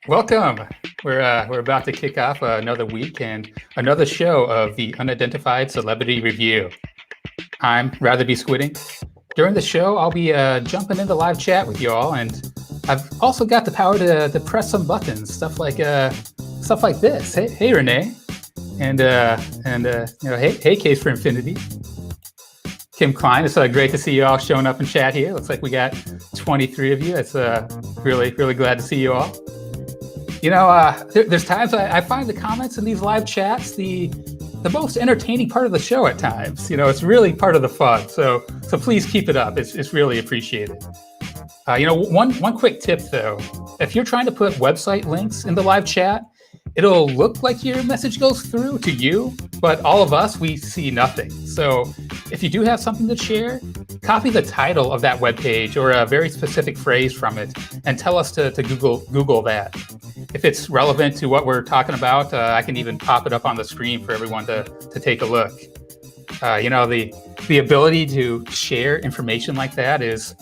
Welcome. We're about to kick off another week and another show of the Unidentified Celebrity Review. I'm Rather Be Squidding. During the show, I'll be jumping into live chat with you all, and I've also got the power to press some buttons, stuff like this. Hey Renee, and hey Case for Infinity. Kim Klein, it's great to see you all showing up in chat here. Looks like we got 23 of you. It's really glad to see you all. There's times I find the comments in these live chats the most entertaining part of the show at times. It's really part of the fun. So please keep it up. It's really appreciated. One quick tip though, if you're trying to put website links in the live chat, it'll look like your message goes through to you, but all of us, we see nothing. So if you do have something to share, copy the title of that webpage or a very specific phrase from it and tell us to Google that. If it's relevant to what we're talking about, I can even pop it up on the screen for everyone to take a look. The ability to share information like that is,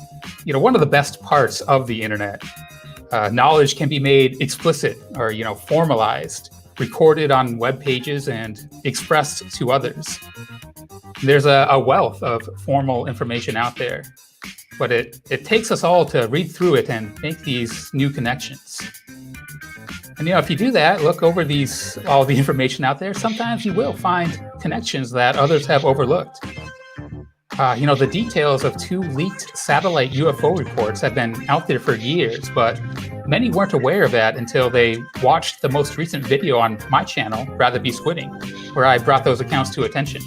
one of the best parts of the internet. Knowledge can be made explicit or, formalized, recorded on web pages and expressed to others. There's a wealth of formal information out there, but it takes us all to read through it and make these new connections. And, if you do that, look over all the information out there, sometimes you will find connections that others have overlooked. The details of 2 leaked satellite UFO reports have been out there for years, but many weren't aware of that until they watched the most recent video on my channel, Rather Be Squidding, where I brought those accounts to attention.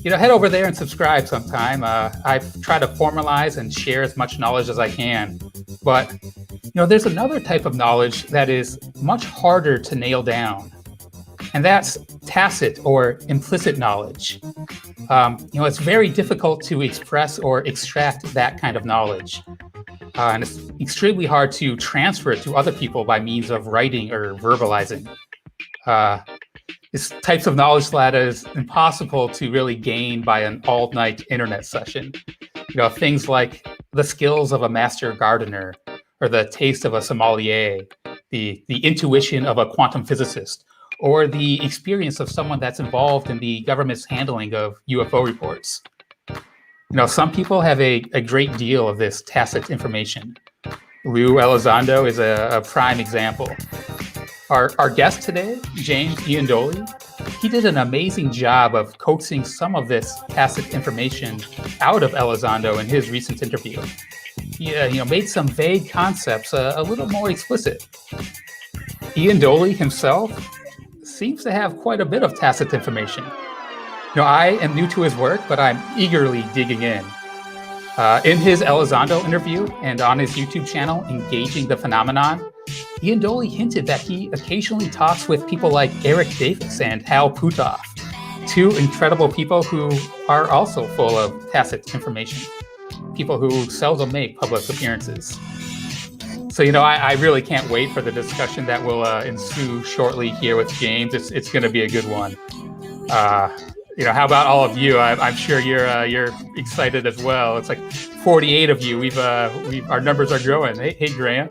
Head over there and subscribe sometime. I try to formalize and share as much knowledge as I can, but there's another type of knowledge that is much harder to nail down, and that's tacit or implicit knowledge. It's very difficult to express or extract that kind of knowledge. And it's extremely hard to transfer it to other people by means of writing or verbalizing. It's types of knowledge that is impossible to really gain by an all-night internet session. Things like the skills of a master gardener, or the taste of a sommelier, the intuition of a quantum physicist, or the experience of someone that's involved in the government's handling of UFO reports. Some people have a great deal of this tacit information. Lou Elizondo is a prime example. Our guest today, James Iandoli, he did an amazing job of coaxing some of this tacit information out of Elizondo in his recent interview. He made some vague concepts a little more explicit. Iandoli himself seems to have quite a bit of tacit information. I am new to his work, but I'm eagerly digging in. In his Elizondo interview and on his YouTube channel, Engaging the Phenomenon, Iandoli hinted that he occasionally talks with people like Eric Davis and Hal Puthoff, 2 incredible people who are also full of tacit information, people who seldom make public appearances. So, I really can't wait for the discussion that will ensue shortly here with James. It's going to be a good one. How about all of you? I'm sure you're excited as well. It's like 48 of you. Our numbers are growing. Hey Graeme.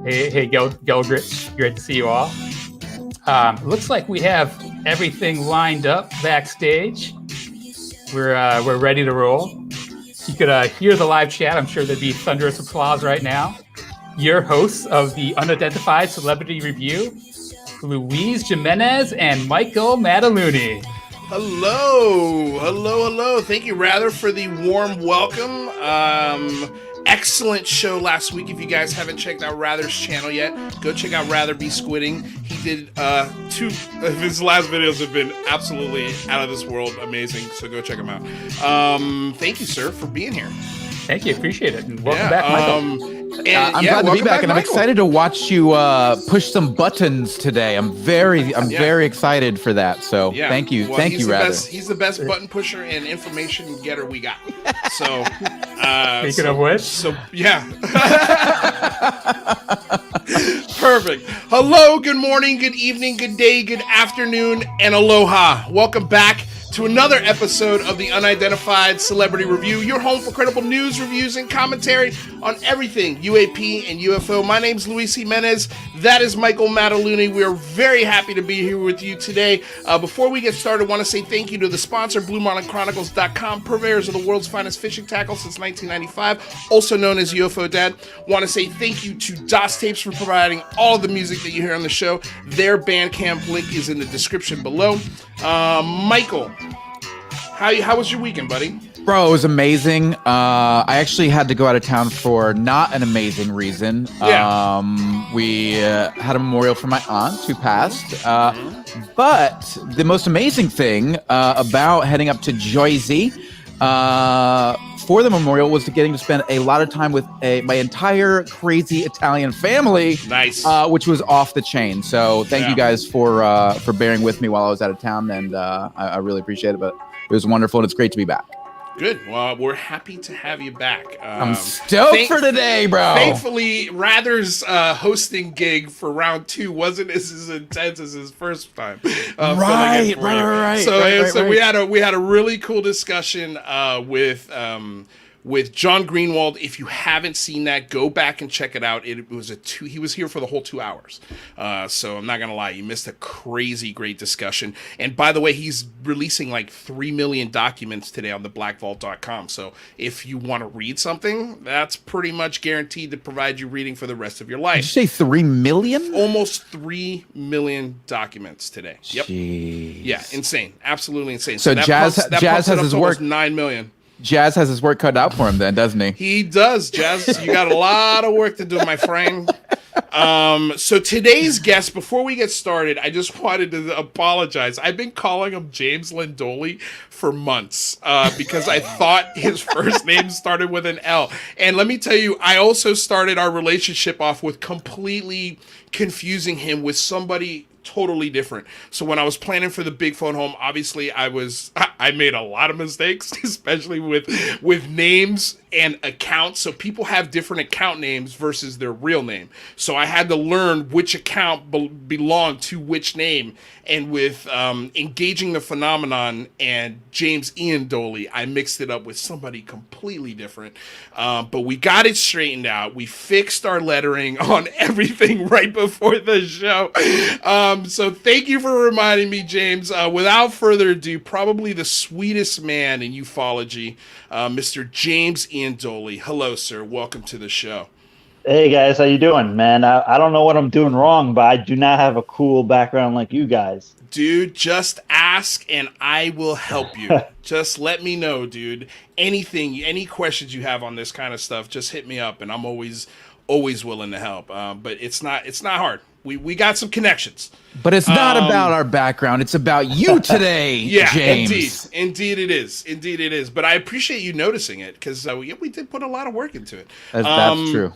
Hey Gelgrich. Great to see you all. Looks like we have everything lined up backstage. We're ready to roll. You could hear the live chat. I'm sure there'd be thunderous applause right now. Your hosts of the Unidentified Celebrity Review, Louise Jimenez and Michael Mataluni. Hello. Thank you, Rather, for the warm welcome. Excellent show last week. If you guys haven't checked out Rather's channel yet, go check out Rather Be Squidding. He did 2 of his last videos have been absolutely out of this world amazing, so go check them out. Thank you, sir, for being here. Thank you, appreciate it, and welcome back, Michael. I'm glad to be back, and I'm excited to watch you push some buttons today. I'm very excited for that. So thank you, thank you, Rather. He's the best button pusher and information getter we got. So speaking of which, perfect. Hello, good morning, good evening, good day, good afternoon, and aloha. Welcome back to another episode of the Unidentified Celebrity Review, your home for credible news, reviews, and commentary on everything UAP and UFO. My name's Luis Jimenez. That is Michael Mataluni. We are very happy to be here with you today. Before we get started, I want to say thank you to the sponsor, BlueMarlinChronicles.com, purveyors of the world's finest fishing tackle since 1995, also known as UFO Dad. Want to say thank you to DOS Tapes for providing all of the music that you hear on the show. Their Bandcamp link is in the description below. Michael, how was your weekend, buddy? Bro, it was amazing. I actually had to go out of town for not an amazing reason. Yeah. We had a memorial for my aunt who passed. But the most amazing thing about heading up to Jersey for the memorial was getting to spend a lot of time with my entire crazy Italian family. Nice. Which was off the chain. So thank you guys for bearing with me while I was out of town, and I really appreciate it. But it was wonderful, and it's great to be back. Good. Well, we're happy to have you back. I'm stoked for today, bro. Thankfully, Rather's hosting gig for round 2 wasn't as intense as his first time. Right. So we had a really cool discussion with John Greenwald. If you haven't seen that, go back and check it out. It was he was here for the whole 2 hours. So I'm not gonna lie, you missed a crazy great discussion. And by the way, he's releasing like 3 million documents today on the blackvault.com. So if you want to read something, that's pretty much guaranteed to provide you reading for the rest of your life. Did you say 3 million? Almost 3 million documents today. Yep. Jeez. Yeah, insane. Absolutely insane. So Jazz has his work 9 million. Jazz has his work cut out for him then, doesn't he? He does, Jazz. You got a lot of work to do, my friend. So today's guest, before we get started, I just wanted to apologize. I've been calling him James Landoli for months because I thought his first name started with an L. And let me tell you, I also started our relationship off with completely confusing him with somebody totally different. So when I was planning for the Big Phone Home, obviously I made a lot of mistakes, especially with names and accounts. So people have different account names versus their real name. So I had to learn which account belonged to which name. And with Engaging the Phenomenon and James Iandoli, I mixed it up with somebody completely different. But we got it straightened out. We fixed our lettering on everything right before the show. So thank you for reminding me, James. Without further ado, probably the sweetest man in ufology, Mr. James Iandoli. Hello, sir. Welcome to the show. Hey guys, how you doing, man? I don't know what I'm doing wrong, but I do not have a cool background like you guys. Dude, just ask and I will help you. Just let me know, dude. Anything, any questions you have on this kind of stuff, just hit me up, and I'm always willing to help. But it's not hard. We got some connections. But it's not about our background. It's about you today, yeah, James. Indeed it is. Indeed it is. But I appreciate you noticing it because we did put a lot of work into it. That's true.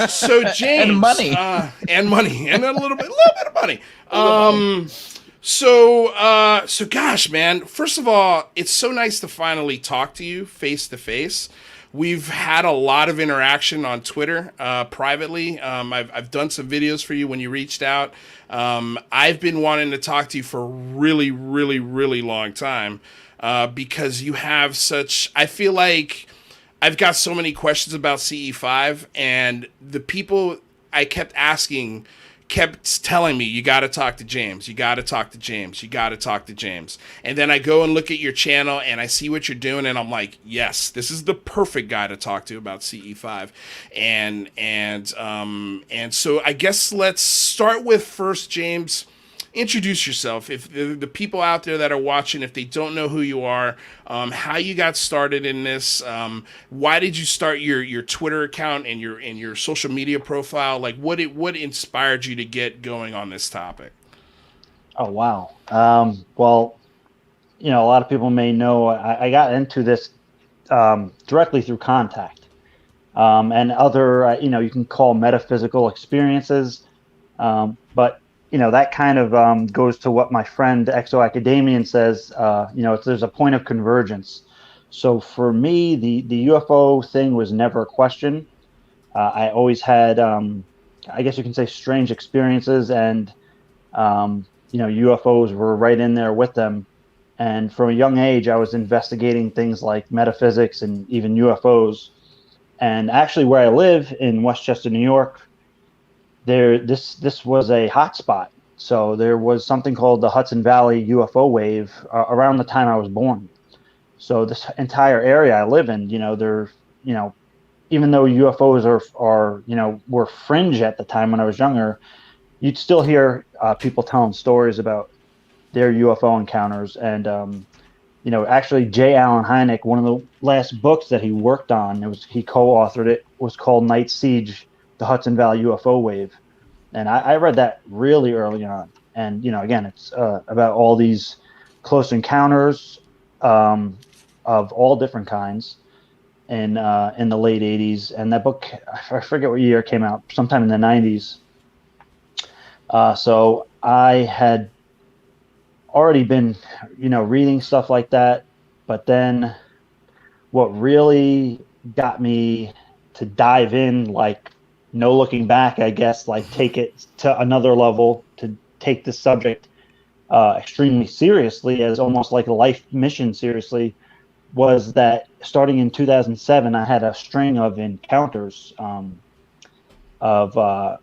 So James. And money. And a little bit of money. So gosh, man, first of all, it's so nice to finally talk to you face to face. We've had a lot of interaction on Twitter privately. I've done some videos for you when you reached out. I've been wanting to talk to you for a really, really, really long time because you have such... I feel like I've got so many questions about CE5, and the people I kept asking kept telling me, you got to talk to James. You got to talk to James. You got to talk to James. And then I go and look at your channel and I see what you're doing. And I'm like, yes, this is the perfect guy to talk to about CE5. And so I guess let's start with first, James, introduce yourself. If the people out there that are watching, if they don't know who you are, how you got started in this, why did you start your Twitter account and your social media profile? Like what inspired you to get going on this topic? Oh, wow. Well, a lot of people may know I got into this directly through contact and other, you can call metaphysical experiences. But that kind of goes to what my friend Exo Academian says. There's a point of convergence. So for me, the UFO thing was never a question. I always had, I guess you can say, strange experiences, and UFOs were right in there with them. And from a young age, I was investigating things like metaphysics and even UFOs. And actually, where I live in Westchester, New York, this was a hotspot. So there was something called the Hudson Valley UFO wave around the time I was born. So this entire area I live in, even though UFOs were fringe at the time when I was younger, you'd still hear people telling stories about their UFO encounters. And actually, J. Allen Hynek, one of the last books that he worked on, he co-authored it, was called Night Siege: The Hudson Valley UFO Wave. And I read that really early on. And again, it's about all these close encounters of all different kinds in the late 80s. And that book, I forget what year it came out, sometime in the 90s. So I had already been, reading stuff like that. But then what really got me to dive in, like, no looking back, I guess, like take it to another level, to take this subject extremely seriously, as almost like a life mission seriously, was that starting in 2007, I had a string of encounters of all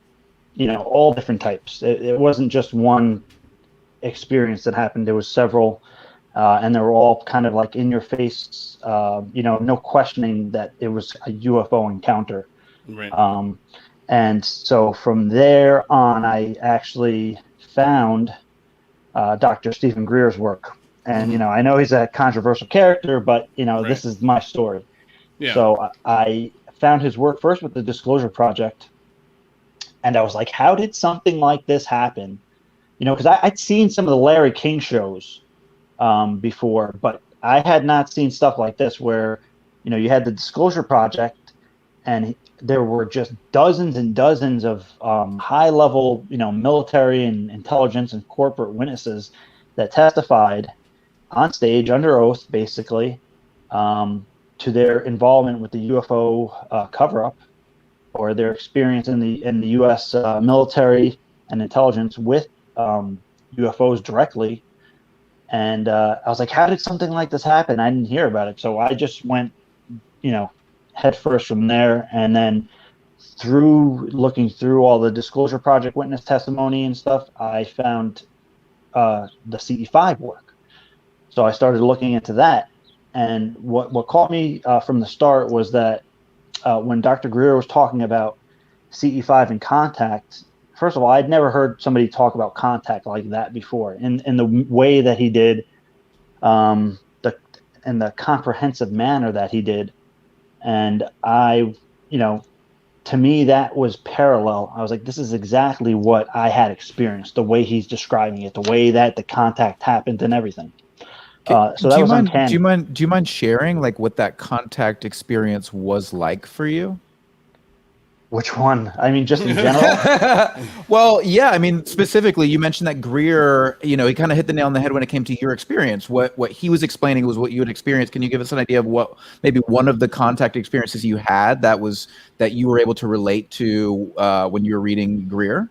different types. It wasn't just one experience that happened. There was several, and they were all kind of like in your face, no questioning that it was a UFO encounter. Right. And so from there on, I actually found Dr. Stephen Greer's work. And, I know he's a controversial character, but, Right. This is my story. Yeah. So I found his work first with the Disclosure Project. And I was like, how did something like this happen? Because I'd seen some of the Larry King shows before, but I had not seen stuff like this where, you had the Disclosure Project, and there were just dozens and dozens of high-level, military and intelligence and corporate witnesses that testified on stage under oath, basically, to their involvement with the UFO cover-up, or their experience in the U.S. Military and intelligence with UFOs directly. And I was like, how did something like this happen? I didn't hear about it, so I just went, head first from there. And then looking through all the Disclosure Project witness testimony and stuff, I found the CE5 work. So I started looking into that. And what caught me from the start was that when Dr. Greer was talking about CE5 and contact, first of all, I'd never heard somebody talk about contact like that before, in the way that he did, in the comprehensive manner that he did. And to me, that was parallel. I was like, this is exactly what I had experienced, the way he's describing it, the way that the contact happened and everything. So that was uncanny. Do you mind sharing like what that contact experience was like for you? Which one? I mean, just in general? Well, yeah. I mean, specifically, you mentioned that Greer, he kind of hit the nail on the head when it came to your experience. What he was explaining was what you had experienced. Can you give us an idea of what maybe one of the contact experiences you had that you were able to relate to when you were reading Greer?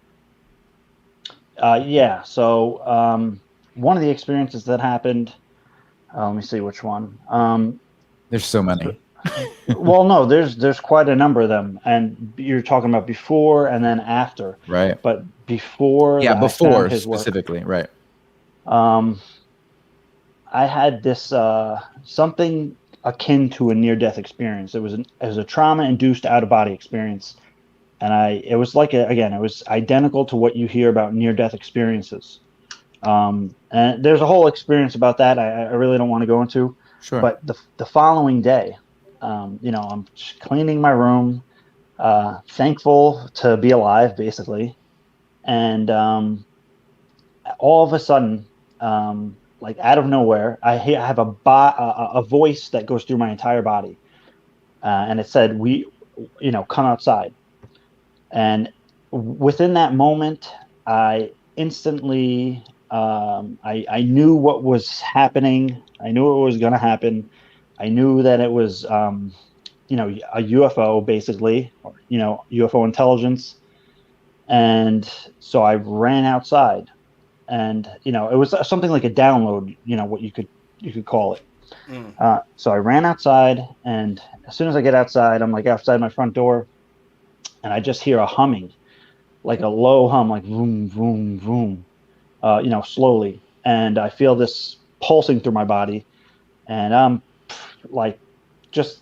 Yeah. So one of the experiences that happened, let me see which one. There's so many. Well, no, there's quite a number of them, and you're talking about before and then after, right? But before, before his specifically, work, right? I had this something akin to a near-death experience. It was a trauma-induced out-of-body experience, and it was identical to what you hear about near-death experiences. And there's a whole experience about that I really don't want to go into. Sure. But the following day, I'm just cleaning my room, thankful to be alive, basically. And all of a sudden, like out of nowhere, I have a voice that goes through my entire body. And it said, come outside. And within that moment, I instantly, I knew what was happening. I knew what was going to happen. I knew that it was, a UFO, basically, or, UFO intelligence. And so I ran outside, and it was something like a download, what you could call it. So I ran outside, and as soon as I get outside, I'm like outside my front door, and I just hear a humming, like a low hum, like vroom, vroom, vroom, slowly. And I feel this pulsing through my body, and I'm just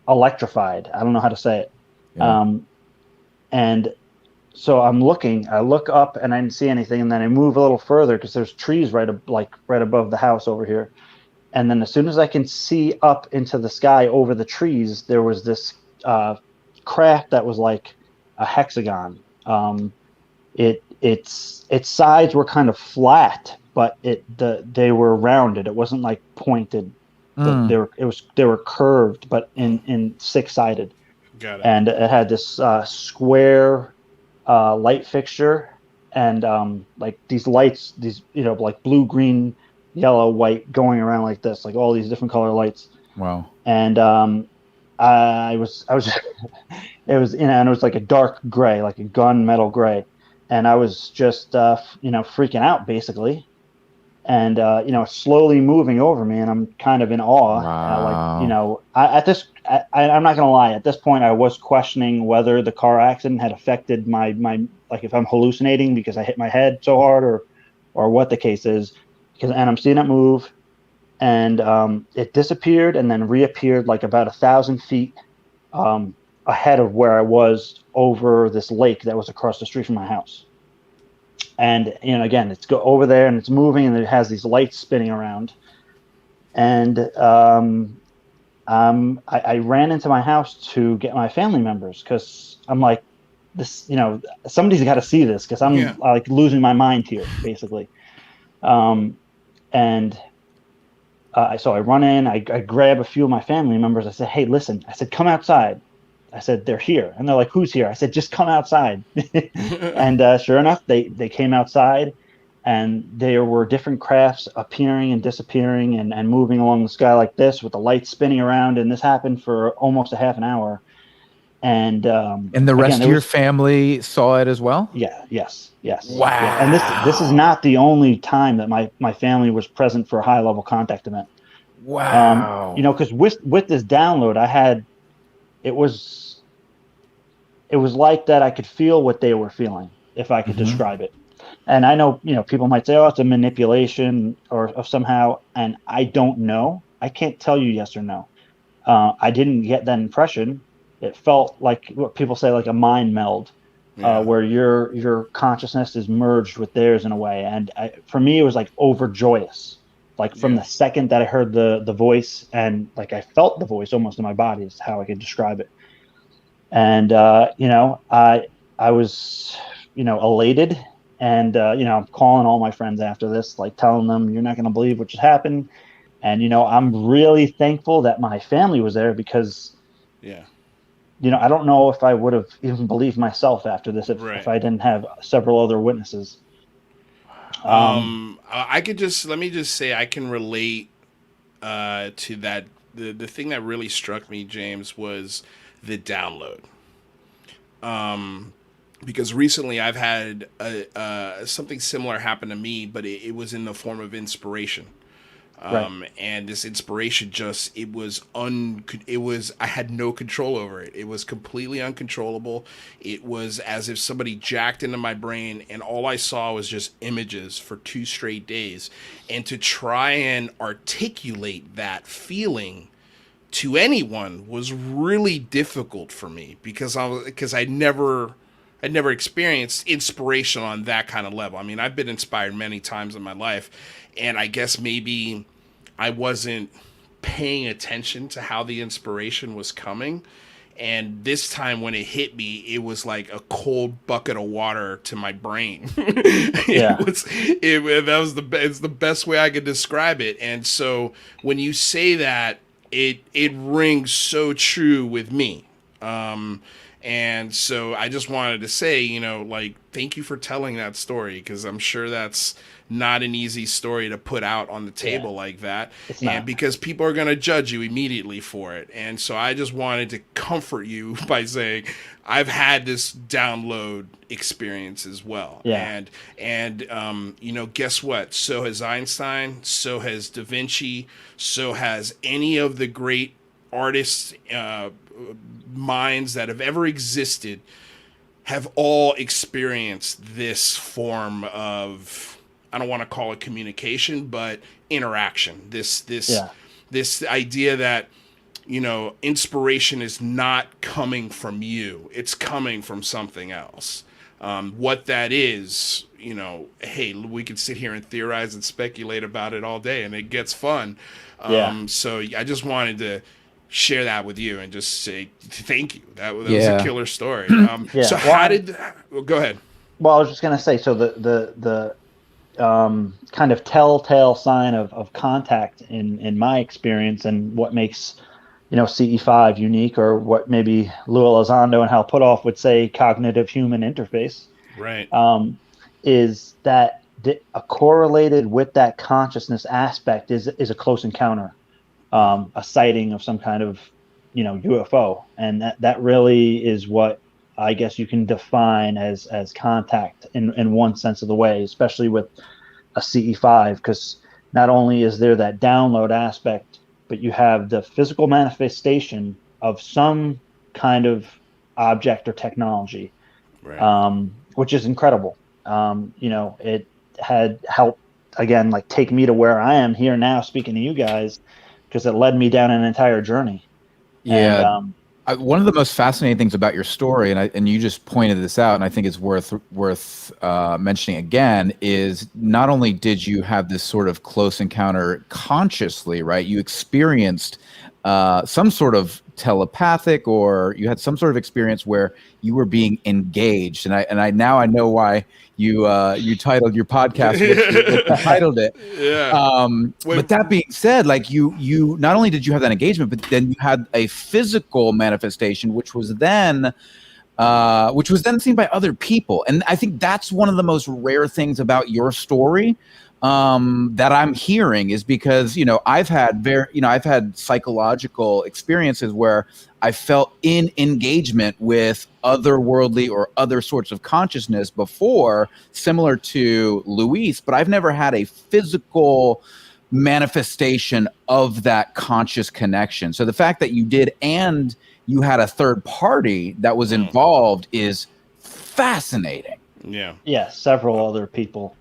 electrified. I don't know how to say it. Yeah. And so I look up, and I didn't see anything. And then I move a little further because there's trees right above the house over here. And then as soon as I can see up into the sky over the trees, there was this craft that was like a hexagon. Its sides were kind of flat, but they were rounded. It wasn't like pointed. They were curved, but in six-sided. Got it. And it had this square light fixture, and like these lights, like blue, green, yellow, white, going around like this, like all these different color lights. Wow. And I was it was and it was like a dark gray, like a gunmetal gray, and I was just freaking out basically, and slowly moving over me, and I'm kind of in awe. Wow. I'm not gonna lie, at this point I was questioning whether the car accident had affected my like if I'm hallucinating because I hit my head so hard, or what the case is. And I'm seeing it move, and it disappeared and then reappeared like about 1,000 feet ahead of where I was over this lake that was across the street from my house. And again, it's go over there and it's moving, and it has these lights spinning around. And I ran into my house to get my family members, because I'm like, this, somebody's got to see this, because I'm like losing my mind here, basically. So I run in, I grab a few of my family members. I said, hey, listen, I said, come outside. I said, they're here. And they're like, who's here? I said, just come outside. And sure enough, they came outside, and there were different crafts appearing and disappearing and moving along the sky like this, with the lights spinning around. And this happened for almost a half an hour. And the rest of your family saw it as well? Yeah. Yes. Wow. Yeah. And this is not the only time that my family was present for a high level contact event. Wow. Because with this download, it was like that. I could feel what they were feeling, if I could describe it. And I know, people might say, oh, it's a manipulation or somehow, and I don't know. I can't tell you yes or no. I didn't get that impression. It felt like what people say, like a mind meld, where your consciousness is merged with theirs in a way. And for me, it was like overjoyous. Like from the second that I heard the voice, and like I felt the voice almost in my body, is how I could describe it. And I was elated, and I'm calling all my friends after this, like telling them, you're not going to believe what just happened. And I'm really thankful that my family was there, because I don't know if I would have even believed myself after this if I didn't have several other witnesses. Let me just say, I can relate to that. The thing that really struck me, James, was the download. Because recently I've had something similar happen to me, but it was in the form of inspiration. And this inspiration I had no control over it. It was completely uncontrollable. It was as if somebody jacked into my brain, and all I saw was just images for 2 straight days. And to try and articulate that feeling to anyone was really difficult for me, because I'd never experienced inspiration on that kind of level. I mean, I've been inspired many times in my life, and I guess maybe I wasn't paying attention to how the inspiration was coming. And this time when it hit me, it was like a cold bucket of water to my brain. It's the best way I could describe it. And so when you say that, it rings so true with me. And so I just wanted to say, like, thank you for telling that story, because I'm sure that's not an easy story to put out on the table like that. It's not. And because people are going to judge you immediately for it. And so I just wanted to comfort you by saying, I've had this download experience as well. Yeah. And guess what? So has Einstein, so has Da Vinci, so has any of the great artists, minds that have ever existed, have all experienced this form of, I don't want to call it communication, but interaction. This idea that, inspiration is not coming from you. It's coming from something else. What that is, hey, we can sit here and theorize and speculate about it all day, and it gets fun. So I just wanted to share that with you and just say thank you. That was a killer story. So how did? Well, go ahead. Well, I was just gonna say, so the kind of telltale sign of contact in my experience, and what makes CE5 unique, or what maybe Lou Elizondo and Hal Puthoff would say cognitive human interface, right? Is that correlated with that consciousness aspect is a close encounter. A sighting of some kind of, UFO, and that really is what I guess you can define as contact in one sense of the way, especially with a CE5, because not only is there that download aspect, but you have the physical manifestation of some kind of object or technology, right. Which is incredible. It had helped, again, like, take me to where I am here now speaking to you guys, because it led me down an entire journey. Yeah. And, one of the most fascinating things about your story, and you just pointed this out, and I think it's worth mentioning again, is not only did you have this sort of close encounter consciously, right? You experienced some sort of telepathic, or you had some sort of experience where you were being engaged, and I now know why you titled your podcast what you titled it. Yeah. But that being said, like, you not only did you have that engagement, but then you had a physical manifestation, which was then seen by other people. And I think that's one of the most rare things about your story that I'm hearing, is because, I've had psychological experiences where I felt in engagement with otherworldly or other sorts of consciousness before, similar to Luis, but I've never had a physical manifestation of that conscious connection. So the fact that you did, and you had a third party that was involved, is fascinating. Yeah. Several other people.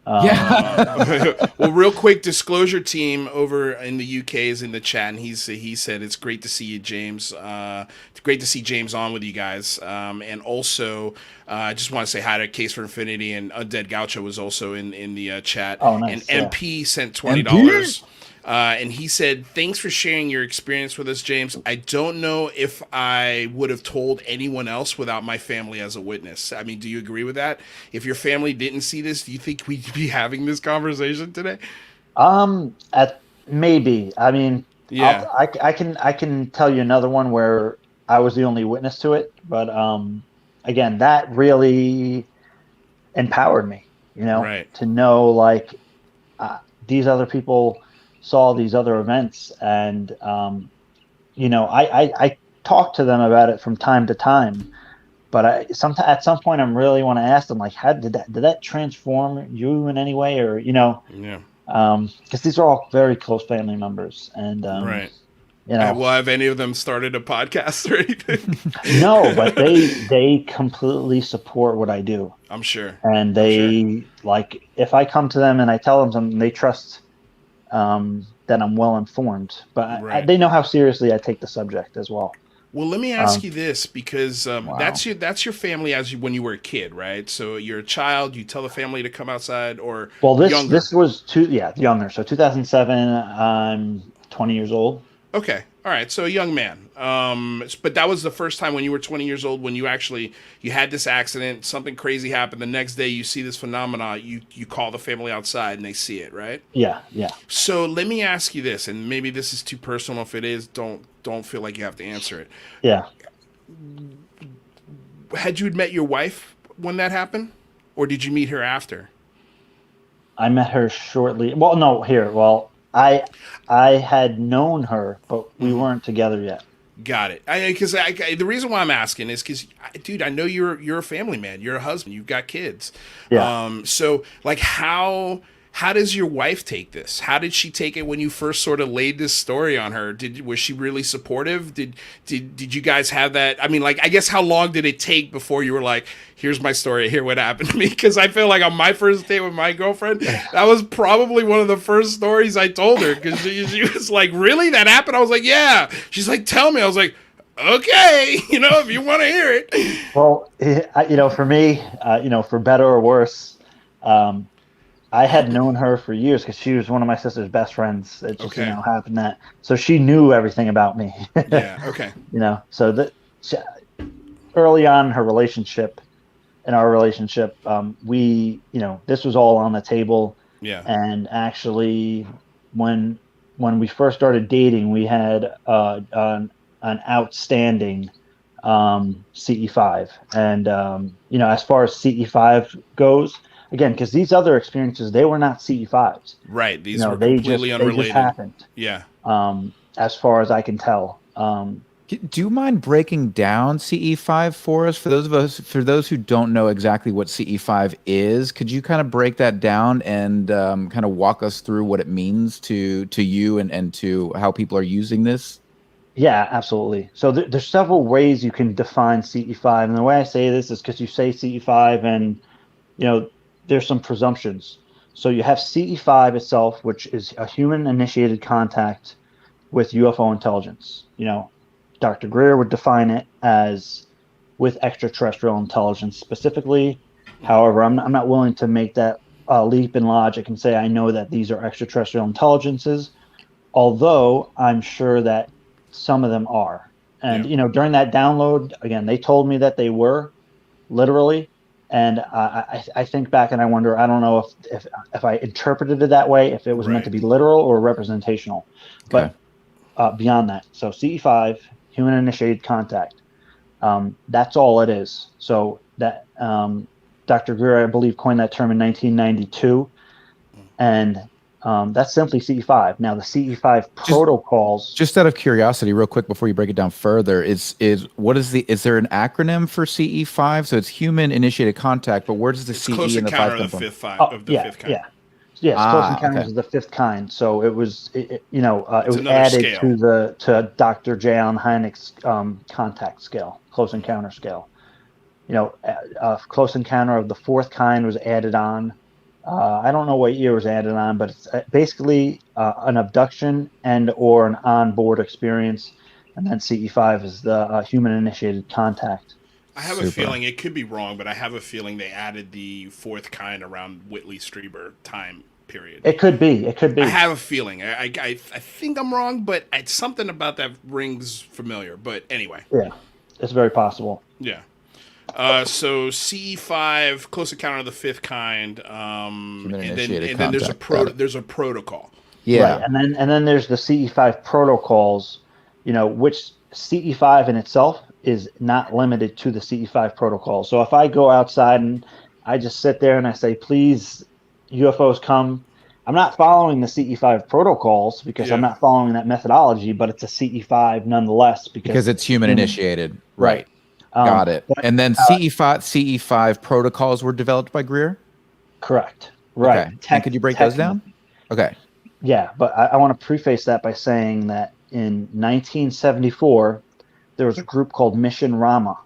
Well, real quick disclosure, team over in the UK is in the chat, and he said it's great to see you, James. It's great to see James on with you guys. And also, I just want to say hi to Case for Infinity, and Undead Gaucho was also in the chat. Oh, nice. And MP sent $20. And he said, thanks for sharing your experience with us, James. I don't know if I would have told anyone else without my family as a witness. I mean, do you agree with that? If your family didn't see this, do you think we'd be having this conversation today? Maybe. I mean, yeah. I can tell you another one where I was the only witness to it, but again, that really empowered me, right. to know, like, these other people saw these other events, and I talk to them about it from time to time, but at some point I really want to ask them, like, how did that transform you in any way, or because these are all very close family members, and right. Well, have any of them started a podcast or anything? No, but they completely support what I do. I'm sure. And they like, if I come to them and I tell them something, they trust that I'm well informed. But they know how seriously I take the subject as well. Well, let me ask you this, because that's your family when you were a kid, right? So you're a child, you tell the family to come outside, or younger? This was younger. So 2007, I'm 20 years old. Okay. All right. So a young man. But that was the first time when you were 20 years old, when you had this accident, something crazy happened. The next day you see this phenomena, you call the family outside and they see it, right? Yeah. So let me ask you this, and maybe this is too personal. If it is, don't feel like you have to answer it. Yeah. had you met your wife when that happened, or did you meet her after? I met her shortly. Well, no, here. Well, I had known her, but we weren't together yet. Got it. Because the reason why I'm asking is because, dude, I know you're a family man. You're a husband. You've got kids. Yeah. So like, how does your wife take this? How did she take it when you first sort of laid this story on her? Was she really supportive? Did you guys have that? I mean, like, I guess how long did it take before you were like, here's my story, here what happened to me? Because I feel like on my first date with my girlfriend, that was probably one of the first stories I told her, because she was like, really, that happened? I was like, yeah. She's like, tell me. I was like, okay, if you want to hear it. Well, for me, for better or worse, I had known her for years because she was one of my sister's best friends. It just happened that, so she knew everything about me. Yeah. Okay. So early on in our relationship, we, this was all on the table. Yeah. And actually, when we first started dating, we had an outstanding CE5, and as far as CE5 goes. Again, because these other experiences, they were not CE5s. Right. These were completely unrelated. They just happened. Yeah. As far as I can tell. Do you mind breaking down CE5 for us? For those who don't know exactly what CE5 is, could you kind of break that down and kind of walk us through what it means to you and to how people are using this? Yeah, absolutely. So there's several ways you can define CE5. And the way I say this is because you say CE5 and, there's some presumptions. So you have CE5 itself, which is a human-initiated contact with UFO intelligence. Dr. Greer would define it as with extraterrestrial intelligence specifically. However, I'm not willing to make that leap in logic and say I know that these are extraterrestrial intelligences, although I'm sure that some of them are. And, during that download, again, they told me that they were, literally. And I think back and I wonder, I don't know if I interpreted it that way, if it was meant to be literal or representational. Okay. But beyond that, so CE5, human-initiated contact, that's all it is. So that Dr. Greer, I believe, coined that term in 1992. And that's simply CE5. Now, the CE5 protocols. Just out of curiosity, real quick, before you break it down further, is there an acronym for CE5? So it's human initiated contact, but where does the CE and the 5 come from? Fifth kind. Yeah, close encounters is the fifth kind. So it was, it was added scale to Dr. J. Allen Hynek's contact scale, close encounter scale. Close encounter of the fourth kind was added on. I don't know what year was added on, but it's basically an abduction and or an onboard experience, and then CE5 is the human-initiated contact. I have a feeling, it could be wrong, but I have a feeling they added the fourth kind around Whitley Strieber time period. It could be. I have a feeling. I think I'm wrong, but it's something about that rings familiar. But anyway. Yeah, it's very possible. Yeah. So CE5, close encounter of the fifth kind, and then there's a protocol. Yeah, right. and then there's the CE5 protocols, which CE5 in itself is not limited to the CE5 protocol. So if I go outside and I just sit there and I say, please, UFOs come, I'm not following the CE5 protocols because I'm not following that methodology, but it's a CE5 nonetheless because it's human initiated, right? Got it. And then CE5 protocols were developed by Greer? Correct. Right. Okay. And could you break those down? Okay. Yeah, but I want to preface that by saying that in 1974, there was a group called Mission Rama,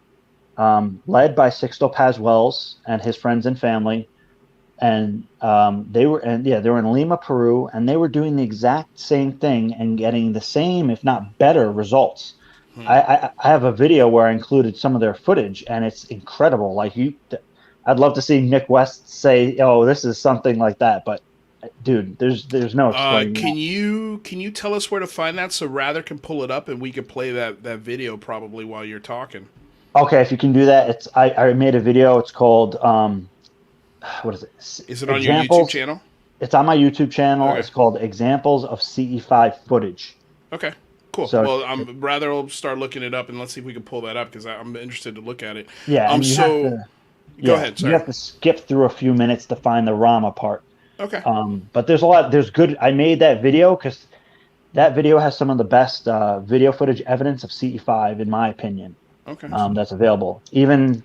led by Sixto Paz Wells and his friends and family. And they were in Lima, Peru, and they were doing the exact same thing and getting the same, if not better, results. I have a video where I included some of their footage, and it's incredible. I'd love to see Nick West say, "Oh, this is something like that," but dude, there's no explaining. Can you tell us where to find that so Rather can pull it up and we could play that video probably while you're talking? Okay, if you can do that, I made a video. It's called what is it? Is it on your YouTube channel? It's on my YouTube channel. Okay. It's called Examples of CE5 Footage. Okay. Cool. So, Well, I'm rather I'll start looking it up and let's see if we can pull that up because I'm interested to look at it. yeah, and you have to, Go ahead. you Sorry. have to skip through a few minutes to find the Rama part. Okay. But there's a lot. There's good. I made that video because that video has some of the best video footage evidence of CE5, in my opinion. Okay. That's available. Even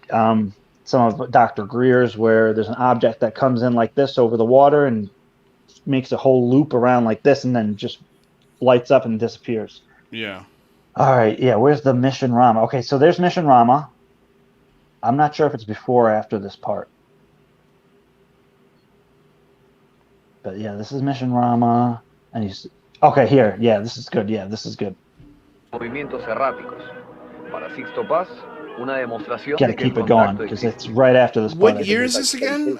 some of Dr. Greer's, where there's an object that comes in like this over the water and makes a whole loop around like this, and then just lights up and disappears. Yeah. All right. Yeah. Where's the Mission Rama? Okay. So there's Mission Rama. I'm not sure if it's before or after this part. But yeah, this is Mission Rama. And he's okay here. Yeah, this is good. Yeah, this is good. Movimientos erráticos. Para Sixto Paz, una demostración Got to de que el keep it going contacto because existe. it's right after this part. What year is this again,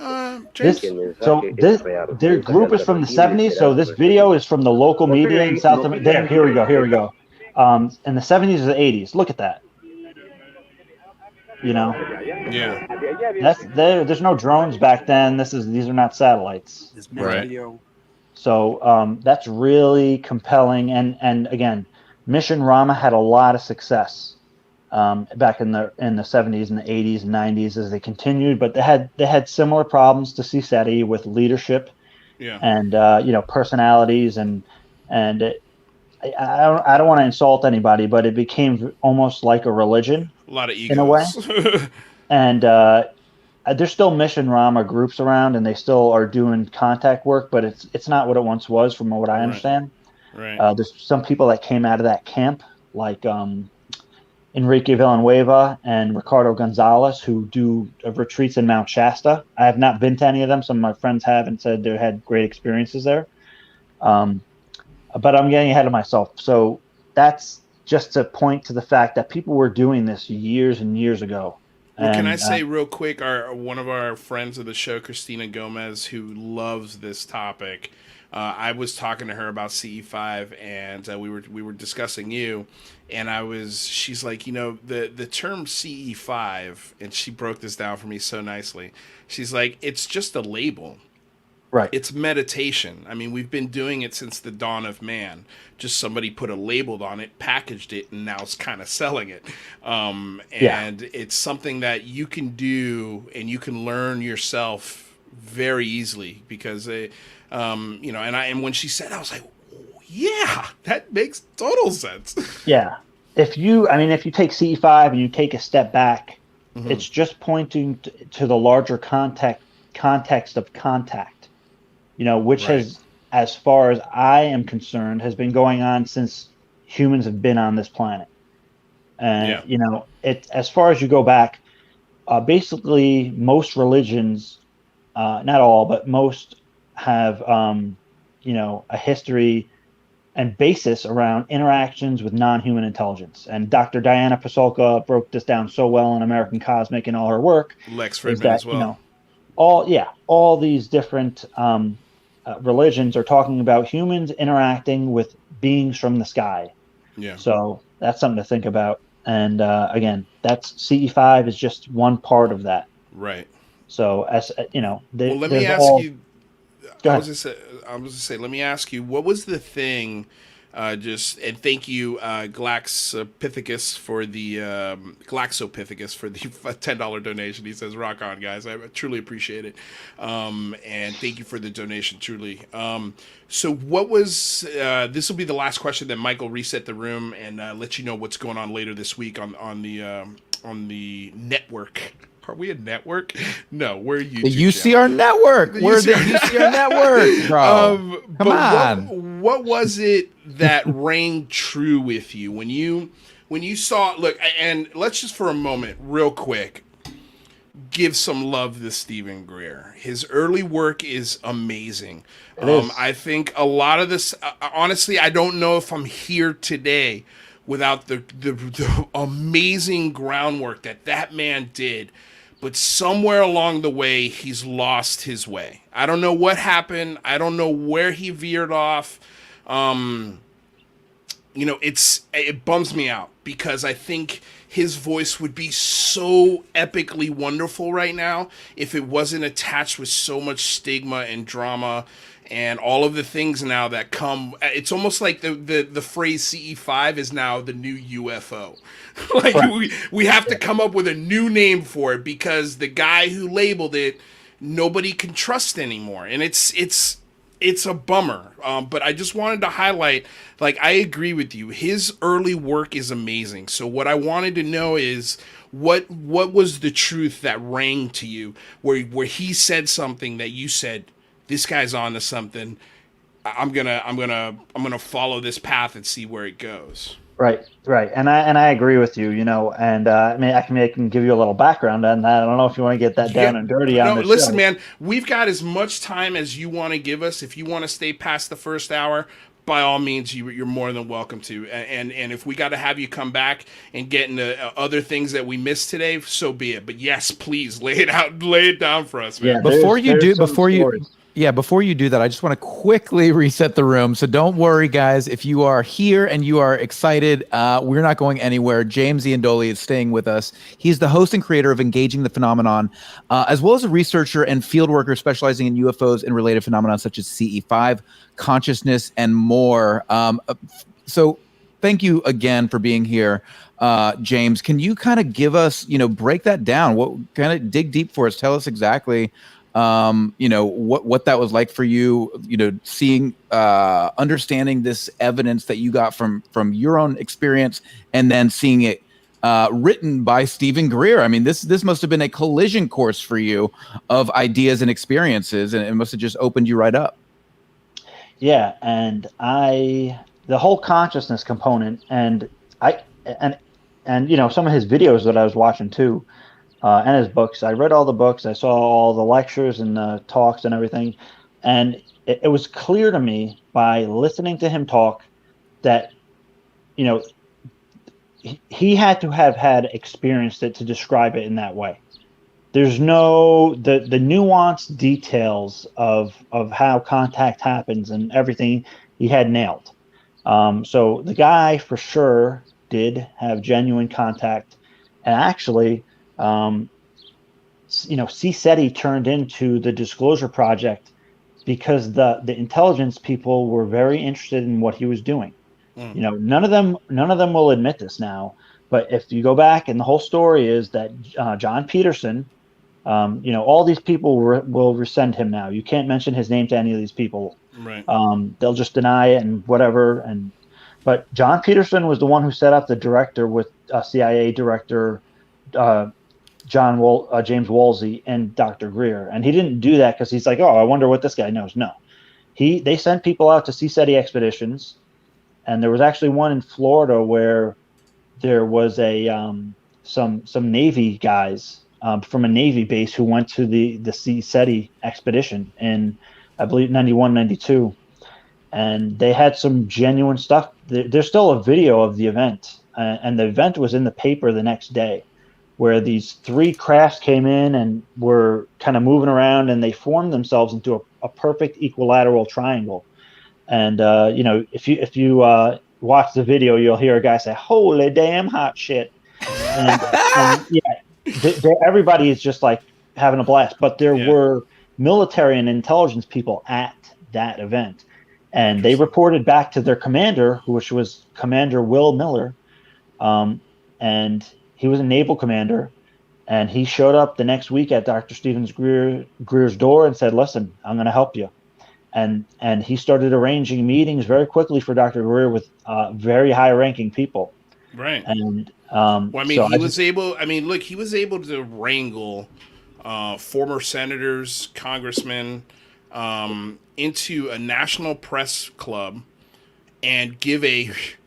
James? Their group is from the 70s. So this video is from the local media in South America. There, here we go. Here we go. In the 70s or the 80s. Look at that. You know, Yeah. that's there's no drones back then. These are not satellites. Right. So that's really compelling. And again, Mission Rama had a lot of success back in the 70s and the 80s and 90s as they continued, but they had similar problems to CSETI with leadership and personalities and I don't want to insult anybody, but it became almost like a religion. A lot of egos. In a way. And there's still Mission Rama groups around, and they still are doing contact work, but it's not what it once was, from what I understand. Right. There's some people that came out of that camp, like Enrique Villanueva and Ricardo Gonzalez, who do retreats in Mount Shasta. I have not been to any of them. Some of my friends have and said they had great experiences there. But I'm getting ahead of myself. So that's just to point to the fact that people were doing this years and years ago. Well, can I say real quick, one of our friends of the show, Cristina Gomez, who loves this topic, I was talking to her about CE5, and we were discussing you, and she's like, the term CE5, and she broke this down for me so nicely. She's like, it's just a label. Right. It's meditation. I mean, we've been doing it since the dawn of man. Just somebody put a label on it, packaged it, and now it's kind of selling it. It's something that you can do and you can learn yourself very easily because, and when she said, I was like, yeah, that makes total sense. Yeah. If you take CE5 and you take a step back, it's just pointing to the larger context of contact. Which has, as far as I am concerned, has been going on since humans have been on this planet. And, as far as you go back, basically most religions, not all, but most have, a history and basis around interactions with non-human intelligence. And Dr. Diana Pasulka broke this down so well in American Cosmic and all her work. Lex Fridman as well. All these different religions are talking about humans interacting with beings from the sky. Yeah. So that's something to think about. And again, that's CE5 is just one part of that. Right. So as let me ask you. I was gonna say, let me ask you, what was the thing? And thank you, Glaxopithecus for the $10 donation. He says, "Rock on, guys! I truly appreciate it, and thank you for the donation, truly." So, what was? This will be the last question. Then Michael reset the room and let you know what's going on later this week on the network. Are we a network? No, we're YouTube. The UCR network. We're the UCR network, bro. Come on. What was it that rang true with you when you saw? Look, and let's just for a moment, real quick, give some love to Stephen Greer. His early work is amazing. I think a lot of this. Honestly, I don't know if I'm here today without the amazing groundwork that man did. But somewhere along the way, he's lost his way. I don't know what happened. I don't know where he veered off. It bums me out because I think his voice would be so epically wonderful right now if it wasn't attached with so much stigma and drama and all of the things now that come. It's almost like the phrase CE5 is now the new UFO. Like we have to come up with a new name for it because the guy who labeled it, nobody can trust anymore, and it's a bummer. But I just wanted to highlight, like, I agree with you. His early work is amazing. So what I wanted to know is what was the truth that rang to you, where he said something that you said, this guy's on to something. I'm gonna follow this path and see where it goes. Right. And I agree with you, and I mean, I can give you a little background on that. I don't know if you want to get that down and dirty on the listen, show. man, we've got as much time as you want to give us. If you want to stay past the first hour, by all means, you're more than welcome to. And if we got to have you come back and get into other things that we missed today, so be it. But yes, please lay it down for us, man. Yeah, before you do that, I just want to quickly reset the room. So don't worry, guys. If you are here and you are excited, we're not going anywhere. James Iandoli is staying with us. He's the host and creator of Engaging the Phenomenon, as well as a researcher and field worker specializing in UFOs and related phenomena such as CE5, consciousness, and more. So thank you again for being here. James, can you kind of give us, break that down? What kind of dig deep for us? Tell us exactly what that was like for you, seeing, understanding this evidence that you got from your own experience, and then seeing it written by Stephen Greer. I mean, this must have been a collision course for you of ideas and experiences, and it must have just opened you right up. Yeah, and the whole consciousness component, and some of his videos that I was watching too. And his books. I read all the books. I saw all the lectures and the talks and everything. And it was clear to me by listening to him talk that, he had to have had experienced it to describe it in that way. There's no, the nuanced details of how contact happens and everything he had nailed. So the guy for sure did have genuine contact. And actually, CSETI turned into the Disclosure Project because the intelligence people were very interested in what he was doing. None of them will admit this now, but if you go back, and the whole story is that John Peterson, all these people will rescind him now. You can't mention his name to any of these people. Right. They'll just deny it and whatever. But John Peterson was the one who set up the director with CIA director James Woolsey and Dr. Greer, and he didn't do that because he's like, oh, I wonder what this guy knows. No, they sent people out to CSETI expeditions, and there was actually one in Florida where there was some Navy guys from a Navy base who went to the CSETI expedition in, I believe, 91, 92, and they had some genuine stuff. There's still a video of the event, and the event was in the paper the next day, where these three crafts came in and were kind of moving around, and they formed themselves into a perfect equilateral triangle. And if you watch the video, you'll hear a guy say, "Holy damn hot shit!" and everybody is just like having a blast. But there were military and intelligence people at that event, and they reported back to their commander, which was Commander Will Miller, and he was a naval commander, and he showed up the next week at Dr. Stevens Greer's door and said, "Listen, I'm going to help you." And he started arranging meetings very quickly for Dr. Greer with very high-ranking people. Right. And he was able to wrangle former senators, congressmen into a national press club and give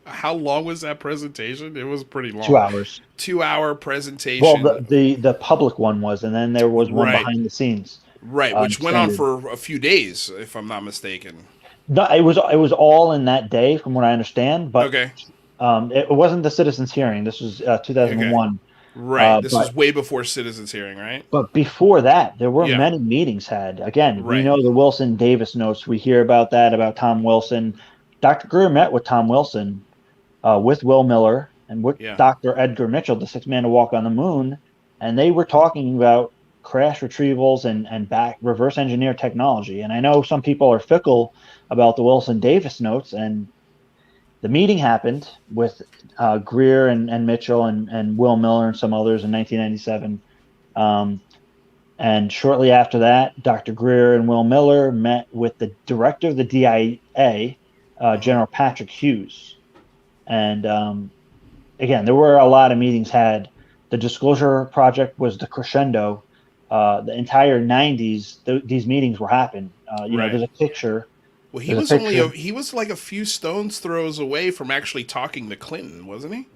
how long was that presentation? It was pretty long. 2 hours. 2-hour presentation. Well, the public one was, and then there was one behind the scenes. Right, which went on for a few days, if I'm not mistaken. No, it was all in that day, from what I understand. But okay. It wasn't the citizens' hearing. This was 2001. Okay. Right. This is way before citizens' hearing, right? But before that, there were many meetings had. Again, we know the Wilson-Davis notes. We hear about that, about Tom Wilson. Dr. Greer met with Tom Wilson, with Will Miller, and with Dr. Edgar Mitchell, the sixth man to walk on the moon, and they were talking about crash retrievals and back reverse engineer technology. And I know some people are fickle about the Wilson Davis notes, and the meeting happened with Greer and Mitchell and Will Miller and some others in 1997. And shortly after that, Dr. Greer and Will Miller met with the director of the DIA, General Patrick Hughes. And again, there were a lot of meetings had. The Disclosure Project was the crescendo. The entire 90s, these meetings were happening. Right. There's a picture. Well, he was like a few stones throws away from actually talking to Clinton, wasn't he?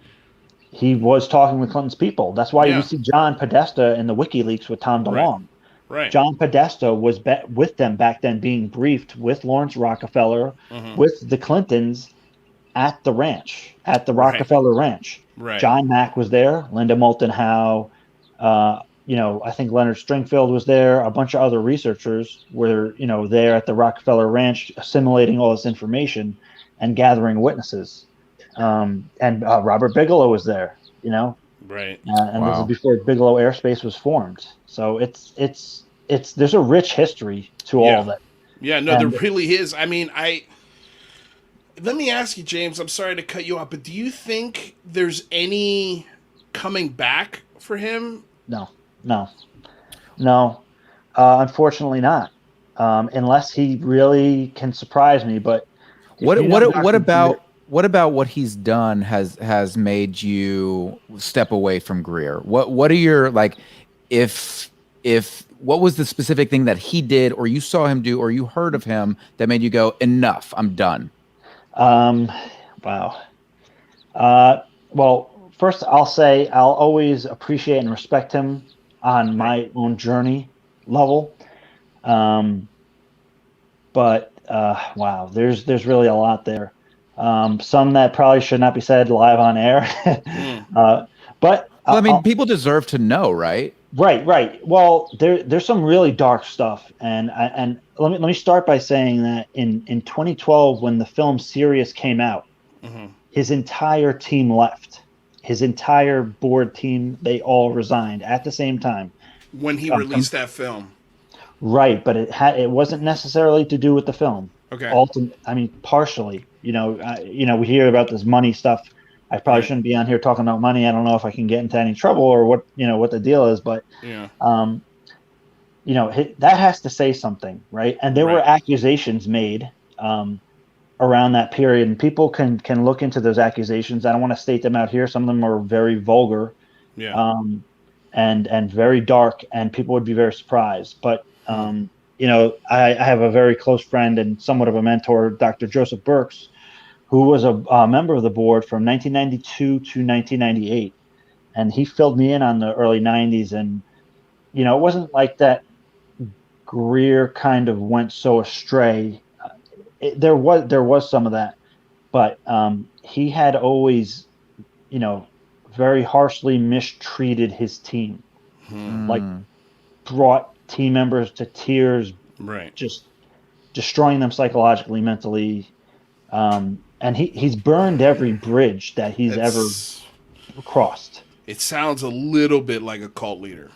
He was talking with Clinton's people. That's why you see John Podesta in the WikiLeaks with Tom DeLonge. Right. John Podesta was with them back then, being briefed with Lawrence Rockefeller, with the Clintons at the ranch, at the Rockefeller Ranch. Right. John Mack was there, Linda Moulton Howe, I think Leonard Stringfield was there. A bunch of other researchers were, there at the Rockefeller Ranch, assimilating all this information and gathering witnesses. And Robert Bigelow was there, Right. And this is before Bigelow Airspace was formed. So it's there's a rich history to all of it. Yeah, no, there really is. I mean, let me ask you, James, I'm sorry to cut you off, but do you think there's any coming back for him? No. Unfortunately not. Unless he really can surprise me. But what about what he's done has made you step away from Greer? What are your, like, if what was the specific thing that he did or you saw him do or you heard of him that made you go, enough, I'm done? Wow. Well, first I'll say I'll always appreciate and respect him on my own journey level. But wow, there's really a lot there. Some that probably should not be said live on air. But I mean, people deserve to know, right? Right. Well, there's some really dark stuff, and let me start by saying that in 2012, when the film Sirius came out, his entire team left. His entire board team, they all resigned at the same time. When he released that film. Right, but it wasn't necessarily to do with the film. Okay. Partially. We hear about this money stuff. I probably shouldn't be on here talking about money. I don't know if I can get into any trouble or what the deal is, but that has to say something, right? And there were accusations made around that period, and people can look into those accusations. I don't want to state them out here. Some of them are very vulgar, and very dark, and people would be very surprised. But I have a very close friend and somewhat of a mentor, Dr. Joseph Burks, who was a member of the board from 1992 to 1998. And he filled me in on the early 90s. And, it wasn't like that Greer kind of went so astray. There was some of that. But he had always, very harshly mistreated his team. Like, brought team members to tears, just destroying them psychologically, mentally. And he's burned every bridge that he's ever crossed. It sounds a little bit like a cult leader.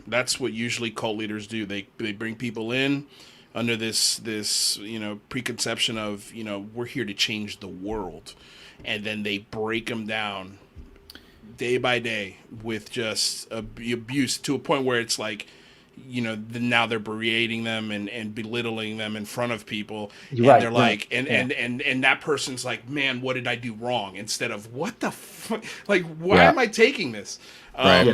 That's what usually cult leaders do. They bring people in under this preconception of, we're here to change the world. And then they break them down day by day with just abuse to a point where it's like, now they're berating them and belittling them in front of people. And they're like, and that person's like, man, what did I do wrong? Instead of, what the fuck? Like, why am I taking this?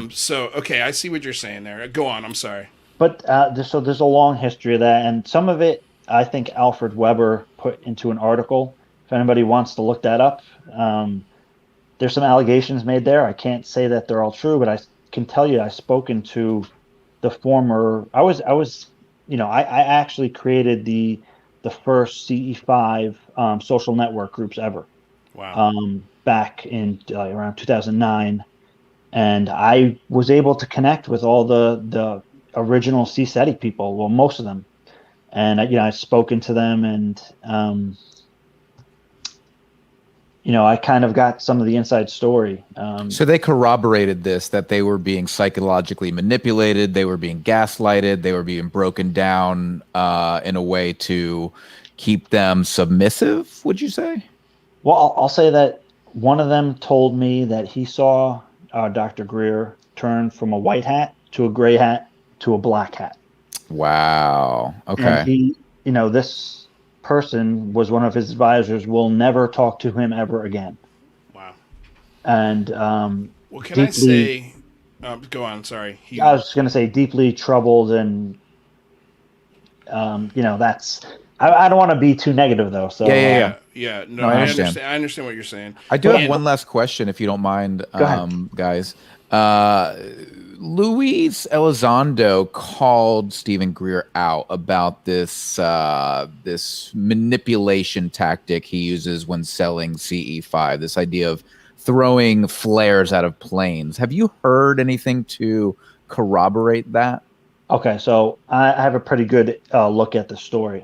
So, okay, I see what you're saying there. Go on. I'm sorry. But there's a long history of that. And some of it, I think Alfred Weber put into an article. If anybody wants to look that up, there's some allegations made there. I can't say that they're all true, but I can tell you I've spoken to the former. I actually created the first CE5 social network groups ever. Wow. Back in around 2009, and I was able to connect with all the original CSETI people. Well, most of them, and I've spoken to them, and I kind of got some of the inside story. So they corroborated this, that they were being psychologically manipulated, they were being gaslighted, they were being broken down in a way to keep them submissive, would you say? Well, I'll say that one of them told me that he saw Dr. Greer turn from a white hat to a gray hat to a black hat. Wow. Okay. And he, this person was one of his advisors, will never talk to him ever again. Wow. And what can I say? Go on. Sorry. I was going to say deeply troubled, and that's. I don't want to be too negative though. So yeah. No, I understand. I understand what you're saying. I do have one last question, if you don't mind, guys. Luis Elizondo called Stephen Greer out about this this manipulation tactic he uses when selling CE5. This idea of throwing flares out of planes. Have you heard anything to corroborate that? Okay, so I have a pretty good look at the story.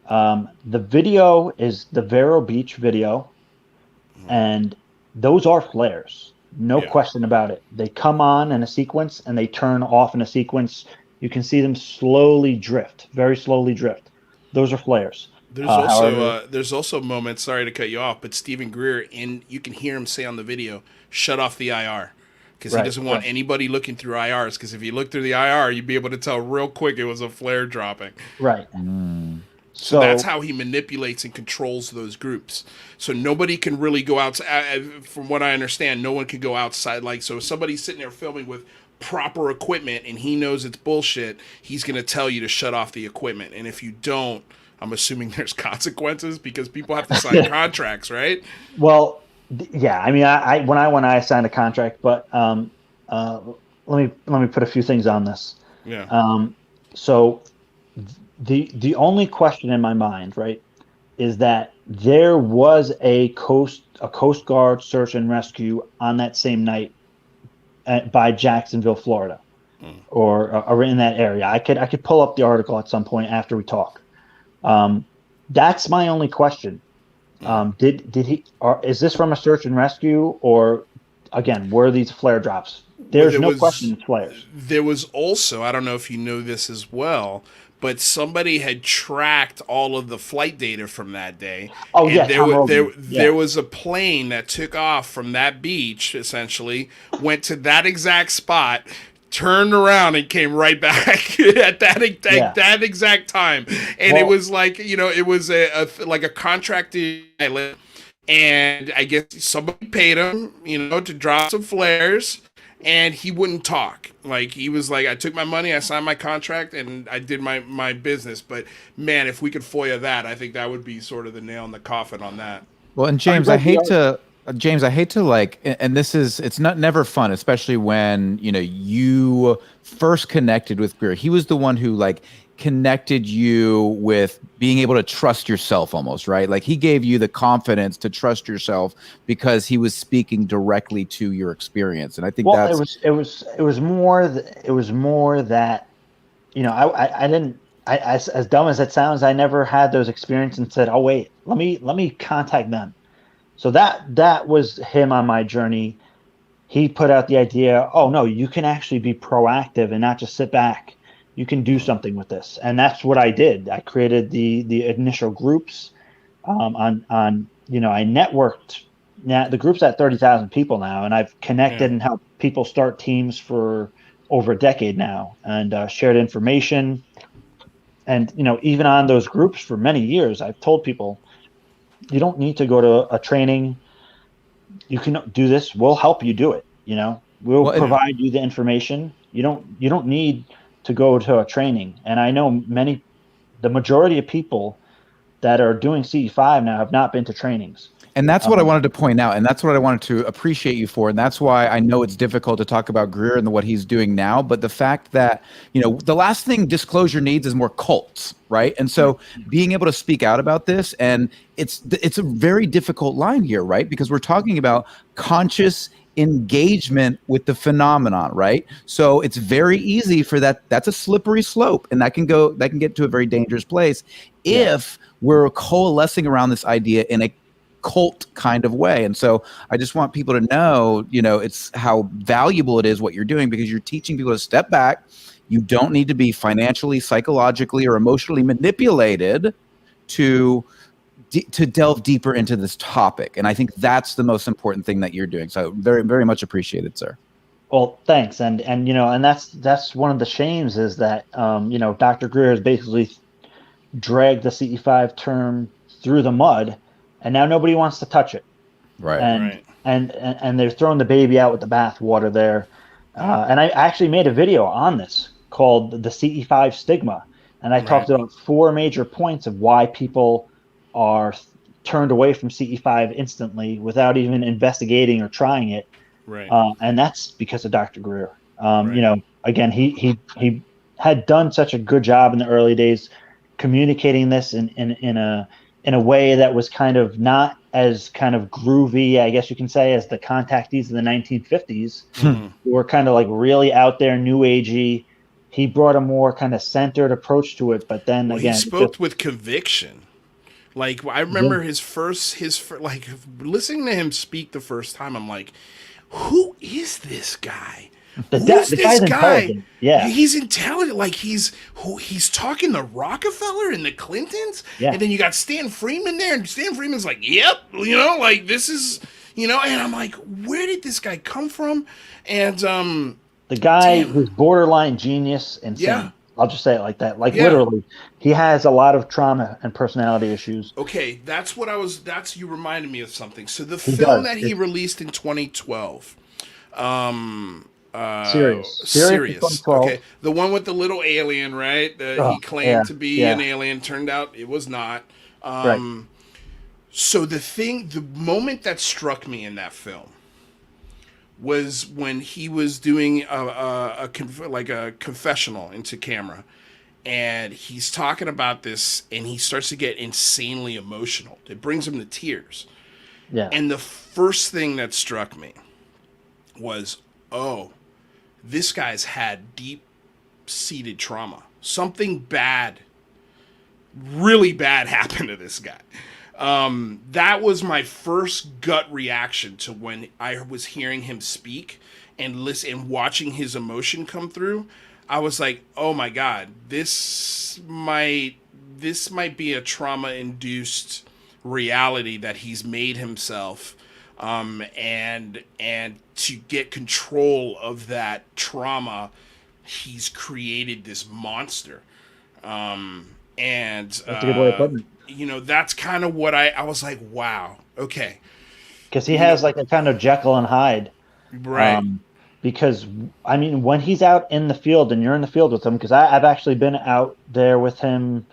The video is the Vero Beach video, and those are flares. No question about it. They come on in a sequence and they turn off in a sequence. You can see them slowly drift, very slowly drift. Those are flares. There's also moments, sorry to cut you off, but Stephen Greer, you can hear him say on the video, shut off the IR. Because he doesn't want anybody looking through IRs. Because if you look through the IR, you'd be able to tell real quick it was a flare dropping. Right. So that's how he manipulates and controls those groups. So nobody can really go outside. From what I understand, no one can go outside. Like, so if somebody's sitting there filming with proper equipment and he knows it's bullshit, he's going to tell you to shut off the equipment. And if you don't, I'm assuming there's consequences because people have to sign contracts, right? Well, yeah. I mean, I signed a contract, but let me put a few things on this. Yeah. So the only question in my mind, right, is that there was a Coast Guard search and rescue on that same night by Jacksonville, Florida, or in that area. I could pull up the article at some point after we talk. That's my only question. Did he? Is this from a search and rescue, or again, were these flare drops? There's no question it's flares. There was also, I don't know if you know this as well, but somebody had tracked all of the flight data from that day. Oh, and yeah. There was a plane that took off from that beach, essentially, went to that exact spot, turned around, and came right back at that exact time. And it was like, it was a contracted pilot, and I guess somebody paid him, to drop some flares. And he wouldn't talk. Like, he was like, I took my money, I signed my contract, and I did my business. But, man, if we could FOIA that, I think that would be sort of the nail in the coffin on that. Well, and James, I hate to like, and it's never fun, especially when, you first connected with Greer. He was the one who, like, connected you with being able to trust yourself almost, right? Like, he gave you the confidence to trust yourself because he was speaking directly to your experience. And I think it was more that, I didn't, as dumb as it sounds, I never had those experiences and said, oh wait, let me contact them. So that was him on my journey. He put out the idea, oh no, you can actually be proactive and not just sit back. You can do something with this, and that's what I did. I created the initial groups. I networked. Now the group's at 30,000 people now, and I've connected and helped people start teams for over a decade now, and shared information. And even on those groups for many years, I've told people, you don't need to go to a training. You can do this. We'll help you do it. We'll provide you the information. You don't need to go to a training. And I know the majority of people that are doing CE5 now have not been to trainings. And that's what I wanted to point out. And that's what I wanted to appreciate you for. And that's why I know it's difficult to talk about Greer and what he's doing now. But the fact that, the last thing disclosure needs is more cults, right? And so being able to speak out about this, and it's a very difficult line here, right? Because we're talking about conscious engagement with the phenomenon, right? So it's very easy for that's a slippery slope, and that can get to a very dangerous place if we're coalescing around this idea in a cult kind of way. And so I just want people to know, it's how valuable it is what you're doing, because you're teaching people to step back. You don't need to be financially, psychologically, or emotionally manipulated to delve deeper into this topic. And I think that's the most important thing that you're doing. So very, very much appreciated, sir. Well, thanks. And that's one of the shames is that, Dr. Greer has basically dragged the CE5 term through the mud, and now nobody wants to touch it. Right. And they're throwing the baby out with the bathwater there. And I actually made a video on this called the CE5 stigma. And I talked about 4 major points of why people are turned away from CE5 instantly without even investigating or trying it. Right. And that's because of Dr. Greer. Again, he had done such a good job in the early days communicating this in a way that was kind of not as kind of groovy, I guess you can say, as the contactees of the 1950s, who were kind of like really out there, new agey. He brought a more kind of centered approach to it, but then again, he spoke with conviction. Like, I remember his first, like, listening to him speak the first time, I'm like, who is this guy? The guy's intelligent. Yeah, he's intelligent. Like, he's talking to Rockefeller and the Clintons. Yeah. And then you got Stan Freeman there, and Stan Freeman's like, yep, like, this is, and I'm like, where did this guy come from? And the guy who's borderline genius and yeah. I'll just say it like that. Like, literally, he has a lot of trauma and personality issues. Okay, you reminded me of something. So the film that he released in 2012, Sirius. Okay, the one with the little alien, right? He claimed to be an alien. Turned out it was not. So the moment that struck me in that film was when he was doing a confessional into camera, and he's talking about this, and he starts to get insanely emotional. It brings him to tears. Yeah. And the first thing that struck me was, this guy's had deep-seated trauma. Something bad, really bad happened to this guy. That was my first gut reaction to when I was hearing him speak and listen and watching his emotion come through. I was like, oh my God, this might be a trauma-induced reality that he's made himself. And to get control of that trauma, he's created this monster. That's a good way of putting it. That's kind of what I was like, wow, okay. Because he has like a kind of Jekyll and Hyde. Right. Because, I mean, when he's out in the field and you're in the field with him, because I've actually been out there with him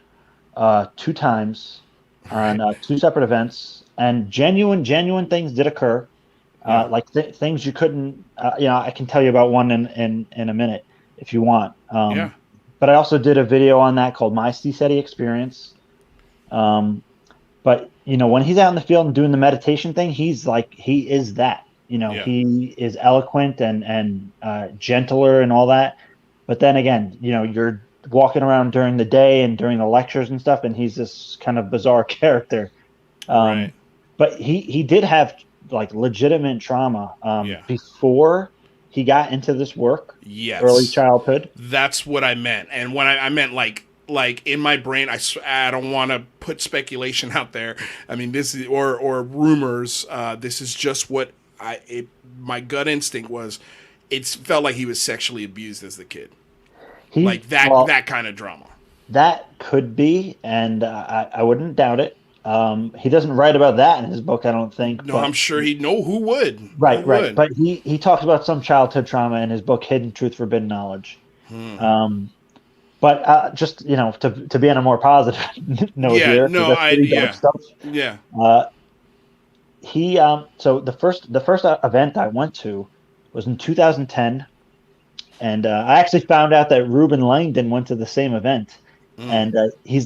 2 times on 2 separate events, and genuine things did occur. Like things you couldn't, I can tell you about one in a minute if you want. But I also did a video on that called My CSETI Experience. But when he's out in the field and doing the meditation thing, he is that. He is eloquent and gentler and all that. But then again, you're walking around during the day and during the lectures and stuff, and he's this kind of bizarre character. But he did have like legitimate trauma before he got into this work. Yes. Early childhood. That's what I meant. And when I meant like in my brain, I don't want to put speculation out there. I mean, this is or rumors. This is just what my gut instinct was. It felt like he was sexually abused as the kid. That kind of drama. That could be, and I wouldn't doubt it. He doesn't write about that in his book, I don't think. No, I'm sure he'd know who would. Right. But he talks about some childhood trauma in his book, Hidden Truth, Forbidden Knowledge. But just to be on a more positive note here. So the first event I went to was in 2010, and I actually found out that Reuben Langdon went to the same event. And he's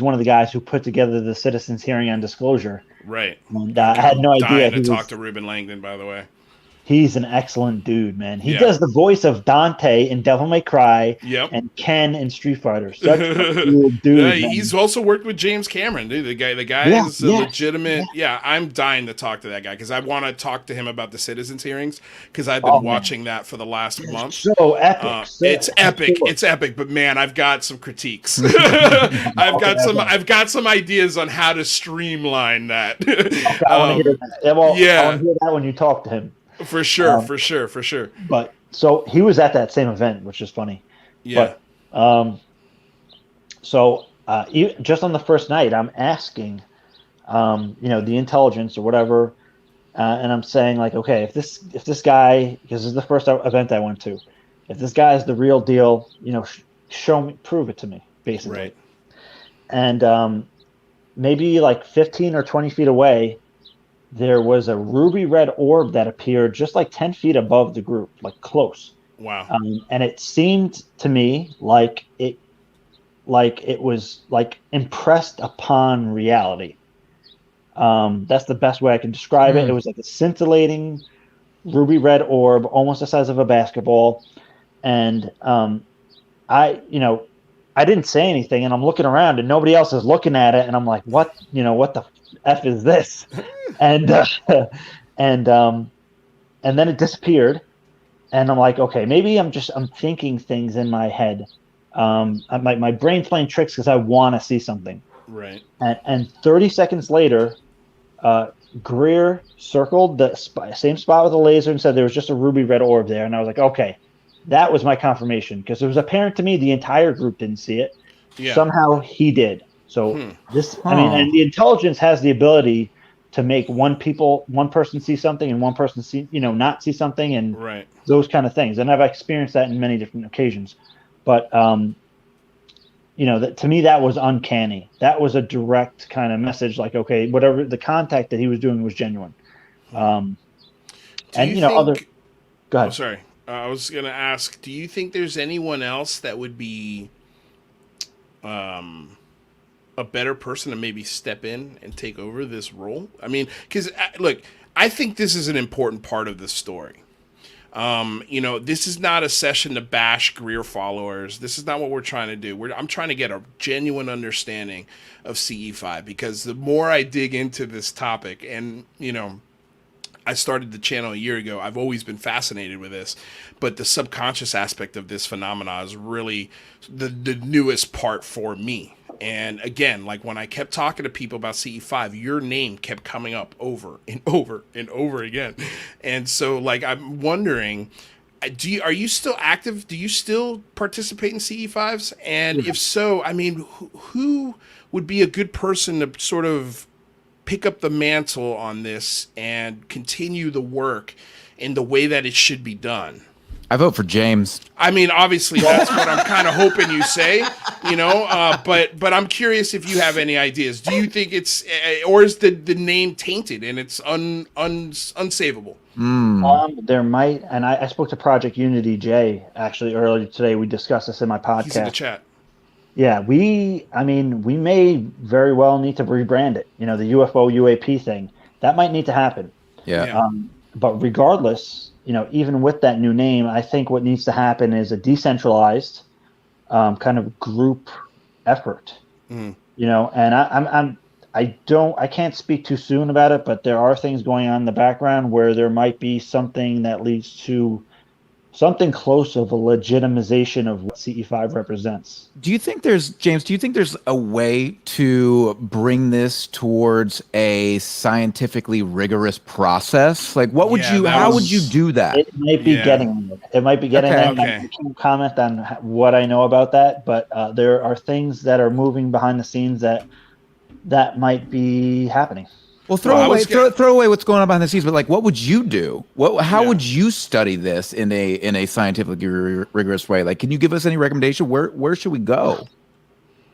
one of the guys who put together the Citizens Hearing on Disclosure. Right. And I had no idea. To talk to Reuben Langdon, by the way. He's an excellent dude, man. He Yeah. does the voice of Dante in Devil May Cry Yep. and Ken in Street Fighter. Such a cool dude. Yeah, he's also worked with James Cameron, dude. The guy Yeah, is a yeah, legitimate. Yeah, I'm dying to talk to that guy because I want to talk to him about the citizens hearings because I've been watching that for the last month. So epic. It's epic. It's epic. But man, I've got some critiques. I've got some ideas on how to streamline that. I want to hear that. I want to hear that when you talk to him. For sure, for sure. But so he was at that same event, which is funny. Yeah. But, just on the first night, I'm asking, the intelligence or whatever, and I'm saying like, okay, if this guy, because this is the first event I went to, if this guy is the real deal, show me, prove it to me, basically. Right. And maybe like 15 or 20 feet away, there was a ruby red orb that appeared just like 10 feet above the group, like close. Wow. And it seemed to me like it was like impressed upon reality. That's the best way I can describe it. It was like a scintillating ruby red orb, almost the size of a basketball. And I didn't say anything, and I'm looking around, and nobody else is looking at it, and I'm like, what the F is this? And then it disappeared, and I'm like, okay, maybe I'm thinking things in my head. My brain's playing tricks because I want to see something. Right. And 30 seconds later, Greer circled the same spot with a laser and said there was just a ruby red orb there, and I was like, okay, that was my confirmation, because it was apparent to me the entire group didn't see it. Yeah. Somehow he did. So and the intelligence has the ability to make one person see something and one person not see something, and those kind of things. And I've experienced that in many different occasions. But to me that was uncanny. That was a direct kind of message, like, okay, whatever the contact that he was doing was genuine. Go ahead. Oh, sorry. I was going to ask, do you think there's anyone else that would be a better person to maybe step in and take over this role? I mean, because, look, I think this is an important part of the story. This is not a session to bash Greer followers. This is not what we're trying to do. I'm trying to get a genuine understanding of CE5, because the more I dig into this topic, and, I started the channel a year ago, I've always been fascinated with this, but the subconscious aspect of this phenomena is really the newest part for me. And again, like when I kept talking to people about CE5, your name kept coming up over and over and over again. And so, like, I'm wondering, are you still active? Do you still participate in CE5s? And if so, I mean, who would be a good person to sort of pick up the mantle on this and continue the work in the way that it should be done? I vote for James. I mean, obviously, that's what I'm kind of hoping you say, but I'm curious if you have any ideas. Do you think it's, or is the name tainted and it's unsavable? There might, and I spoke to Project Unity Jay actually earlier today. We discussed this in my podcast. He's in the chat. Yeah, we may very well need to rebrand it. The UFO UAP thing, that might need to happen. Yeah. But regardless, even with that new name, I think what needs to happen is a decentralized kind of group effort. And I can't speak too soon about it, but there are things going on in the background where there might be something that leads to something close of a legitimization of what CE5 represents. Do you think there's a way to bring this towards a scientifically rigorous process? Like, how would you do that? It might be getting there. It might be getting there. I can't comment on what I know about that, but there are things that are moving behind the scenes that might be happening. Well, throw away what's going on behind the scenes, but like, what would you do? How would you study this in a scientifically rigorous way? Like, can you give us any recommendation? Where should we go?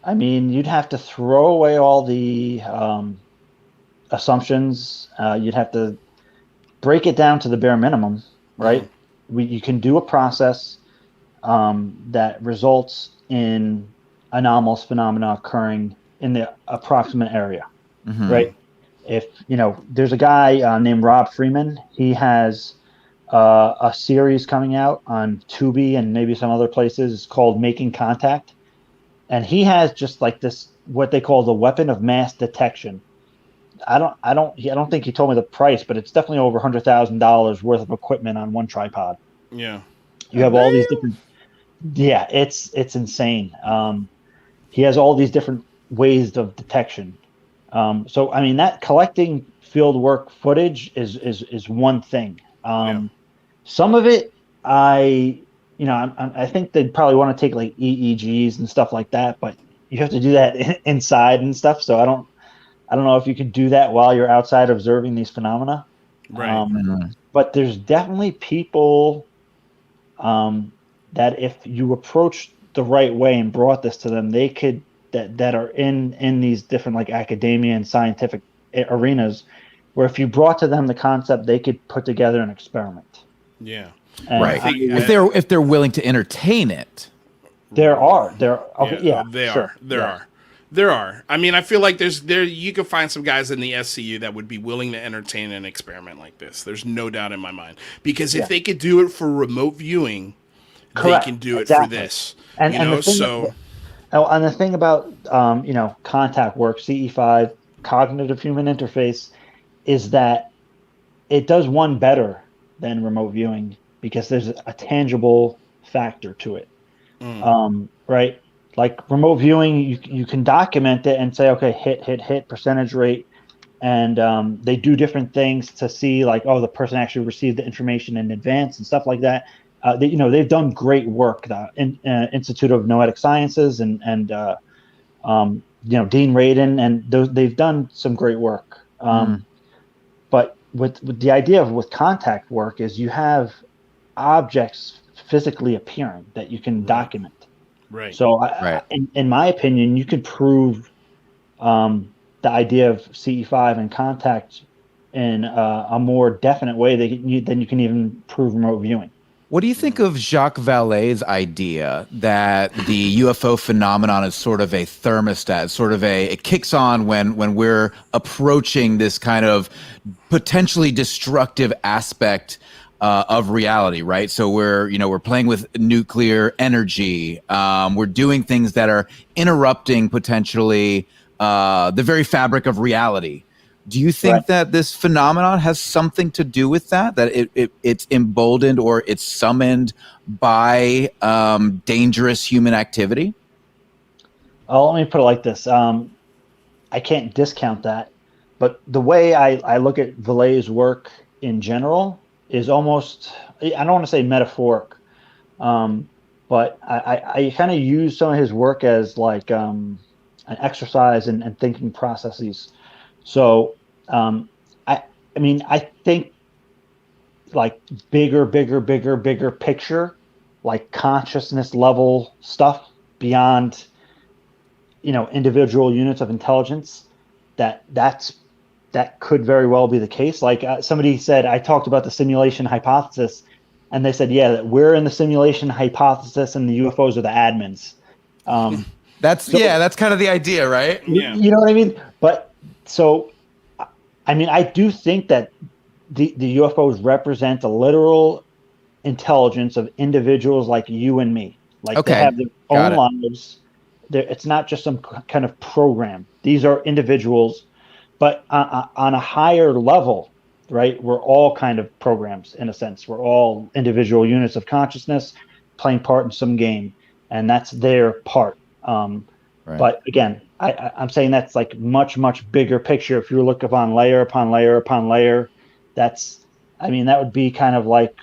I mean, you'd have to throw away all the assumptions. You'd have to break it down to the bare minimum, right? You can do a process that results in anomalous phenomena occurring in the approximate area, right? If there's a guy named Rob Freeman, he has a series coming out on Tubi and maybe some other places. It's called Making Contact, and he has just like this what they call the weapon of mass detection. I don't think he told me the price, but it's definitely over $100,000 worth of equipment on one tripod. Yeah. You have all these different. Yeah, it's insane. He has all these different ways of detection. So I mean, that collecting field work footage is one thing. Some of it, I think they'd probably want to take like EEGs and stuff like that, but you have to do that inside and stuff. So I don't know if you can do that while you're outside observing these phenomena. Right. But there's definitely people that if you approach the right way and brought this to them, they could that are in these different like academia and scientific arenas, where if you brought to them the concept, they could put together an experiment. Yeah. And Right. If they're willing to entertain it. There are. There are. I mean, I feel like you can find some guys in the SCU that would be willing to entertain an experiment like this. There's no doubt in my mind. Because if they could do it for remote viewing, correct. They can do it for this. And the thing about contact work, CE5, cognitive human interface, is that it does one better than remote viewing because there's a tangible factor to it. Right? Like remote viewing, you can document it and say, okay, hit, percentage rate. And they do different things to see like, oh, the person actually received the information in advance and stuff like that. They've done great work. The Institute of Noetic Sciences and Dean Radin, and they've done some great work. But with the idea with contact work is you have objects physically appearing that you can document. Right. So, in my opinion, you can prove the idea of CE5 and contact in a more definite way than you can even prove remote viewing. What do you think of Jacques Vallée's idea that the UFO phenomenon is sort of a thermostat, it kicks on when we're approaching this kind of potentially destructive aspect of reality, right? So we're playing with nuclear energy. We're doing things that are interrupting potentially the very fabric of reality. Do you think that this phenomenon has something to do with that? That it's emboldened or it's summoned by dangerous human activity? Let me put it like this. I can't discount that, but the way I look at Vallée's work in general is almost, I don't want to say metaphoric, but I kind of use some of his work as like an exercise and thinking processes. So, I think like bigger picture, like consciousness level stuff beyond, individual units of intelligence, that could very well be the case. Like somebody said, I talked about the simulation hypothesis, and they said, yeah, that we're in the simulation hypothesis and the UFOs are the admins. That's kind of the idea, right? Yeah. You know what I mean? But so, I mean, I do think that the UFOs represent a literal intelligence of individuals like you and me. Like they have their own lives. It's not just some kind of program. These are individuals, but on a higher level, right? We're all kind of programs in a sense. We're all individual units of consciousness playing part in some game, and that's their part. But again, I'm saying that's like much bigger picture. If you look upon layer upon layer upon layer, that would be kind of like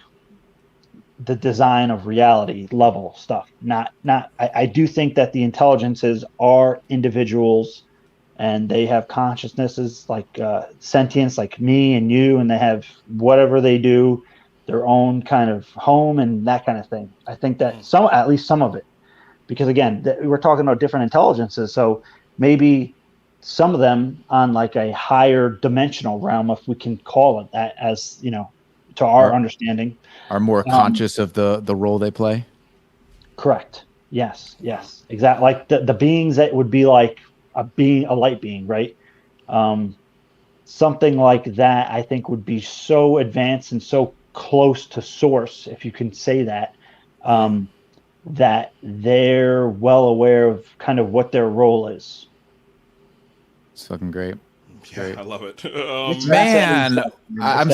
the design of reality level stuff. I do think that the intelligences are individuals, and they have consciousnesses like sentience, like me and you, and they have whatever they do, their own kind of home and that kind of thing. I think that at least some of it. Because again, we're talking about different intelligences, so maybe some of them on like a higher dimensional realm, if we can call it that, as to our understanding, are more conscious of the role they play. Correct. Yes. Exactly. Like the beings that would be like a light being, right? Something like that, I think, would be so advanced and so close to source, if you can say that, that they're well aware of kind of what their role is. It's fucking great. Yeah, I love it. Man, I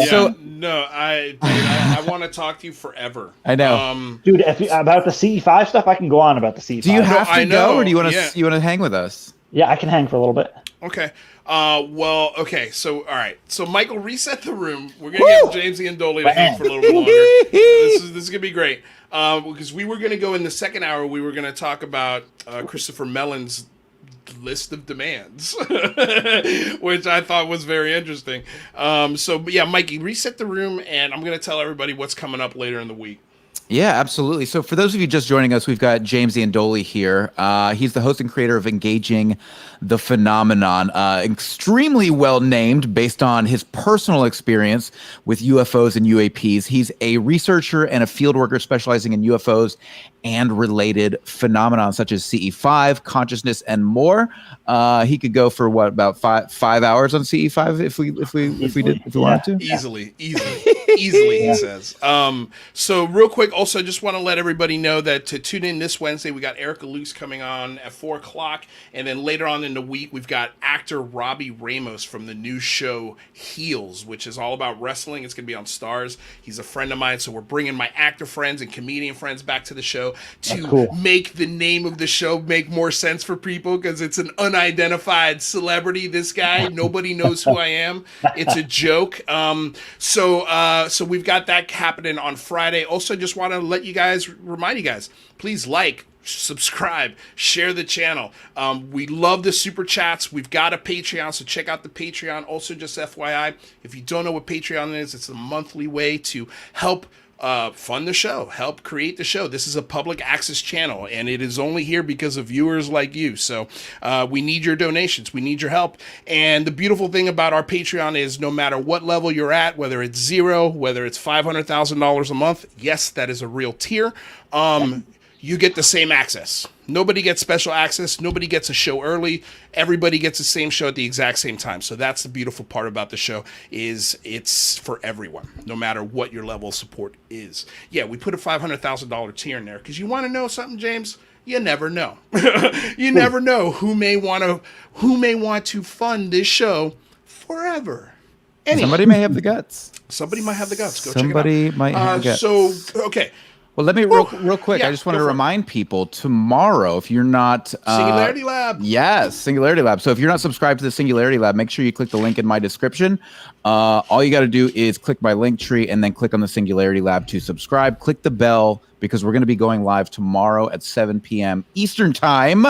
want to talk to you forever. I know, dude. About the CE5 stuff, I can go on about the CE5. Do you have to go, or do you want to hang with us? Yeah, I can hang for a little bit. Okay. Okay. So, all right. So, Michael, reset the room. We're gonna get James Iandoli to hang for a little bit longer. This is gonna be great. Because we were gonna go in the second hour. We were gonna talk about Christopher Mellon's list of demands, which I thought was very interesting. But yeah, Mikey, reset the room, and I'm gonna tell everybody what's coming up later in the week. Yeah, absolutely. So for those of you just joining us, we've got James Iandoli here. He's the host and creator of Engaging the Phenomenon, extremely well named based on his personal experience with UFOs and UAPs. He's a researcher and a field worker specializing in UFOs and related phenomena such as CE5, consciousness, and more. He could go for about five hours on CE5 if we wanted to. Easily, he says. So real quick, also just want to let everybody know that to tune in this Wednesday, we got Erica Luce coming on at 4:00, and then later on in the week, we've got actor Robbie Ramos from the new show Heels, which is all about wrestling. It's going to be on Stars. He's a friend of mine, so we're bringing my actor friends and comedian friends back to the show to make the name of the show make more sense for people, because it's an unidentified celebrity. This guy, nobody knows who I am. It's a joke. So we've got that happening on Friday. Also, just want to remind you guys, please subscribe, share the channel. We love the super chats. We've got a Patreon, so check out the Patreon. Also, just FYI, if you don't know what Patreon is, it's a monthly way to help fund the show, help create the show. This is a public access channel, and it is only here because of viewers like you. So we need your donations. We need your help. And the beautiful thing about our Patreon is no matter what level you're at, whether it's $0, whether it's $500,000 a month, yes, that is a real tier. You get the same access. Nobody gets special access. Nobody gets a show early. Everybody gets the same show at the exact same time. So that's the beautiful part about the show, is it's for everyone, no matter what your level of support is. Yeah, we put a $500,000 tier in there because you want to know something, James? You never know. You never know who may want to fund this show forever. Anyway, somebody may have the guts. Somebody might have the guts. Go somebody check it out. might have the guts. So, okay. Well, let me real quick. I just wanted to remind people tomorrow, if you're not Singularity Lab. Yes, Singularity Lab. So if you're not subscribed to the Singularity Lab, make sure you click the link in my description. All you got to do is click my Linktree and then click on the Singularity Lab to subscribe. Click the bell, because we're going to be going live tomorrow at 7 p.m. Eastern Time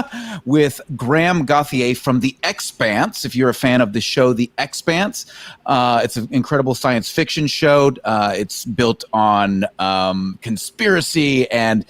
with Graeme Gauthier from The Expanse. If you're a fan of the show The Expanse, it's an incredible science fiction show. It's built on conspiracy and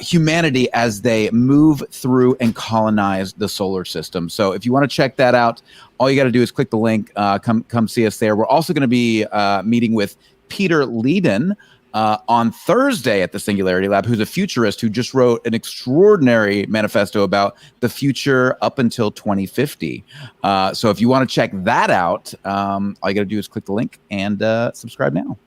humanity as they move through and colonize the solar system. So if you want to check that out, all you got to do is click the link. Come see us there. We're also going to be meeting with Peter Leiden on Thursday at the Singularity Lab, who's a futurist who just wrote an extraordinary manifesto about the future up until 2050. So if you want to check that out, all you got to do is click the link and subscribe now.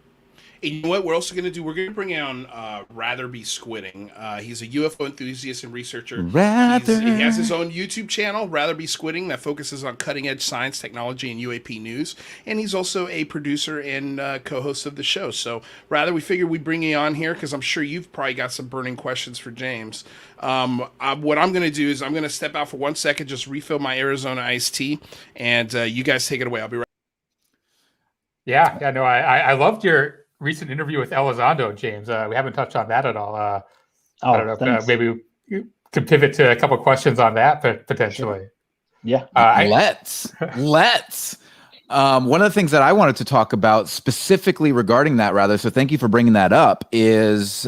And you know what we're also going to do? We're going to bring on Rather Be Squidding. He's a UFO enthusiast and researcher. He has his own YouTube channel, Rather Be Squidding, that focuses on cutting-edge science, technology, and UAP news. And he's also a producer and co-host of the show. So, Rather, we figured we'd bring you on here because I'm sure you've probably got some burning questions for James. What I'm going to do is I'm going to step out for 1 second, just refill my Arizona iced tea, and you guys take it away. I'll be right back. Yeah, no, I loved your recent interview with Elizondo, James. We haven't touched on that at all. I don't know if maybe we could pivot to a couple questions on that, but potentially. Sure. Yeah. Let's. One of the things that I wanted to talk about specifically regarding that, rather, so thank you for bringing that up, is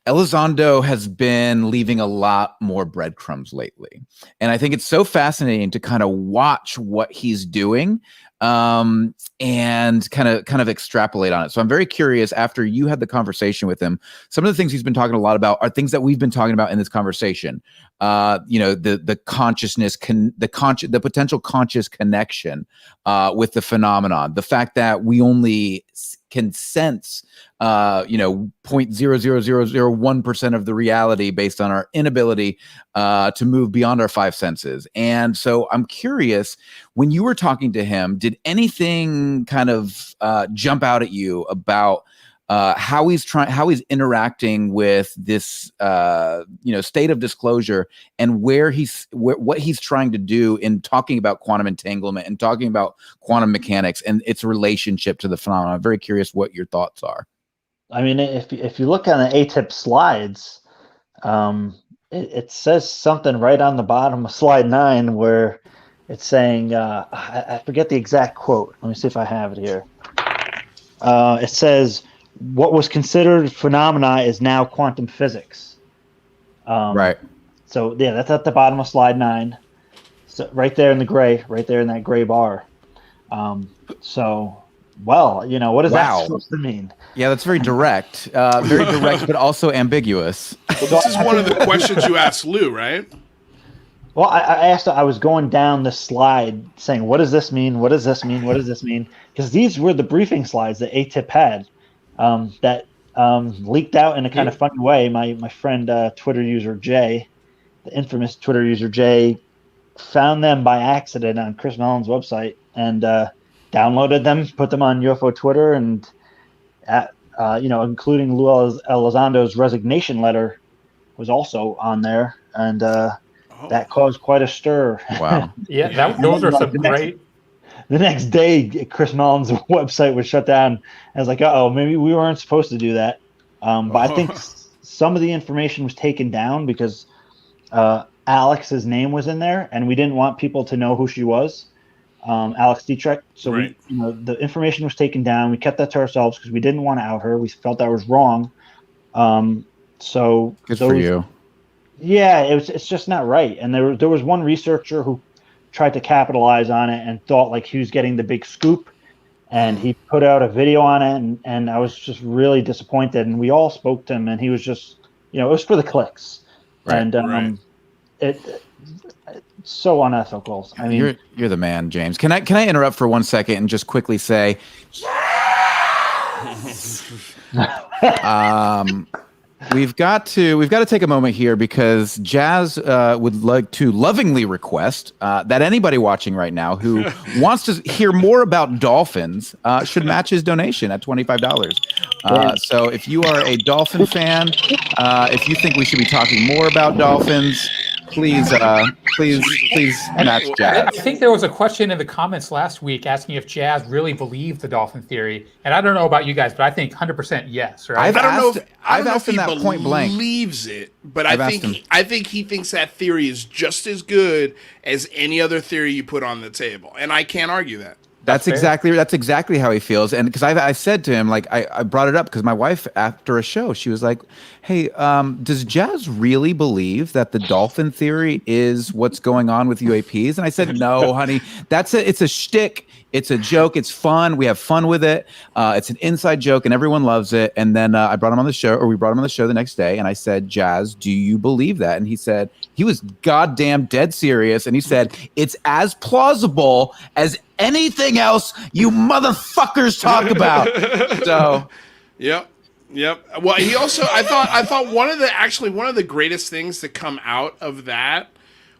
Elizondo has been leaving a lot more breadcrumbs lately. And I think it's so fascinating to kind of watch what he's doing and kind of extrapolate on it. So I'm very curious, after you had the conversation with him, some of the things he's been talking a lot about are things that we've been talking about in this conversation. The consciousness, the potential conscious connection with the phenomenon, the fact that we only can sense 0.00001% of the reality based on our inability to move beyond our five senses. And so I'm curious, when you were talking to him, did anything kind of jump out at you about how he's interacting with this state of disclosure, and what he's trying to do in talking about quantum entanglement and talking about quantum mechanics and its relationship to the phenomenon? I'm very curious what your thoughts are. I mean, if you look on the ATIP slides, it says something right on the bottom of slide 9 where it's saying, I forget the exact quote. Let me see if I have it here. It says, "What was considered phenomena is now quantum physics." Right. So yeah, that's at the bottom of slide 9. So right there in the gray, right there in that gray bar. What is that supposed to mean? Yeah, that's very direct, but also ambiguous. Well, this is one of the questions you asked Lou, right? Well, I asked. I was going down the slide saying, "What does this mean? What does this mean? What does this mean?" Because these were the briefing slides that ATIP had that leaked out in a kind of funny way. My friend, Twitter user Jay, the infamous Twitter user Jay, found them by accident on Chris Mellon's website and downloaded them, put them on UFO Twitter, and including Lou Elizondo's resignation letter was also on there, and that caused quite a stir. Wow. Yeah, those are some great. The next day, Chris Mellon's website was shut down. I was like, maybe we weren't supposed to do that. But I think some of the information was taken down because Alex's name was in there, and we didn't want people to know who she was, Alex Dietrich. So right. the information was taken down. We kept that to ourselves because we didn't want to out her. We felt that was wrong. So good for you. Yeah, it's just not right. And there was one researcher who tried to capitalize on it and thought like he was getting the big scoop, and he put out a video on it, and I was just really disappointed. And we all spoke to him, and he was just, it was for the clicks. Right. And it's so unethical. I mean, you're the man, James. Can I interrupt for 1 second and just quickly say, we've got to take a moment here because Jazz would like to lovingly request that anybody watching right now who wants to hear more about dolphins should match his donation at $25. So if you are a dolphin fan, if you think we should be talking more about dolphins, please match Jazz. I think there was a question in the comments last week asking if Jazz really believed the dolphin theory, and I don't know about you guys, but I think 100% yes. Right? I don't know if he that point blank. believes it, but I think he thinks that theory is just as good as any other theory you put on the table, and I can't argue that. That's exactly how he feels. And because I said to him, like, I brought it up because my wife, after a show, she was like, "Hey, does Jazz really believe that the dolphin theory is what's going on with UAPs?" And I said, "No, honey, it's a shtick. It's a joke. It's fun. We have fun with it. It's an inside joke, and everyone loves it." And then we brought him on the show the next day, and I said, "Jazz, do you believe that?" And he said he was goddamn dead serious, and he said it's as plausible as anything else you motherfuckers talk about. So, yep. Well, he also, I thought one of the greatest things to come out of that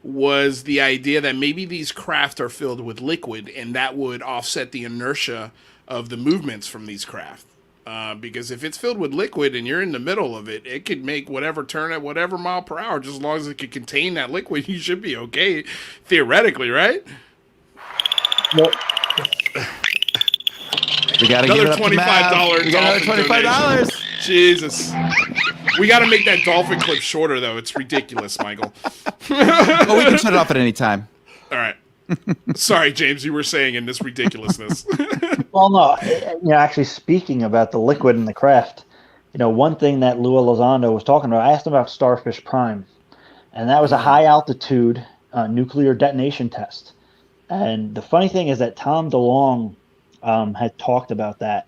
was the idea that maybe these craft are filled with liquid, and that would offset the inertia of the movements from these craft. Because if it's filled with liquid and you're in the middle of it, it could make whatever turn at whatever mile per hour. Just as long as it could contain that liquid, you should be okay, theoretically, right? Well, we got another $25 $25. Jesus. We got to make that dolphin clip shorter, though. It's ridiculous, Michael. Well, we can shut it off at any time. All right. Sorry, James, you were saying in this ridiculousness. Well, no, actually speaking about the liquid in the craft, one thing that Lou Elizondo was talking about, I asked him about Starfish Prime, and that was a high altitude nuclear detonation test. And the funny thing is that Tom DeLonge had talked about that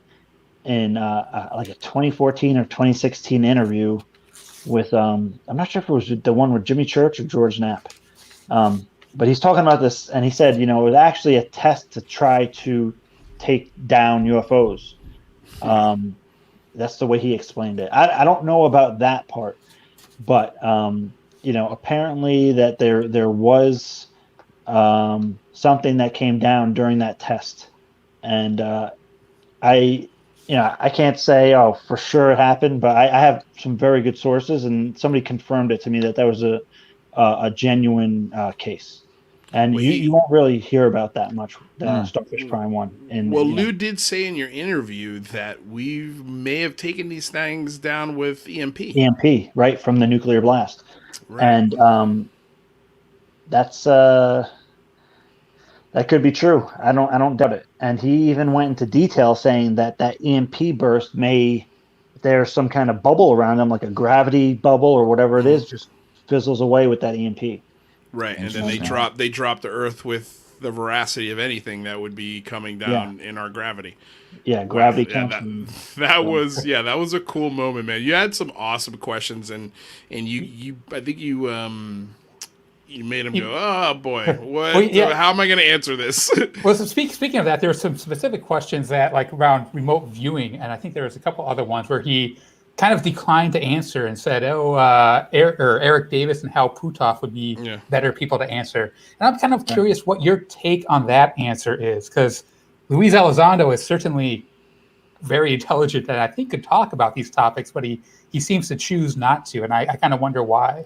in like a 2014 or 2016 interview with I'm not sure if it was the one with Jimmy Church or George Knapp. But he's talking about this, and he said, it was actually a test to try to take down UFOs. That's the way he explained it. I don't know about that part, but apparently that there was something that came down during that test, and I can't say for sure it happened, but I have some very good sources, and somebody confirmed it to me that was a genuine case. And Well, you won't really hear about that much, the Starfish Prime one. Lou did say in your interview that we may have taken these things down with EMP. EMP, right, from the nuclear blast. Right. And that's that could be true. I don't doubt it. And he even went into detail saying that EMP burst there's some kind of bubble around them, like a gravity bubble or whatever it is, just fizzles away with that EMP. Right, and then they drop the Earth with the veracity of anything that would be coming down in our gravity. Yeah, gravity. That was a cool moment, man. You had some awesome questions, and you I think you made him go, oh boy, what? How am I going to answer this? Well, so speaking of that, there were some specific questions that like around remote viewing, and I think there was a couple other ones where he kind of declined to answer and said, Eric Davis and Hal Puthoff would be better people to answer. And I'm kind of curious what your take on that answer is, because Luis Elizondo is certainly very intelligent and I think could talk about these topics, but he seems to choose not to, and I kind of wonder why.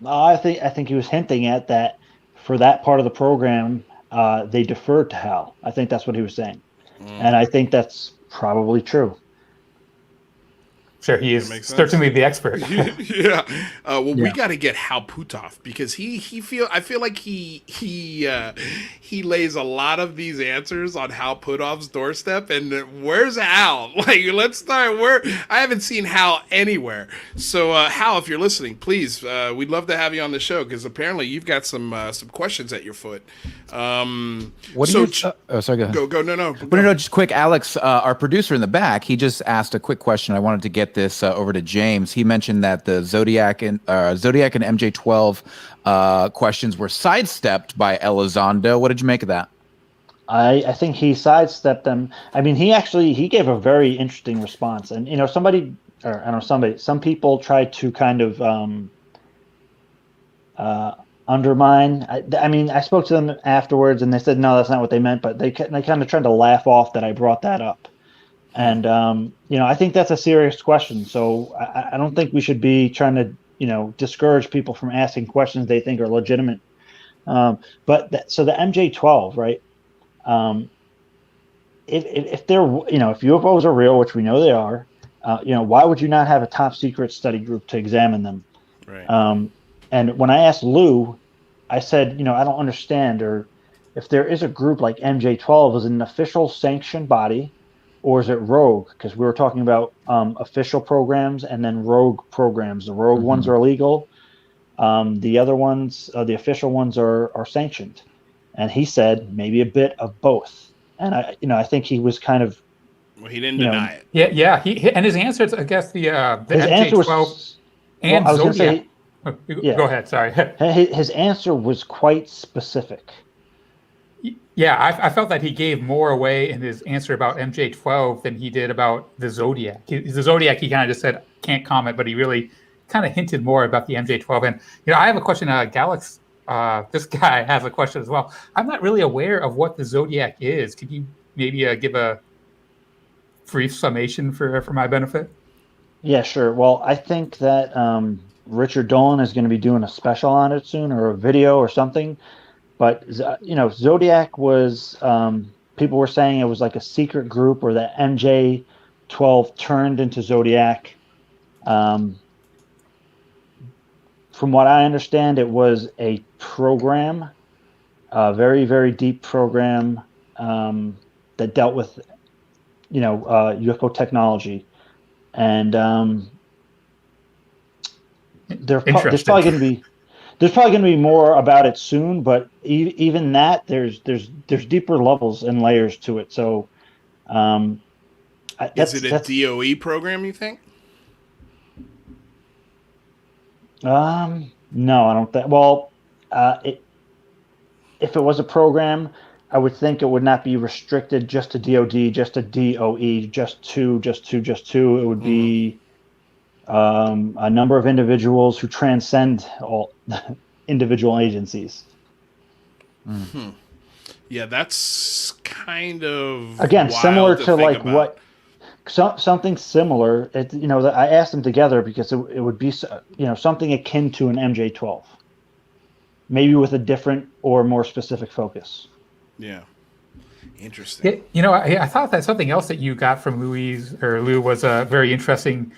I think he was hinting at that for that part of the program, they deferred to Hal. I think that's what he was saying. And I think that's probably true. Sure, he is certainly the expert. Yeah. We got to get Hal Puthoff because I feel like he lays a lot of these answers on Hal Puthoff's doorstep. And where's Hal? Like, let's start I haven't seen Hal anywhere. So Hal, if you're listening, please, we'd love to have you on the show because apparently you've got some questions at your foot. Sorry, go ahead. No. Just quick. Alex, our producer in the back, he just asked a quick question. I wanted to get this over to James. He mentioned that the Zodiac and MJ12 questions were sidestepped by Elizondo. What did you make of that? I think he sidestepped them. I mean, he gave a very interesting response, and some people tried to kind of undermine. I spoke to them afterwards, and they said no, that's not what they meant, but they kind of tried to laugh off that I brought that up. And I think that's a serious question. So I don't think we should be trying to discourage people from asking questions they think are legitimate. So the MJ12, right? If they're if UFOs are real, which we know they are, why would you not have a top secret study group to examine them? Right. And when I asked Lou, I said, I don't understand, or if there is a group like MJ12, is it an official sanctioned body, or is it rogue? Because we were talking about official programs and then rogue programs. The rogue ones are illegal. The other ones, the official ones, are sanctioned. And he said maybe a bit of both. And I think he was kind of. Well, he didn't deny it. Yeah. He and his answers, I guess the MJ12 and Zodiac. Go ahead. Sorry. His answer was quite specific. Yeah, I felt that he gave more away in his answer about MJ12 than he did about the Zodiac. The Zodiac, he kind of just said, can't comment, but he really kind of hinted more about the MJ12. And, I have a question. Galax, this guy has a question as well. I'm not really aware of what the Zodiac is. Could you maybe give a brief summation for my benefit? Yeah, sure. Well, I think that Richard Dolan is going to be doing a special on it soon, or a video or something. But, Zodiac was, people were saying it was like a secret group, or that MJ12 turned into Zodiac. From what I understand, it was a program, a very, very deep program that dealt with, UFO technology. and there's Interesting. probably going to be more about it soon. But even that, there's deeper levels and layers to it. So, is it a DOE program, you think? No, I don't think. Well, if it was a program, I would think it would not be restricted just to DOD, just to DOE, just two. It would be a number of individuals who transcend all individual agencies. Yeah, that's kind of again wild similar to like about. what. Something similar. I asked them together because it would be something akin to an MJ-12, maybe with a different or more specific focus. Yeah, interesting. I thought that something else that you got from Lou was very interesting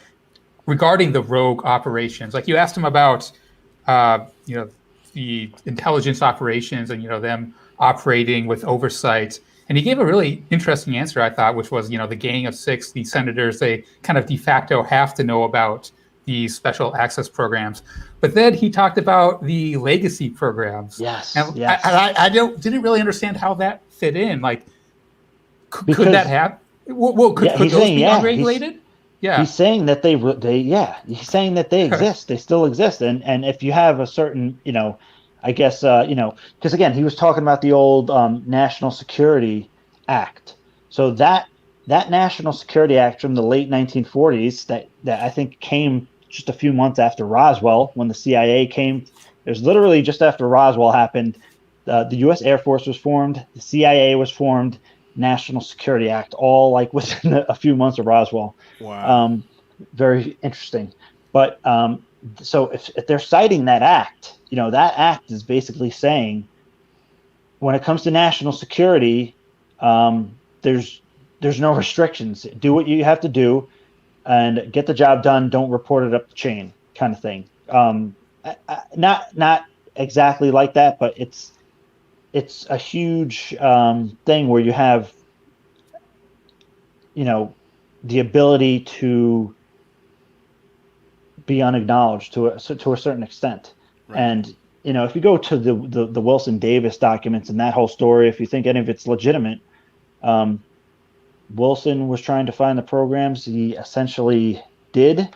regarding the rogue operations. Like you asked him about the intelligence operations and them operating with oversight. And he gave a really interesting answer, I thought, which was, the Gang of Six, the senators, they kind of de facto have to know about these special access programs. But then he talked about the legacy programs. Yes. And yes. I didn't really understand how that fit in. Like, could that happen? Well, could those be unregulated? He's saying that he's saying that they exist. They still exist. And if you have a certain, I guess, because again, he was talking about the old National Security Act. So that National Security Act from the late 1940s that I think came just a few months after Roswell, when the CIA came. It was literally just after Roswell happened. The U.S. Air Force was formed. The CIA was formed. National Security Act, all like within a few months of Roswell. Wow. Very interesting. But so if they're citing that act, that act is basically saying when it comes to national security, there's no restrictions. Do what you have to do and get the job done. Don't report it up the chain, kind of thing. Not exactly like that, but it's a huge thing where you have, the ability to be unacknowledged to a certain extent. Right. And, if you go to the Wilson Davis documents and that whole story, if you think any of it's legitimate, Wilson was trying to find the programs. He essentially did.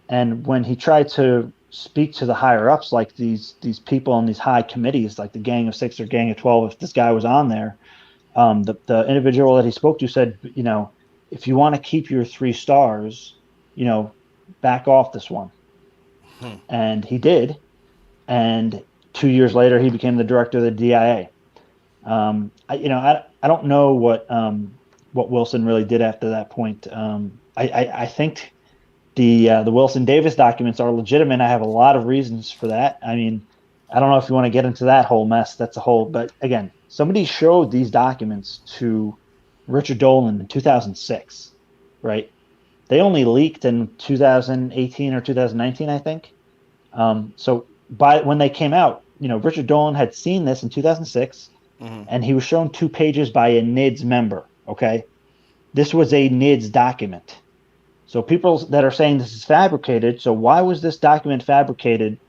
And when he tried to speak to the higher ups, like these people on these high committees, like the Gang of Six or Gang of 12, if this guy was on there, the individual that he spoke to said, if you want to keep your 3 stars, back off this one. And he did. And 2 years later, he became the director of the DIA. I don't know what Wilson really did after that point. I think the Wilson Davis documents are legitimate. I have a lot of reasons for that. I mean, I don't know if you want to get into that whole mess. That's a whole. But again, somebody showed these documents to Richard Dolan in 2006, right? They only leaked in 2018 or 2019, I think. So when they came out, Richard Dolan had seen this in 2006, and he was shown 2 pages by a NIDS member. Okay, this was a NIDS document. So people that are saying this is fabricated, so why was this document fabricated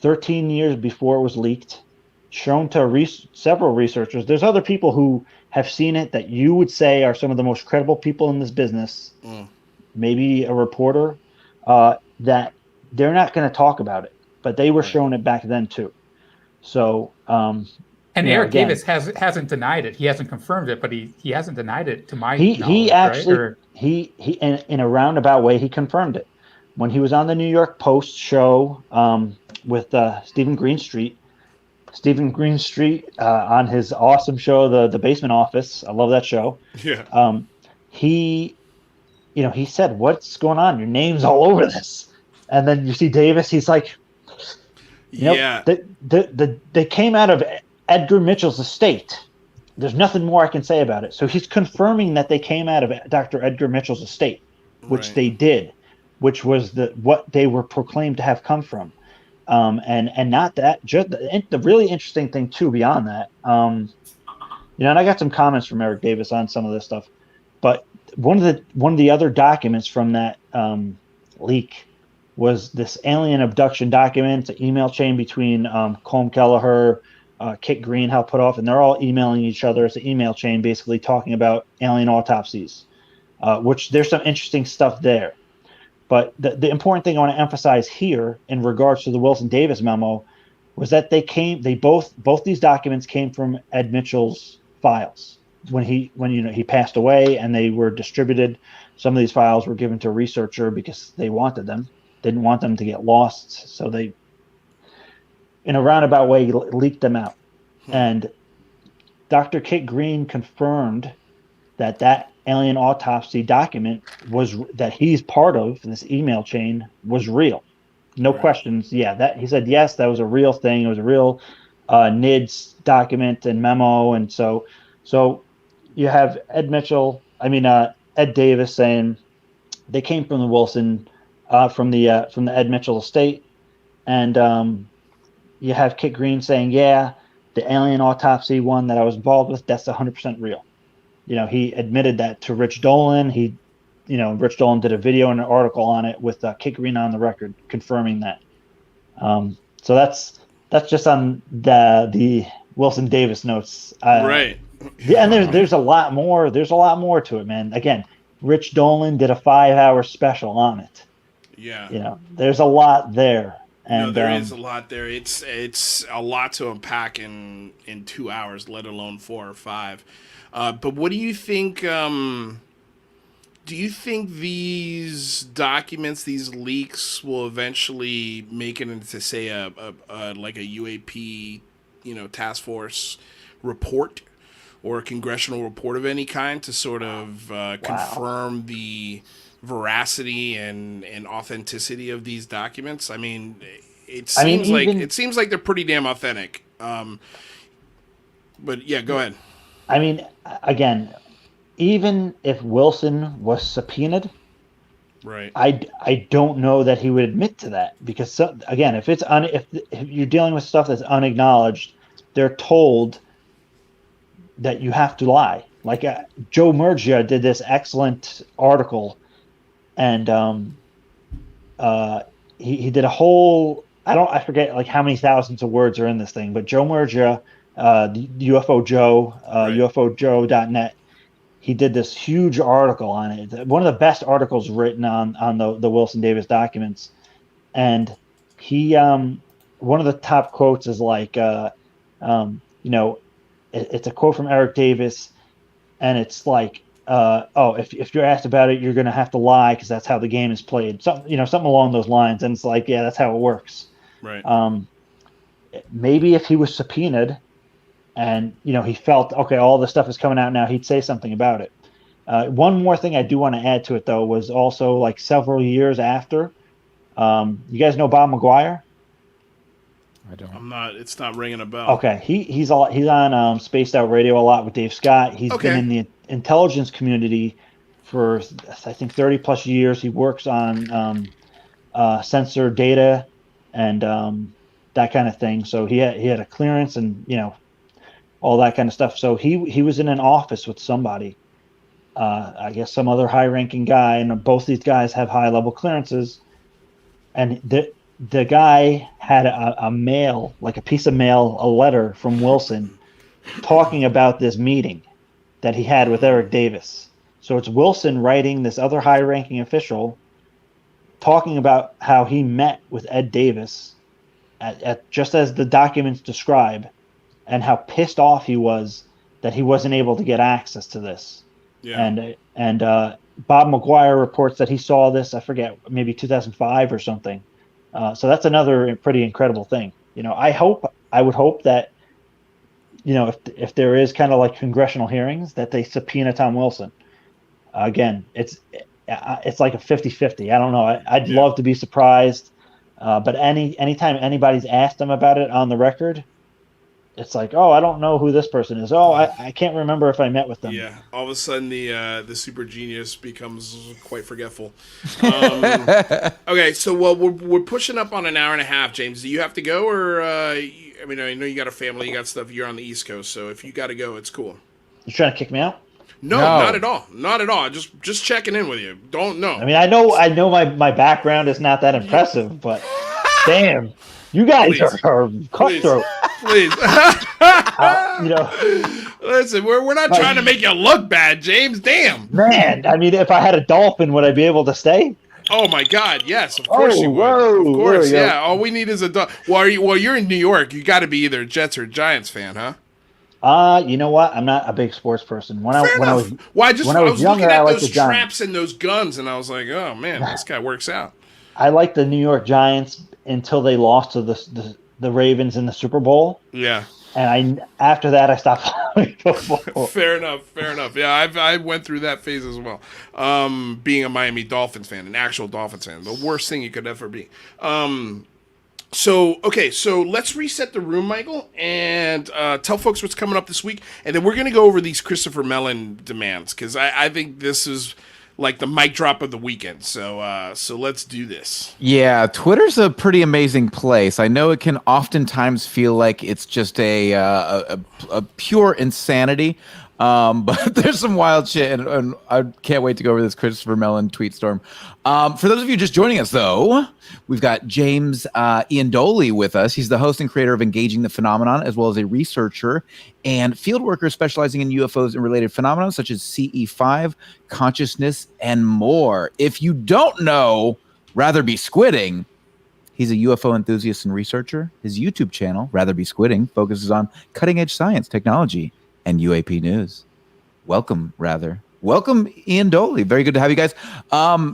13 years before it was leaked, shown to several researchers? There's other people who have seen it that you would say are some of the most credible people in this business, maybe a reporter, that they're not going to talk about it, but they were shown it back then too. So, and Eric Davis hasn't denied it. He hasn't confirmed it, but he hasn't denied it to my knowledge. He actually, right? he in a roundabout way, he confirmed it when he was on the New York Post show with Stephen Greenstreet. Stephen Greenstreet on his awesome show, the Basement Office. I love that show. Yeah. He said, "What's going on? Your name's all over this." And then you see Davis. He's like, they came out of Edgar Mitchell's estate. There's nothing more I can say about it. So he's confirming that they came out of Dr. Edgar Mitchell's estate, which they did, which was what they were proclaimed to have come from. And not that. Just the really interesting thing too, beyond that, and I got some comments from Eric Davis on some of this stuff, but one of the other documents from that leak was this alien abduction document. It's an email chain between Colm Kelleher, Kit Green, Hal Puthoff, and they're all emailing each other. It's an email chain basically talking about alien autopsies, which there's some interesting stuff there. But the important thing I want to emphasize here in regards to the Wilson Davis memo was that both these documents came from Ed Mitchell's files when he passed away, and they were distributed. Some of these files were given to a researcher because they wanted them, didn't want them to get lost, so they, in a roundabout way, leaked them out. And Dr. Kit Green confirmed that alien autopsy document that he's part of, this email chain, was real. No questions. Yeah, he said yes, that was a real thing. It was a real NIDS document and memo, and so you have Ed Davis saying they came from the Wilson, from the Ed Mitchell estate, and you have Kit Green saying, yeah, the alien autopsy one that I was involved with, that's 100% real. He admitted that to Rich Dolan. Rich Dolan did a video and an article on it with Kit Green on the record confirming that. So that's just on the Wilson Davis notes. Right. Yeah, and there's a lot more. There's a lot more to it, man. Again, Rich Dolan did a 5-hour special on it. Yeah. There's a lot there. And there is a lot there. It's a lot to unpack in 2 hours, let alone 4 or 5. But what do you think? Do you think these documents, these leaks, will eventually make it into, say, a like a UAP, task force report or a congressional report of any kind to sort of confirm the veracity and authenticity of these documents? I mean, it seems like they're pretty damn authentic. But yeah, go ahead. I mean, again, even if Wilson was subpoenaed, right? I don't know that he would admit to that, because again, if you're dealing with stuff that's unacknowledged, they're told that you have to lie. Like Joe Murgia did this excellent article, and he did a whole, I forget like how many thousands of words are in this thing, but Joe Murgia, the UFO Joe, right. UFOJoe.net, he did this huge article on it. One of the best articles written on the Wilson Davis documents. And he, one of the top quotes is like, it's a quote from Eric Davis, and it's like, if you're asked about it, you're going to have to lie because that's how the game is played. Something along those lines. And it's like, yeah, that's how it works. Right. Maybe if he was subpoenaed and, he felt, okay, all this stuff is coming out now, he'd say something about it. One more thing I do want to add to it, though, was also like several years after. You guys know Bob McGuire? I don't. It's not ringing a bell. Okay. He's on Spaced Out Radio a lot with Dave Scott. He's been in the intelligence community for, I think, 30 plus years. He works on sensor data and that kind of thing. So he had a clearance and, all that kind of stuff. So he was in an office with somebody, I guess some other high-ranking guy, and both these guys have high-level clearances. And the guy had a mail, like a piece of mail, a letter from Wilson talking about this meeting that he had with Eric Davis. So it's Wilson writing this other high-ranking official talking about how he met with Ed Davis at just as the documents describe, and how pissed off he was that he wasn't able to get access to this. Yeah. And Bob McGuire reports that he saw this, I forget, maybe 2005 or something. So that's another pretty incredible thing. I would hope that, if there is kind of like congressional hearings, that they subpoena Tom Wilson. Again, it's like a 50-50. I don't know. I'd love to be surprised. But anytime anybody's asked him about it on the record, it's like, oh, I don't know who this person is. Oh, I can't remember if I met with them. Yeah, all of a sudden the super genius becomes quite forgetful. Okay, so we're pushing up on an hour and a half. James, do you have to go, or I know you got a family, you got stuff. You're on the East Coast, so if you got to go, it's cool. You trying to kick me out? No, No. not at all. Not at all. Just checking in with you. Don't know. I mean, I know my background is not that impressive, but damn, you guys are cutthroat. Please. You know, Listen, we're not trying to make you look bad, James. Damn. man. I mean, if I had a dolphin, would I be able to stay? Oh my God! Yes, of course you would. Whoa, Of course, there we go. yeah. All we need is a dog. Well, you're in New York. You got to be either a Jets or Giants fan, huh? You know what? I'm not a big sports person. When I was Well, I was younger, looking I at liked those the Giants. traps and those guns, and I was like, oh man, this guy works out. I liked the New York Giants until they lost to the Ravens in the Super Bowl, Yeah. and after that I stopped following football. Fair enough. Yeah, I went through that phase as well. Being a Miami Dolphins fan, an actual Dolphins fan, the worst thing you could ever be. So let's reset the room, Michael, and tell folks what's coming up this week, and then we're going to go over these Christopher Mellon demands, because I think this is like the mic drop of the weekend. So let's do this. Yeah, Twitter's a pretty amazing place. I know it can oftentimes feel like it's just a pure insanity, but there's some wild shit, and I can't wait to go over this Christopher Mellon tweet storm. For those of you just joining us, though, we've got James Iandoli with us. He's the host and creator of Engaging the Phenomenon, as well as a researcher and field worker specializing in UFOs and related phenomena such as CE5, consciousness, and more. If you don't know Rather Be Squidding, he's a UFO enthusiast and researcher. His YouTube channel, Rather Be Squidding, focuses on cutting-edge science, technology, and UAP news. Welcome, Iandoli. Very good to have you guys.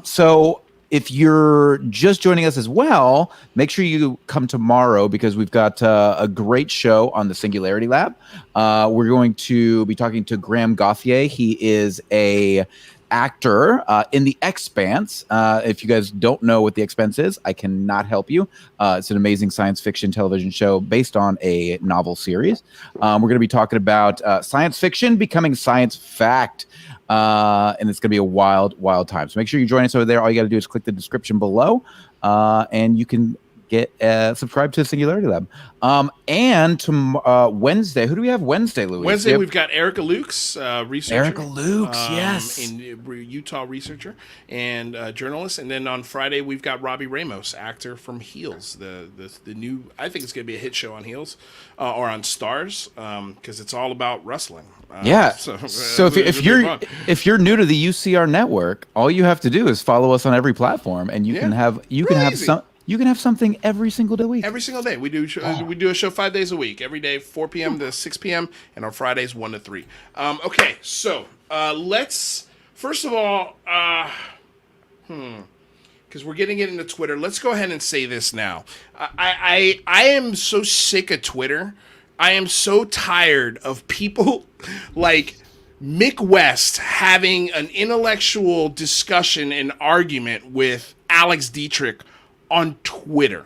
So if you're just joining us as well, make sure you come tomorrow, because we've got a great show on the Singularity Lab. We're going to be talking to Graeme Gauthier. He is a actor in The Expanse. If you guys don't know what The Expanse is, I cannot help you. It's an amazing science fiction television show based on a novel series. We're going to be talking about science fiction becoming science fact. And it's going to be a wild, wild time. So make sure you join us over there. All you got to do is click the description below, and you can get subscribe to Singularity Lab. And to Wednesday, who do we have Wednesday, Louis? Wednesday, we've got Erica Lukes, researcher. Erica Lukes, yes. In Utah, researcher and journalist. And then on Friday, we've got Robbie Ramos, actor from Heels, the new, I think it's going to be a hit show on Heels or on Stars, because it's all about wrestling. Yeah. So if you're new to the UCR network, all you have to do is follow us on every platform, and you can have something every single week. Every single day. We do a show 5 days a week. Every day, 4 p.m. to 6 p.m. And on Fridays, 1 to 3. Okay, so let's, first of all, because we're getting it into Twitter, let's go ahead and say this now. I am so sick of Twitter. I am so tired of people like Mick West having an intellectual discussion and argument with Alex Dietrich on Twitter.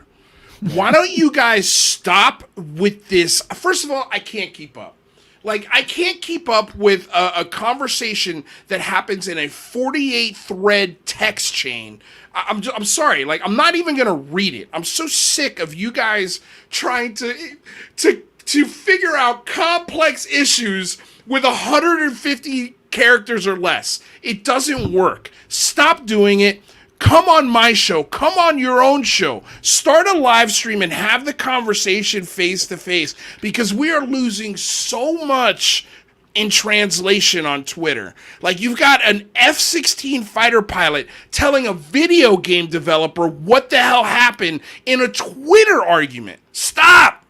Why don't you guys stop with this? First of all, I can't keep up. Like, I can't keep up with a conversation that happens in a 48-thread text chain. I'm sorry. Like, I'm not even going to read it. I'm so sick of you guys trying to figure out complex issues with 150 characters or less. It doesn't work. Stop doing it. Come on my show. Come on your own show. Start a live stream and have the conversation face to face, because we are losing so much in translation on Twitter. Like, you've got an F-16 fighter pilot telling a video game developer what the hell happened in a Twitter argument. Stop.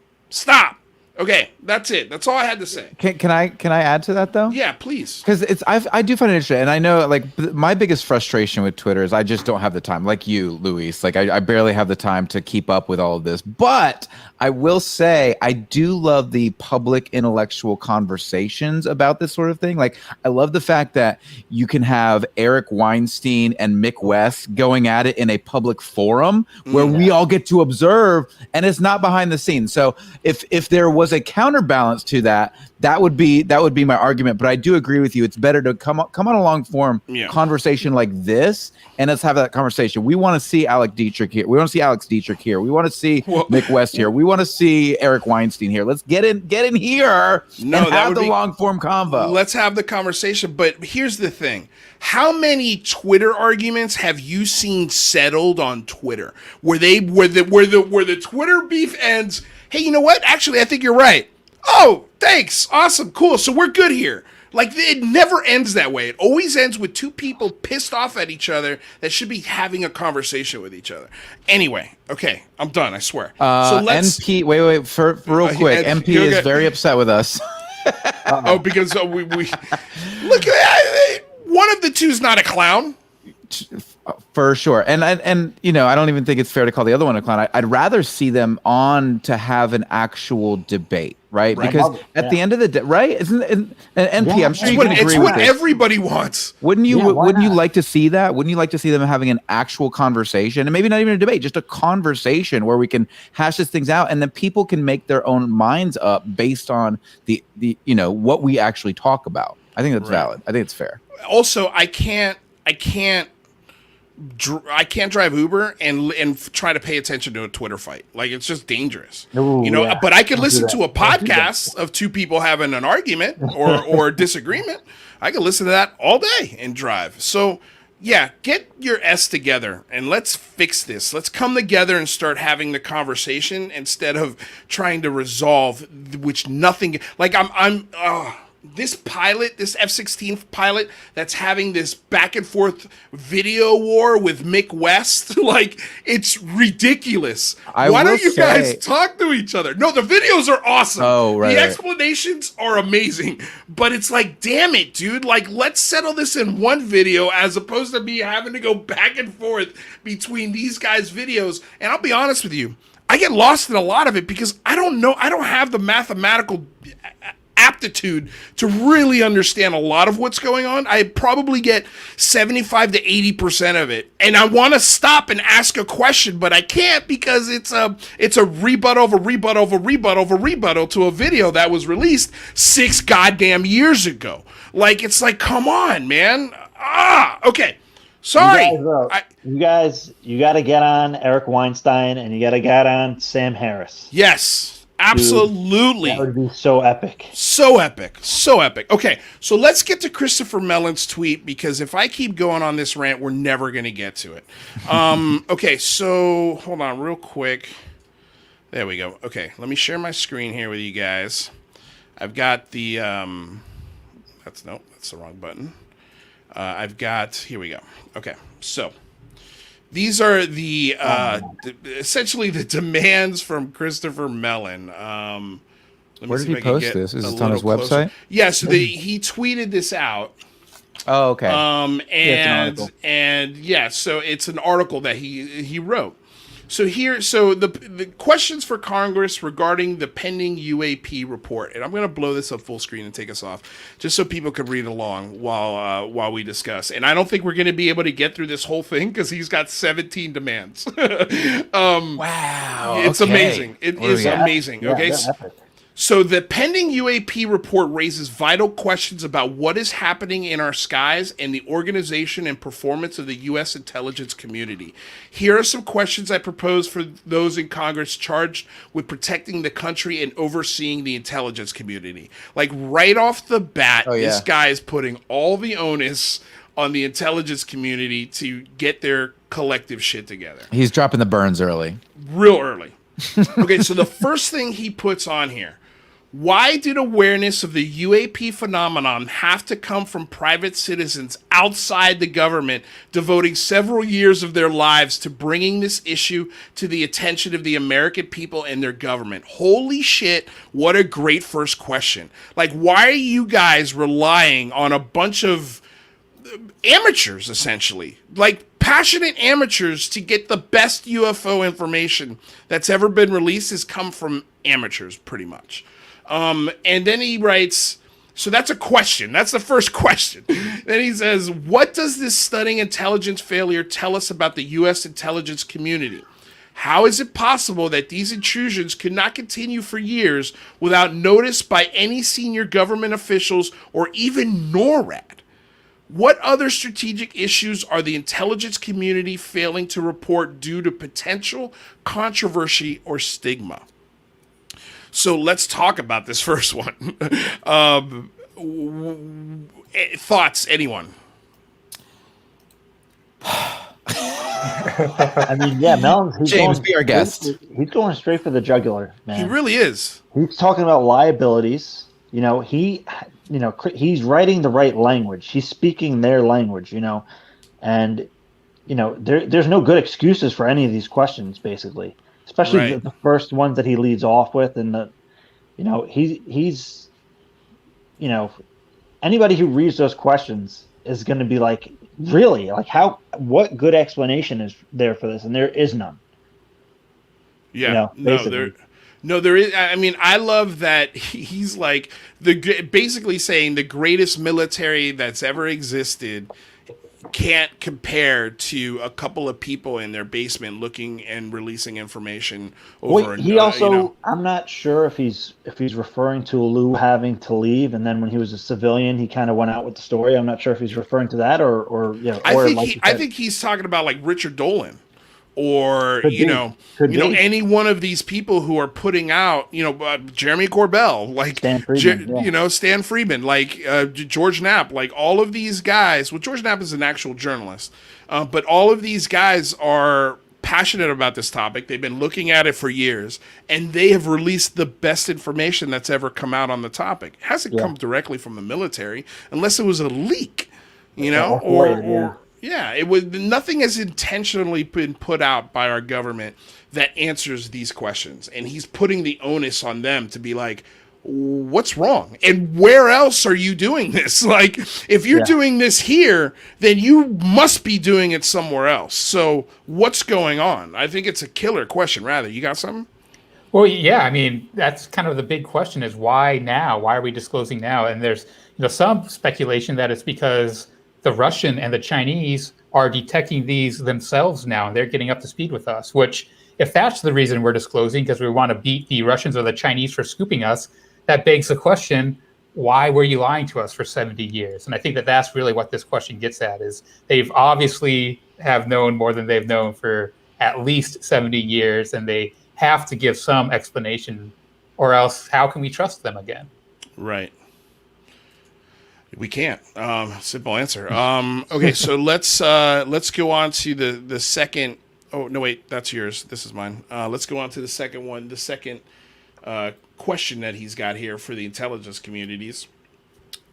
Okay, that's it. That's all I had to say. Can I add to that, though? Yeah, please. Because I do find it interesting, and I know, like, my biggest frustration with Twitter is I just don't have the time. Like you, Luis, like I barely have the time to keep up with all of this. But I will say I do love the public intellectual conversations about this sort of thing. Like, I love the fact that you can have Eric Weinstein and Mick West going at it in a public forum where we all get to observe, and it's not behind the scenes. So if there was as a counterbalance to that, that would be my argument. But I do agree with you. It's better to come on a long form conversation like this, and let's have that conversation. We want to see Alex Dietrich here. We want to see Alex Dietrich here. We want to see Mick West here. We want to see Eric Weinstein here. Let's get in here and have the long form convo. Let's have the conversation. But here's the thing. How many Twitter arguments have you seen settled on Twitter where the Twitter beef ends? Hey, you know what? Actually, I think you're right. Oh, thanks. Awesome. Cool. So we're good here. Like, it never ends that way. It always ends with two people pissed off at each other that should be having a conversation with each other. Anyway, okay, I'm done, I swear. So let's... MP, wait, for real quick. MP is very upset with us. Oh, because we look, one of the two is not a clown. For sure. And you know, I don't even think it's fair to call the other one a clown. I'd rather see them on to have an actual debate, right? Because at the end of the day, right? Isn't an MP? I'm sure you can agree with this. It's what everybody wants. Wouldn't you like to see that? Wouldn't you like to see them having an actual conversation, and maybe not even a debate, just a conversation where we can hash these things out, and then people can make their own minds up based on the you know, what we actually talk about. I think that's valid. I think it's fair. Also, I can't drive Uber and try to pay attention to a Twitter fight. Like, it's just dangerous. Ooh, you know, but I could listen to a podcast of two people having an argument or disagreement. I could listen to that all day and drive. So, yeah, get your S together and let's fix this. Let's come together and start having the conversation instead of trying to resolve which nothing. Like, this pilot, this F-16 pilot that's having this back and forth video war with Mick West, like, it's ridiculous. Why don't you guys talk to each other? No, the videos are awesome. Oh, right. The explanations are amazing. But it's like, damn it, dude. Like, let's settle this in one video as opposed to me having to go back and forth between these guys' videos. And I'll be honest with you, I get lost in a lot of it because I don't know. I don't have the mathematical aptitude to really understand a lot of what's going on. I probably get 75 to 80% of it. And I want to stop and ask a question, but I can't because it's a rebuttal over rebuttal over rebuttal over rebuttal to a video that was released 6 goddamn years ago. Like, it's like, come on, man. Okay. Sorry. You guys, you got to get on Eric Weinstein and you got to get on Sam Harris. Yes. Absolutely. Dude, that would be so epic. So epic. So epic. Okay, so let's get to Christopher Mellon's tweet because if I keep going on this rant, we're never going to get to it. Okay, so hold on real quick. There we go. Okay, let me share my screen here with you guys. I've got the... that's the wrong button. I've got... Here we go. Okay, so... These are the essentially the demands from Christopher Mellon. Where did he post this? Is it on his website? Yeah, so he tweeted this out. Oh, okay. And yeah, so it's an article that he wrote. So the questions for Congress regarding the pending UAP report, and I'm going to blow this up full screen and take us off, just so people can read along while we discuss. And I don't think we're going to be able to get through this whole thing because he's got 17 demands. Wow, it's amazing. It is amazing. Yeah, okay. So the pending UAP report raises vital questions about what is happening in our skies and the organization and performance of the U.S. intelligence community. Here are some questions I propose for those in Congress charged with protecting the country and overseeing the intelligence community. Like, right off the bat, This guy is putting all the onus on the intelligence community to get their collective shit together. He's dropping the burns early. Real early. Okay, so the first thing he puts on here: why did awareness of the UAP phenomenon have to come from private citizens outside the government, devoting several years of their lives to bringing this issue to the attention of the American people and their government? Holy shit, what a great first question. Like, why are you guys relying on a bunch of amateurs, essentially? Like, passionate amateurs to get the best UFO information that's ever been released has come from amateurs, pretty much. And then he writes, so that's a question. That's the first question. Then he says, what does this stunning intelligence failure tell us about the U.S. intelligence community? How is it possible that these intrusions could not continue for years without notice by any senior government officials or even NORAD? What other strategic issues are the intelligence community failing to report due to potential controversy or stigma? So let's talk about this first one. Thoughts, anyone? I mean, yeah, Melon's James, be our guest. He's going straight for the jugular, man. He really is. He's talking about liabilities. He's writing the right language. He's speaking their language, and there's no good excuses for any of these questions, basically, especially Right. the first ones that he leads off with, and he's anybody who reads those questions is going to be like, really, like, what good explanation is there for this? And there is none. Yeah, there is. I mean, I love that he's like basically saying the greatest military that's ever existed can't compare to a couple of people in their basement looking and releasing information over. Well, he also, I'm not sure if he's referring to Lou having to leave, and then when he was a civilian, he kind of went out with the story. I'm not sure if he's referring to that or I think he's talking about like Richard Dolan. Or Could be. Any one of these people who are putting out Jeremy Corbell, like Stan Friedman, Stan Friedman, like George Knapp, like all of these guys. Well, George Knapp is an actual journalist, but all of these guys are passionate about this topic. They've been looking at it for years, and they have released the best information that's ever come out on the topic. It hasn't come directly from the military, unless it was a leak, Yeah, it was. Nothing has intentionally been put out by our government that answers these questions, and he's putting the onus on them to be like, "What's wrong? And where else are you doing this? Like, if you're doing this here, then you must be doing it somewhere else. So, what's going on?" I think it's a killer question. Rather, you got something? Well, yeah, I mean, that's kind of the big question: is why now? Why are we disclosing now? And there's some speculation that it's because the Russian and the Chinese are detecting these themselves now, and they're getting up to speed with us, which, if that's the reason we're disclosing, because we want to beat the Russians or the Chinese for scooping us, that begs the question, why were you lying to us for 70 years? And I think that that's really what this question gets at, is they've obviously have known more than they've known for at least 70 years, and they have to give some explanation, or else how can we trust them again? Right. We can't. Simple answer. Okay, so let's go on to the second. Oh no, wait, that's yours. This is mine. Let's go on to the second one. The second question that he's got here for the intelligence communities.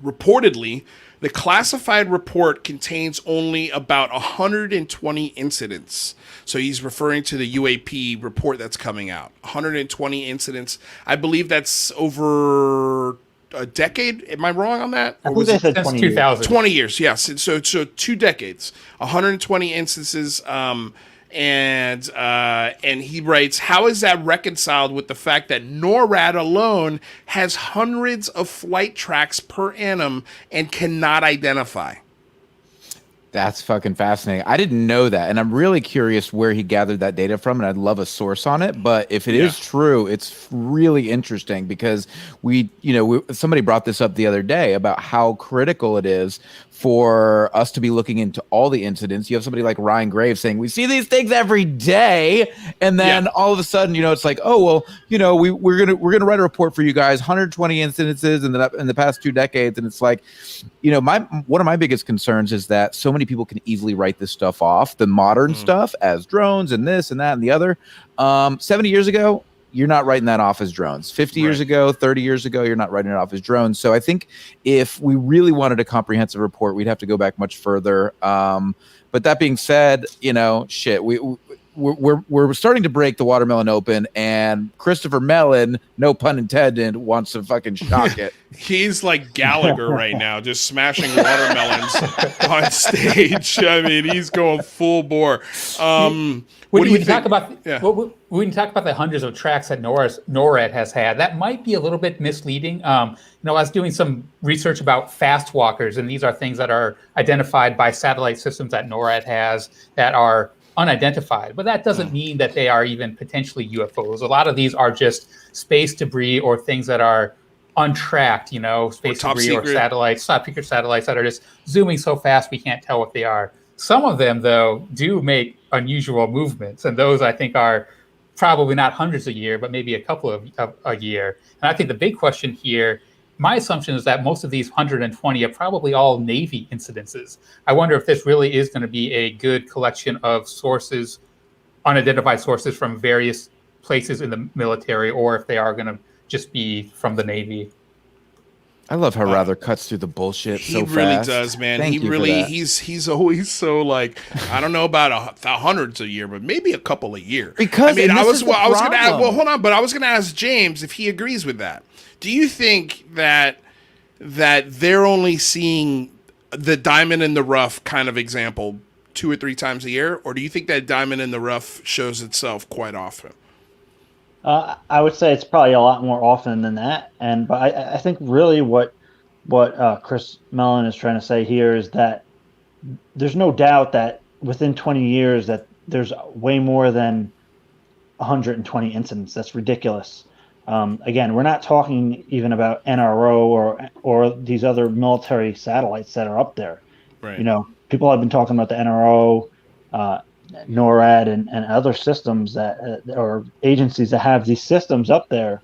Reportedly, the classified report contains only about 120 incidents. So he's referring to the UAP report that's coming out. 120 incidents. I believe that's over a decade. Am I wrong on that? I think they said 20 years. 2000. 20 years, yes. So 2 decades, 120 instances, and he writes, how is that reconciled with the fact that NORAD alone has hundreds of flight tracks per annum and cannot identify? That's fucking fascinating. I didn't know that, and I'm really curious where he gathered that data from, and I'd love a source on it. But if it is true, it's really interesting because somebody brought this up the other day about how critical it is for us to be looking into all the incidents. You have somebody like Ryan Graves saying, we see these things every day. And then all of a sudden, it's like, oh, well, we're going to write a report for you guys, 120 incidences in the past 2 decades. And it's like, one of my biggest concerns is that so many people can easily write this stuff off, the modern stuff, as drones and this and that and the other. 70 years ago, you're not writing that off as drones. 50 years ago, 30 years ago, you're not writing it off as drones. So I think if we really wanted a comprehensive report, we'd have to go back much further. But that being said, we're starting to break the watermelon open, and Christopher Mellon, no pun intended, wants to fucking shock it. He's like Gallagher right now, just smashing watermelons on stage. I mean, he's going full bore. We can talk about the hundreds of tracks that NORAD has had. That might be a little bit misleading. I was doing some research about fast walkers, and these are things that are identified by satellite systems that NORAD has that are unidentified, but that doesn't mean that they are even potentially UFOs. A lot of these are just space debris or things that are untracked, space debris secret. or satellites, top secret satellites that are just zooming so fast we can't tell what they are. Some of them, though, do make unusual movements, and those I think are probably not hundreds a year, but maybe a couple of a year. And I think the big question here, my assumption is that most of these 120 are probably all Navy incidences. I wonder if this really is going to be a good collection of sources, unidentified sources from various places in the military, or if they are going to just be from the Navy. I love how Rather cuts through the bullshit so fast. He really does, man. Thank you for that. He's always so like, I don't know about hundreds a year, but maybe a couple a year. Because I was going to ask. Well, hold on, but I was going to ask James if he agrees with that. Do you think that they're only seeing the diamond in the rough kind of example 2 or 3 times a year, or do you think that diamond in the rough shows itself quite often? I would say it's probably a lot more often than that, but I think really what Chris Mellon is trying to say here is that there's no doubt that within 20 years that there's way more than 120 incidents. That's ridiculous. Again, we're not talking even about NRO or these other military satellites that are up there. Right. People have been talking about the NRO, NORAD, and other systems that or agencies that have these systems up there.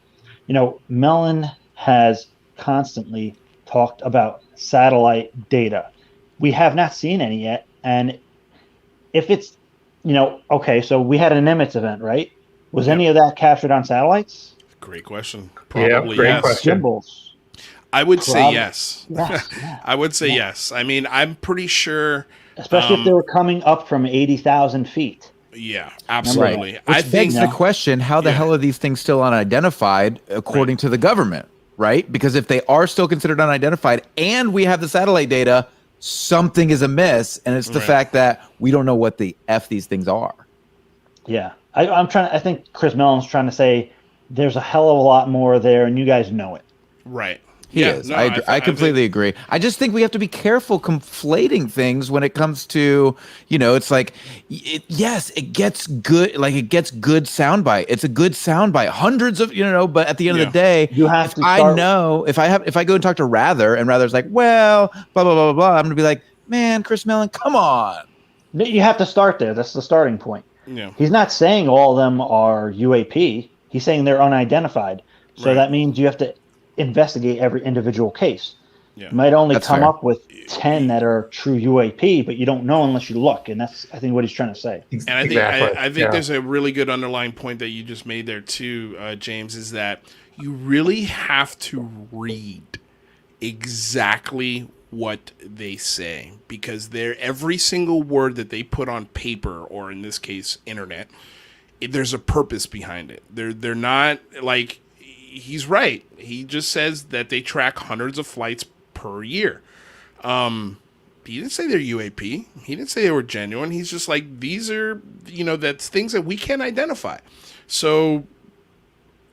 Mellon has constantly talked about satellite data. We have not seen any yet, and if it's okay, so we had an Nimitz event, right? Was any of that captured on satellites? Great question. Probably great yes. question. Gimbals. I would say yes. Yes, yeah. I would say yes. I mean, I'm pretty sure. Especially if they were coming up from 80,000 feet. Yeah, absolutely. Right. I Which think begs the question: how the hell are these things still unidentified according to the government? Right? Because if they are still considered unidentified, and we have the satellite data, something is amiss, and it's the fact that we don't know what the f these things are. Yeah, I think Chris Mellon's trying to say there's a hell of a lot more there, and you guys know it. Right. He is. No, I completely agree. I just think we have to be careful conflating things when it comes to, it's like, yes, it gets good. Like it gets good soundbite. It's a good soundbite. Hundreds of, but at the end of the day, you have to if I go and talk to Rather and Rather's like, well, blah, blah, blah, blah, I'm going to be like, man, Chris Mellon, come on. You have to start there. That's the starting point. Yeah. He's not saying all of them are UAP. He's saying they're unidentified. So that means you have to investigate every individual case. Yeah. You might only come up with 10 that are true UAP, but you don't know unless you look, and that's I think what he's trying to say. And I think there's a really good underlying point that you just made there too, James, is that you really have to read exactly what they say, because every single word that they put on paper, or in this case internet, there's a purpose behind it. They're not like, he's right. He just says that they track hundreds of flights per year. He didn't say they're UAP. He didn't say they were genuine. He's just like, these are, that's things that we can't identify. So,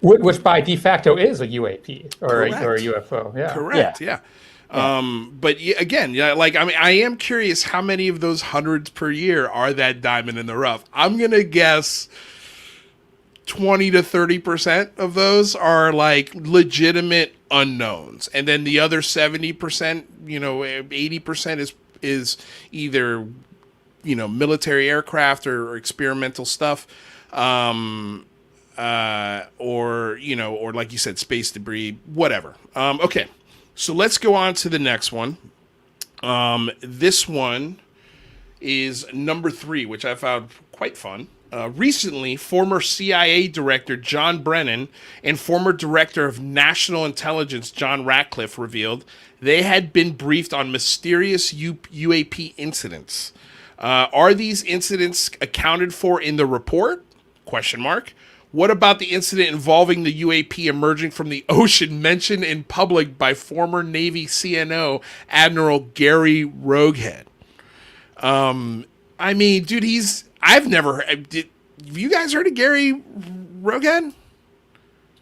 which by de facto is a UAP or a UFO. Yeah. Correct. Yeah. But again, I am curious how many of those hundreds per year are that diamond in the rough. I'm going to guess 20 to 30% of those are like legitimate unknowns. And then the other 70%, 80% is either, military aircraft or experimental stuff. Or like you said, space debris, whatever. Okay. So let's go on to the next one. This one is number 3, which I found quite fun. Recently, former CIA Director John Brennan and former Director of National Intelligence John Ratcliffe revealed they had been briefed on mysterious UAP incidents. Are these incidents accounted for in the report? ? What about the incident involving the UAP emerging from the ocean mentioned in public by former Navy CNO Admiral Gary Roughead? I mean, dude, I've never heard. Have you guys heard of Gary Roughead?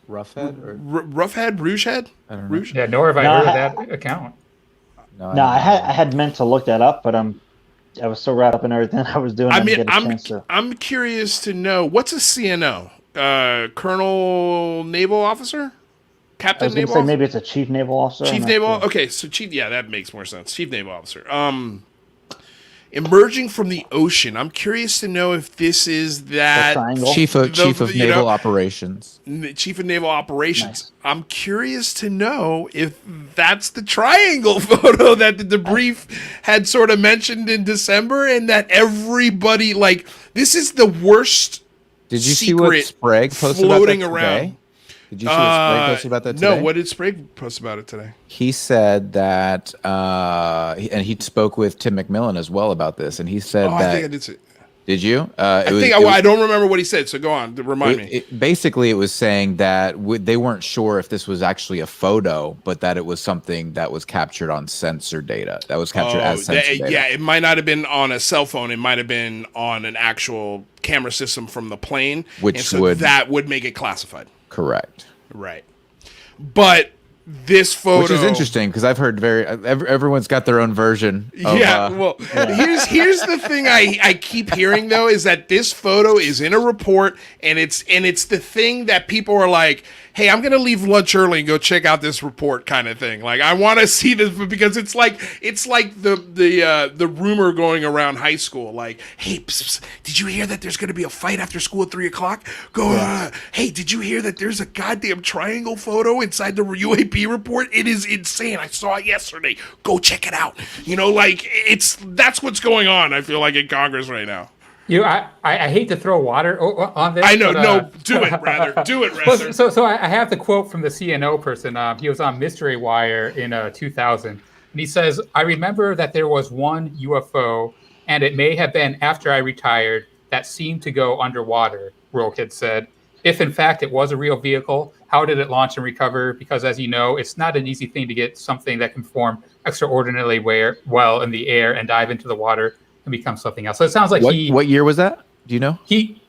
Rougehead? I don't know. Yeah, nor have I heard of that account. I had meant to look that up, but I was so wrapped up in everything I was doing. I mean, didn't get a chance to. I'm curious to know, what's a CNO? Colonel Naval Officer? I Captain was going Naval to say Officer? maybe it's a chief naval officer. I'm Chief not Naval. sure. Okay, so chief. Yeah, that makes more sense. Chief Naval Officer. Emerging from the ocean. I'm curious to know if this is that triangle? Chief of you Naval know, Operations. Chief of Naval Operations. Nice. I'm curious to know if that's the triangle photo that the debrief had sort of mentioned in December, and that everybody like this is the worst. Did you see what secret Sprague posted floating about that around. today? Did you see what Sprague posted about that today? No, what did Sprague post about it today? He said that, and he spoke with Tim McMillan as well about this, and he said that. I think I did see it. Did you? I don't remember what he said, so go on. Remind me. Basically, it was saying that they weren't sure if this was actually a photo, but that it was something that was captured on sensor data. That was captured as sensor data. Yeah, it might not have been on a cell phone. It might have been on an actual camera system from the plane. That would make it classified. Correct. Right. But this photo, which is interesting because I've heard everyone's got their own version. Here's the thing I keep hearing though is that this photo is in a report, and it's the thing that people are like, hey, I'm gonna leave lunch early and go check out this report kind of thing. Like I want to see this because it's like the rumor going around high school, like, hey, psst, did you hear that there's gonna be a fight after school at 3:00? Hey, did you hear that there's a goddamn triangle photo inside the UAP report? It is insane. I saw it yesterday. Go check it out. You know, like that's what's going on. I feel like in Congress right now. I hate to throw water on this. I know, but, do it rather. So I have the quote from the CNO person. He was on Mystery Wire in 2000, and he says, "I remember that there was one UFO, and it may have been after I retired, that seemed to go underwater." Rollkid said, "If in fact it was a real vehicle, how did it launch and recover? Because as you know, it's not an easy thing to get something that can perform extraordinarily well in the air and dive into the water and become something else." So it sounds like what year was that? Do you know?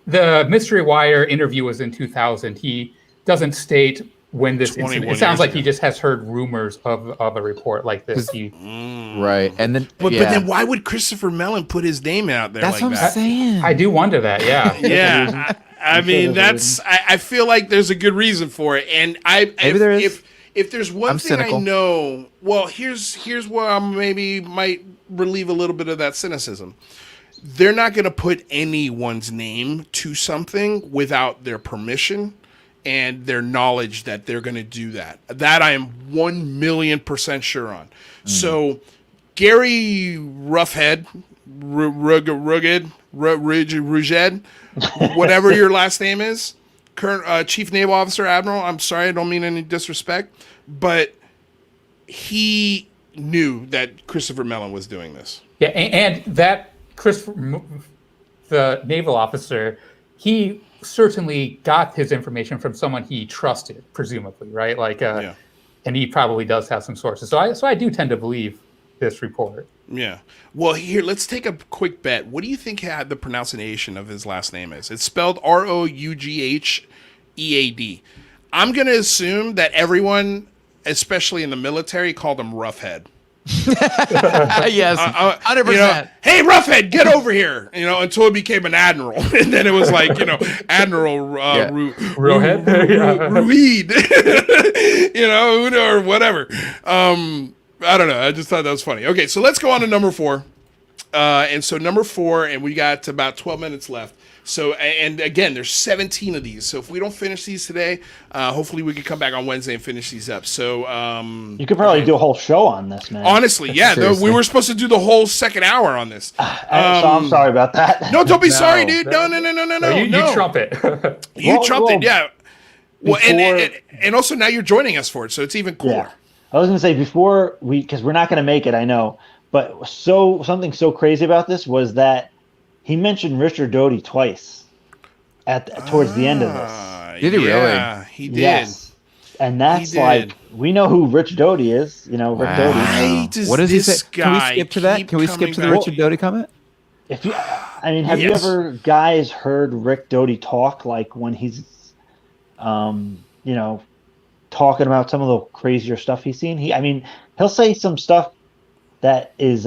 The Mystery Wire interview was in 2000. He doesn't state when this incident. It sounds like he just has heard rumors of a report like this. Right, and then but then why would Christopher Mellon put his name out there? That's like what that? I'm saying. I do wonder that. Yeah. Yeah. I mean, I feel like there's a good reason for it, and if there's one thing cynical. I know, well, here's where I maybe might relieve a little bit of that cynicism. They're not going to put anyone's name to something without their permission and their knowledge that they're going to do that. That I am 1,000,000% sure on. So Gary Roughhead, Rugged, whatever your last name is, current Chief Naval Officer Admiral. I'm sorry, I don't mean any disrespect, but he knew that Christopher Mellon was doing this. Yeah, and that the naval officer, he certainly got his information from someone he trusted, presumably, right? Like, and he probably does have some sources. So I do tend to believe this report. Yeah. Well, here, let's take a quick bet. What do you think the pronunciation of his last name is? It's spelled Roughead. I'm going to assume that everyone, especially in the military, called him Roughhead. Yes, 100%. You know, hey, Roughhead, get over here. You know, until it became an admiral, and then it was like, you know, Admiral Roughhead, you know, or whatever. I don't know. I just thought that was funny. Okay, so let's go on to number 4. And so number 4, and we got about 12 minutes left. So, and again, there's 17 of these. So if we don't finish these today, hopefully we can come back on Wednesday and finish these up. So you could probably do a whole show on this, man. Honestly, yeah. We were supposed to do the whole second hour on this. So I'm sorry about that. No, don't be sorry, dude. No. You trumpet. You trumped it, yeah. Well, and also now you're joining us for it, so it's even cooler. Yeah. I was going to say before because we're not going to make it, I know, but something so crazy about this was that he mentioned Richard Doty twice towards the end of this. Did he really? Yeah, he did. Yes. And that's like, we know who Rich Doty is, you know, Rick Doty. What does he say? Can we skip to that? Can we skip to the Richard Doty comment? Have you ever guys heard Rick Doty talk, like when he's, you know, talking about some of the crazier stuff he's seen? He'll say some stuff that is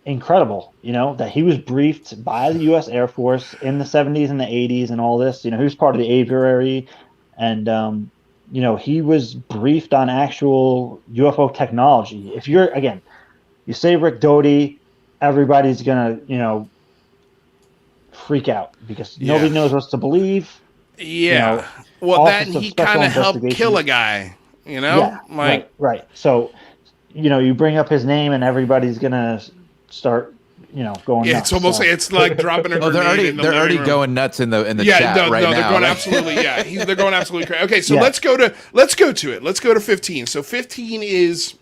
incredible, that he was briefed by the U.S. Air Force in the 70s and the 80s and all this. He was part of the aviary, and he was briefed on actual UFO technology. If you say Rick Doty, everybody's gonna freak out because nobody knows what to believe. Yeah. Well, that he kind of helped kill a guy. Yeah, right. So, you bring up his name and everybody's gonna start, going. Yeah, nuts, it's almost like it's like dropping a grenade. They're already going nuts in the chat right now. They're going absolutely. Yeah, they're going absolutely crazy. Okay, so let's go to it. Let's go to 15. So 15 is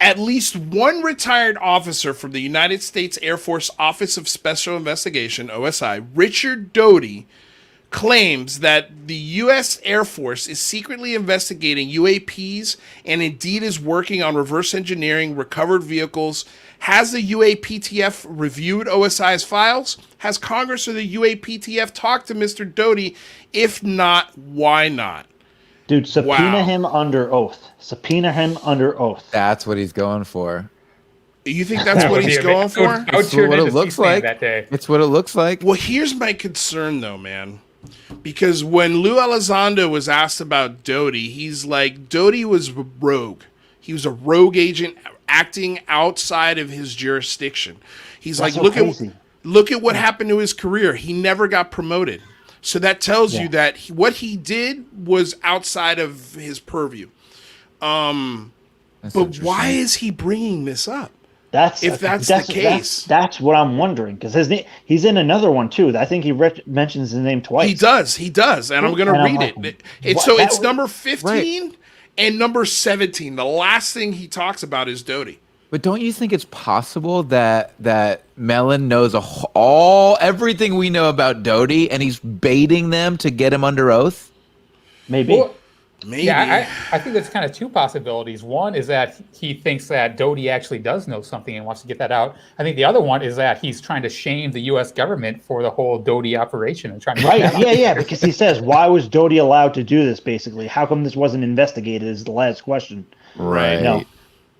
at least one retired officer from the United States Air Force Office of Special Investigation (OSI), Richard Doty, claims that the U.S. Air Force is secretly investigating UAPs and indeed is working on reverse engineering recovered vehicles. Has the UAPTF reviewed OSI's files? Has Congress or the UAPTF talked to Mr. Doty? If not, why not? Dude, subpoena him under oath. Subpoena him under oath. That's what he's going for. You think that's what he's going for? It's what it looks like. It's what it looks like. Well, here's my concern, though, man. Because when Lou Elizondo was asked about Doty, he's like, Doty was rogue. He was a rogue agent acting outside of his jurisdiction. He's That's like, so look at what happened to his career. He never got promoted. So that tells you that what he did was outside of his purview. But why is he bringing this up? That's the case. That's what I'm wondering, because he's in another one too. I think he mentions his name twice. He does, and I'm going to read it. It's number 15 and number 17. The last thing he talks about is Doty. But don't you think it's possible that Mellon knows everything we know about Doty, and he's baiting them to get him under oath? Maybe. Well, maybe. Yeah, I think there's kind of two possibilities. One is that he thinks that Doty actually does know something and wants to get that out. I think the other one is that he's trying to shame the U.S. government for the whole Doty operation and trying to because he says, why was Doty allowed to do this, basically? How come this wasn't investigated is the last question. Right.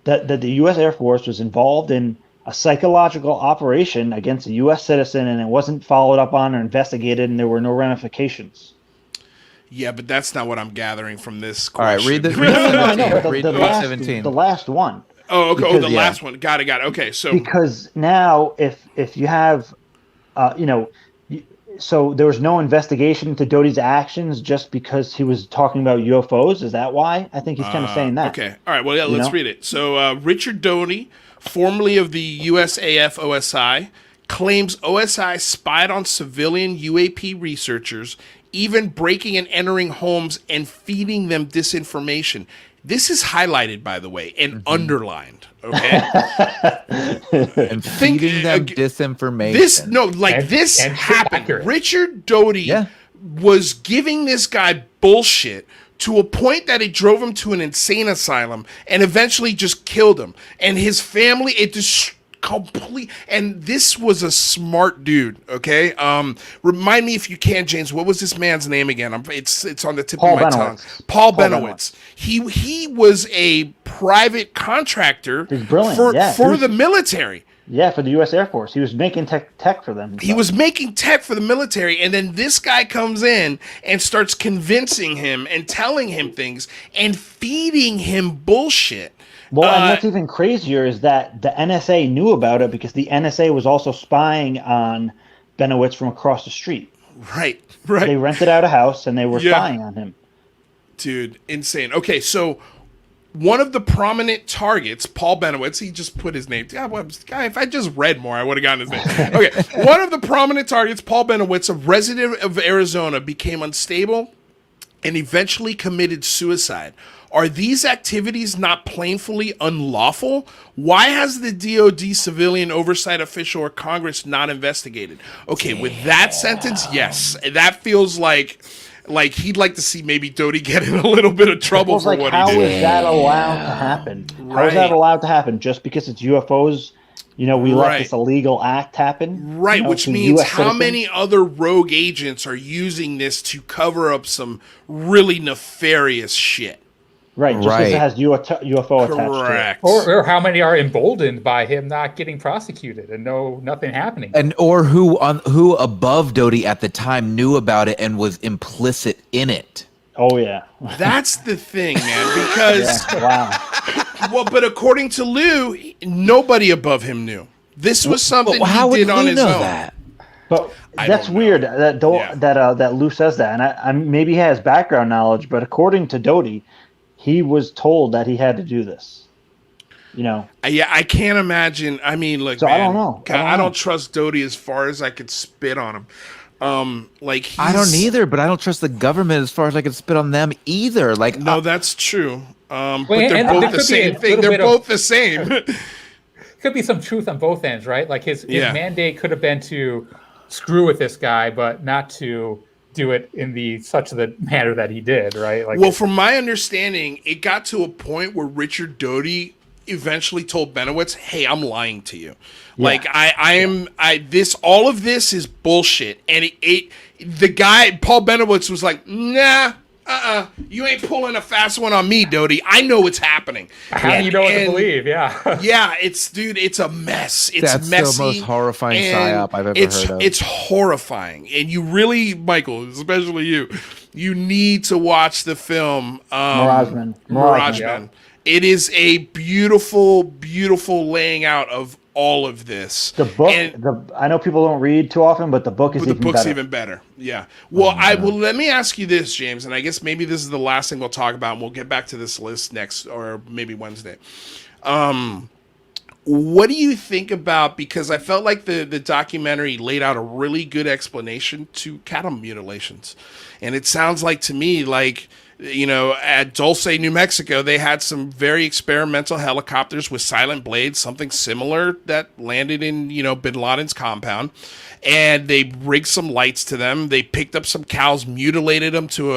That the U.S. Air Force was involved in a psychological operation against a U.S. citizen, and it wasn't followed up on or investigated, and there were no ramifications. Yeah, but that's not what I'm gathering from this question. All right, read the 17. The last one. Oh, okay. The last one. Got it. Okay, so because now if you have, so there was no investigation into Doty's actions just because he was talking about UFOs. Is that why? I think he's kind of saying that. Okay. All right. Well, yeah. Let's read it. So Richard Doty, formerly of the USAF OSI, claims OSI spied on civilian UAP researchers, even breaking and entering homes and feeding them disinformation. This is highlighted, by the way, and underlined. Okay, and feeding them disinformation. This happened. Accurate. Richard Doty was giving this guy bullshit to a point that it drove him to an insane asylum and eventually just killed him. And his family, and this was a smart dude. Okay, remind me if you can, James. What was this man's name again? It's on the tip of my tongue. Paul Benowitz. He was a private contractor for the military. Yeah, for the U.S. Air Force. He was making tech for them. He was making tech for the military, and then this guy comes in and starts convincing him and telling him things and feeding him bullshit. Well, and what's even crazier is that the NSA knew about it because the NSA was also spying on Benowitz from across the street. Right. They rented out a house and they were spying on him. Dude, insane. Okay, so one of the prominent targets, Paul Benowitz, he just put his name. If I just read more, I would have gotten his name. Okay, one of the prominent targets, Paul Benowitz, a resident of Arizona, became unstable and eventually committed suicide. Are these activities not plainly unlawful? Why has the DoD civilian oversight official or Congress not investigated? Okay, with that sentence, yes. That feels like he'd like to see maybe Doty get in a little bit of trouble for what he did. How is that allowed to happen? How is that allowed to happen? Just because it's UFOs, we let this illegal act happen? Right, which means how many other rogue agents are using this to cover up some really nefarious shit? Right, just because it has UFO attached to it. Correct. Or how many are emboldened by him not getting prosecuted and nothing happening? And or who above Doty at the time knew about it and was implicit in it. Oh yeah, That's the thing, man. Because wow. but according to Lou, nobody above him knew. This was something how he did would on Lou his know own. that? But I that's don't know. weird that Yeah. that Lou says that, and I maybe he has background knowledge, but according to Doty, he was told that he had to do this. You know, Yeah, I can't imagine. I mean, look, So man, I don't know. I don't trust Doty as far as I could spit on him. Like I don't he's- either, but I don't trust the government as far as I can spit on them either. Like, No, that's true. But Well, they're and both there the could be same a thing. little They're bit of- both the same. Could be some truth on both ends, right? Like his Yeah. mandate could have been to screw with this guy, but not to do it in the manner that he did, right? Like, Well, from my understanding, it got to a point where Richard Doty eventually told Benowitz, "Hey, I'm lying to you. Like all of this is bullshit." And the guy Paul Benowitz was like, "Nah, you ain't pulling a fast one on me, Doty. I know what's happening." how do you know what to believe? Yeah. Yeah, it's a mess. It's That's messy. the most horrifying and psyop I've ever heard of. It's horrifying, and you really, Michael, especially you need to watch the film Mirage. It is a beautiful, beautiful laying out of all of this. The book, And- I know people don't read too often, but the book is but the even book's better. even better. Yeah. Well, let me ask you this, James, and I guess maybe this is the last thing we'll talk about, and we'll get back to this list next or maybe Wednesday. What do you think about, because I felt like the documentary laid out a really good explanation to cattle mutilations. And it sounds like to me like, you know, at Dulce, New Mexico, they had some very experimental helicopters with silent blades, something similar that landed in, you know, Bin Laden's compound. And they rigged some lights to them. They picked up some cows, mutilated them to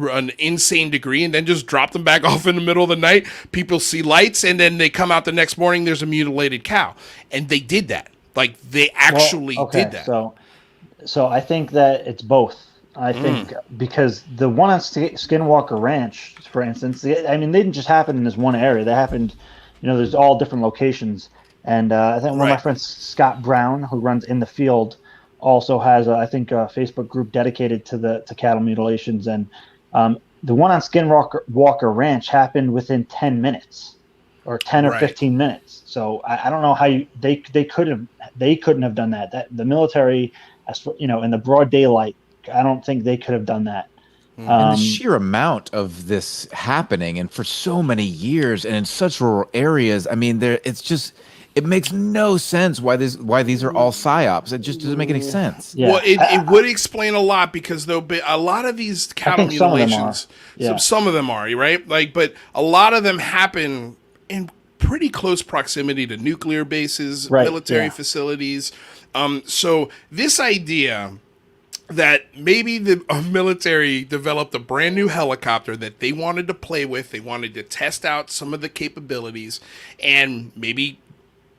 an insane degree, and then just dropped them back off in the middle of the night. People see lights, and then they come out the next morning, there's a mutilated cow. And they did that. Like, they actually did that. So I think that it's both. I think because the one on Skinwalker Ranch, for instance, I mean, they didn't just happen in this one area. They happened, you know, there's all different locations. And I think one of my friends, Scott Brown, who runs In the Field, also has, a Facebook group dedicated to cattle mutilations. And the one on Skinwalker Ranch happened within 10 minutes or 10 or 15 minutes. So I don't know how they couldn't have done that. That the military, you know, in the broad daylight, I don't think they could have done that. And the sheer amount of this happening, and for so many years, and in such rural areas, I mean, it makes no sense why these are all psyops. It just doesn't make any sense. Yeah. Well, it would explain a lot, because though a lot of these cattle mutilations, some of them are, right? Like, but a lot of them happen in pretty close proximity to nuclear bases, military facilities. So this idea that maybe the military developed a brand new helicopter that they wanted to play with, they wanted to test out some of the capabilities, and maybe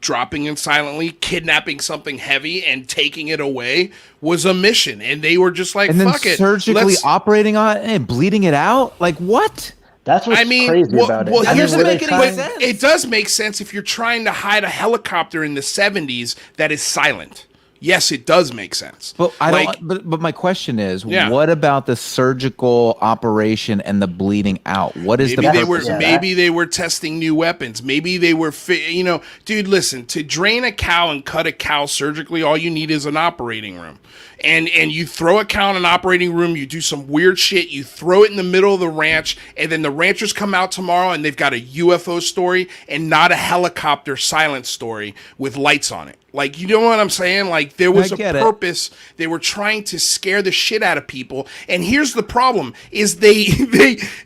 dropping in silently, kidnapping something heavy and taking it away was a mission. And they were just like, and then fuck it. surgically operating on it and bleeding it out? Like, what? That's what's crazy about it. Well, That doesn't make any but sense. it does make sense if you're trying to hide a helicopter in the 70s that is silent. Yes, it does make sense. But but my question is, Yeah. what about the surgical operation and the bleeding out? What is Maybe the they were purpose of that? maybe they were testing new weapons. Maybe they were dude, listen, to drain a cow and cut a cow surgically, all you need is an operating room. And you throw a cow in an operating room, you do some weird shit, you throw it in the middle of the ranch, and then the ranchers come out tomorrow and they've got a UFO story and not a helicopter silent story with lights on it. Like, you know what I'm saying? Like, there was a purpose. They were trying to scare the shit out of people. And here's the problem, is they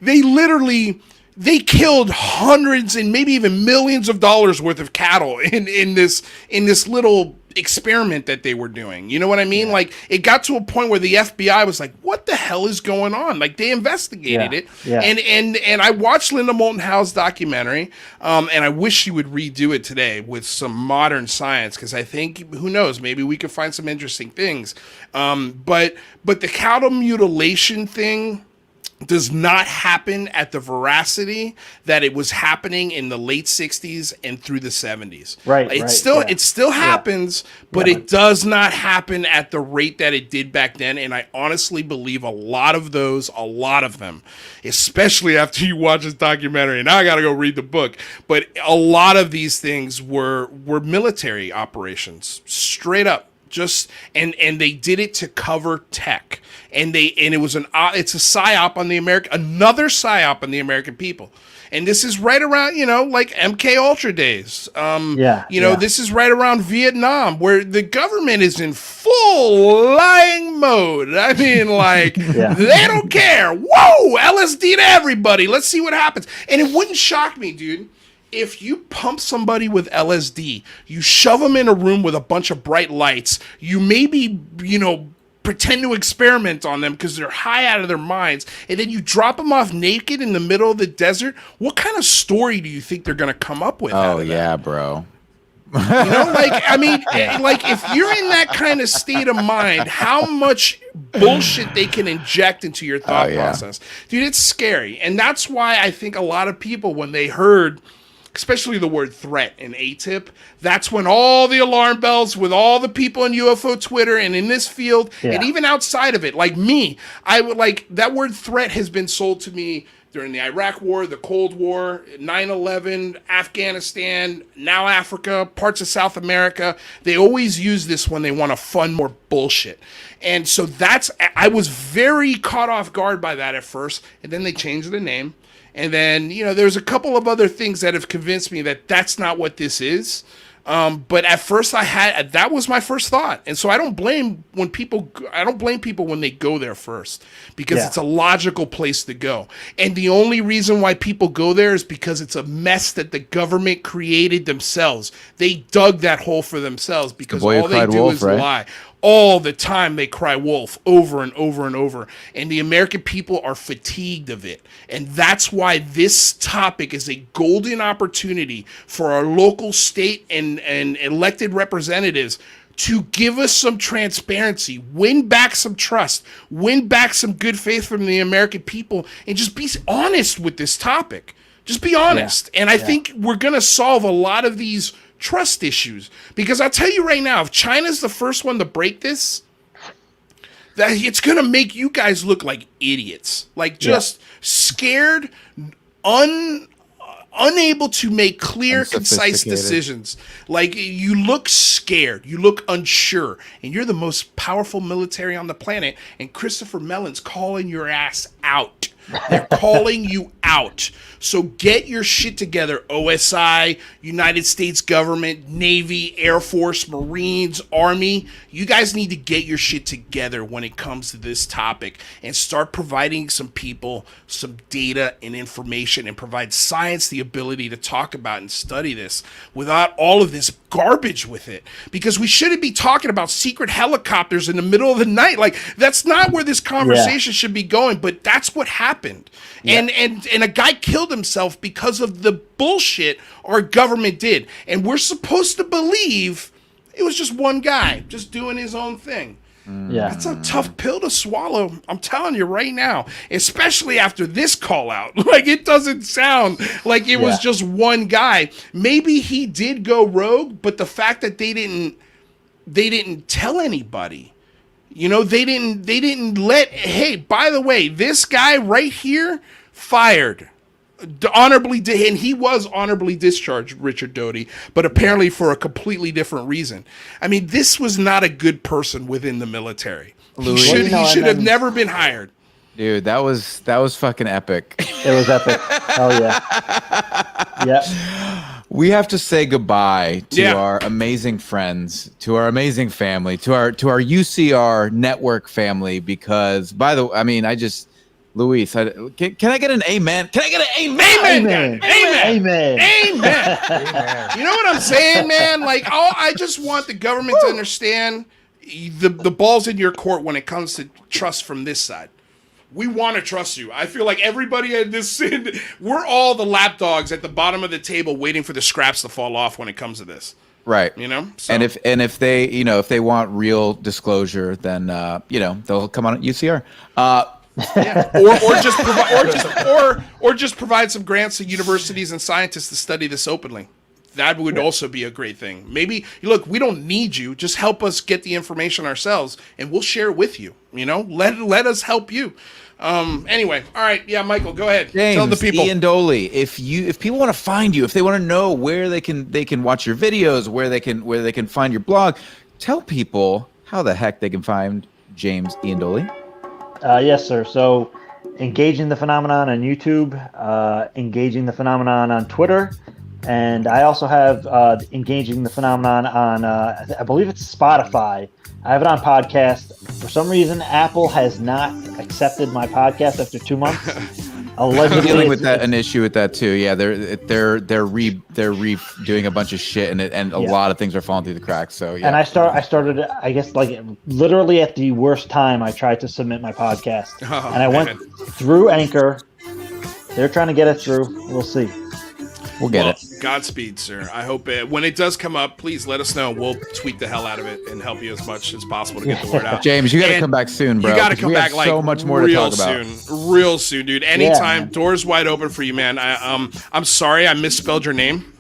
literally, they killed hundreds and maybe even millions of dollars worth of cattle in this little experiment that they were doing. You know what I mean? Like, it got to a point where the FBI was like, what the hell is going on? Like, they investigated it. Yeah. And I watched Linda Moulton Howe's documentary, and I wish she would redo it today with some modern science, because I think, who knows, maybe we could find some interesting things. But the cattle mutilation thing, does not happen at the veracity that it was happening in the late 60s and through the 70s. Right, It right, still yeah. it still happens, but Yeah. it does not happen at the rate that it did back then. And I honestly believe a lot of them, especially after you watch this documentary, and now I gotta go read the book, but a lot of these things were military operations, straight up. And they did it to cover tech, and it was it's a psyop on another psyop on the American people. And this is right around, like MK Ultra days. This is right around Vietnam, where the government is in full lying mode. I mean, like, they don't care. Whoa, LSD to everybody. Let's see what happens. And it wouldn't shock me, dude. If you pump somebody with LSD, you shove them in a room with a bunch of bright lights, you maybe, pretend to experiment on them because they're high out of their minds, and then you drop them off naked in the middle of the desert, what kind of story do you think they're going to come up with? Oh, yeah, bro. If you're in that kind of state of mind, how much bullshit they can inject into your thought process. Dude, it's scary. And that's why I think a lot of people, when they heard, especially the word threat and ATIP, that's when all the alarm bells with all the people in UFO Twitter and in this field, and even outside of it, like me, I would that word threat has been sold to me during the Iraq War, the Cold War, 9/11, Afghanistan, now Africa, parts of South America. They always use this when they want to fund more bullshit. And so I was very caught off guard by that at first, and then they changed the name. And then, there's a couple of other things that have convinced me that that's not what this is. But at first that was my first thought. And so I don't blame people when they go there first, because it's a logical place to go. And the only reason why people go there is because it's a mess that the government created themselves. They dug that hole for themselves, because all they do is lie. All the time they cry wolf over and over and over. And the American people are fatigued of it. And that's why this topic is a golden opportunity for our local, state, and elected representatives to give us some transparency, win back some trust, win back some good faith from the American people, and just be honest with this topic. Just be honest. And I think we're going to solve a lot of these trust issues, because I'll tell you right now, if China's the first one to break this, that it's gonna make you guys look like idiots, like just scared, unable to make clear, concise decisions. Like, you look scared, you look unsure, and you're the most powerful military on the planet, and Christopher Mellon's calling your ass out. They're calling you out. So get your shit together, OSI, United States government, Navy, Air Force, Marines, Army. You guys need to get your shit together when it comes to this topic, and start providing some people some data and information, and provide science the ability to talk about and study this without all of this garbage with it. Because we shouldn't be talking about secret helicopters in the middle of the night. Like, that's not where this conversation should be going, but that's what happened. And a guy killed himself because of the bullshit our government did. And we're supposed to believe it was just one guy just doing his own thing. Yeah. That's a tough pill to swallow. I'm telling you right now, especially after this call out. Like, it doesn't sound like it was just one guy. Maybe he did go rogue, but the fact that they didn't tell anybody. They didn't let, hey, by the way, this guy right here fired. Honorably did, and he was honorably discharged, Richard Doty, but apparently for a completely different reason. I mean, this was not a good person within the military. He should have never been hired. Dude, that was fucking epic. It was epic. Oh yeah. Yeah. We have to say goodbye to our amazing friends, to our amazing family, to our UCR network family, because Luis, can I get an amen? Can I get an amen? Amen. Amen. Amen. Amen. You know what I'm saying, man? Like, I just want the government to understand the ball's in your court when it comes to trust from this side. We want to trust you. I feel like everybody in this, we're all the lapdogs at the bottom of the table waiting for the scraps to fall off when it comes to this. Right. So. And if they want real disclosure, then they'll come on at UCR. Yeah. Or just provide some grants to universities and scientists to study this openly. That would also be a great thing. Maybe, look, we don't need you. Just help us get the information ourselves, and we'll share it with you. You know, let us help you. Anyway, all right, yeah, Michael, go ahead. James, tell the people. Iandoli, if people want to find you, if they want to know where they can watch your videos, where they can find your blog, tell people how the heck they can find James Iandoli. Yes, sir. So, Engaging the Phenomenon on YouTube, Engaging the Phenomenon on Twitter, and I also have Engaging the Phenomenon on, I believe it's Spotify. I have it on podcast. For some reason, Apple has not accepted my podcast after 2 months. I'm dealing with an issue with that too. Yeah, they're redoing a bunch of shit, and a lot of things are falling through the cracks. So yeah. And I started, I guess, like literally at the worst time. I tried to submit my podcast, and I went through Anchor. They're trying to get it through. We'll see. We'll get it. Godspeed, sir. I hope when it does come up, please let us know. We'll tweak the hell out of it and help you as much as possible to get the word out. James, you got to come back soon, bro. You got to come back like so much more to talk about. Real soon, dude. Anytime. Doors wide open for you, man. I'm sorry I misspelled your name.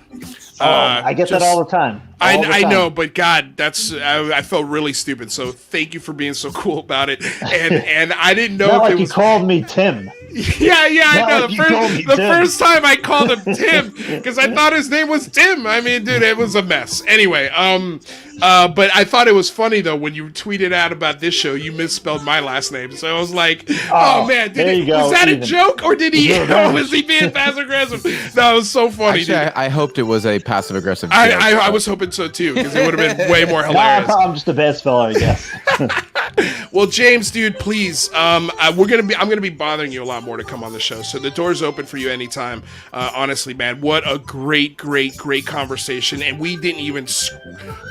I get that all the time. I know, but God, I felt really stupid. So thank you for being so cool about it. And I didn't know Not if like it was. you called me Tim. Yeah, I know. Like The first time I called him Tim because I thought his name was Tim. I mean, dude, it was a mess. Anyway, but I thought it was funny though when you tweeted out about this show, you misspelled my last name. So I was like, oh man, was that a joke or did he? Was he being passive aggressive? That was so funny. Actually, I hoped it was a passive aggressive. I was hoping so too because it would have been way more hilarious. I'm just a bad speller, I guess. Well, James, dude, please. I'm gonna be bothering you a lot more to come on the show. So the door's open for you anytime. Honestly, man, what a great conversation. And we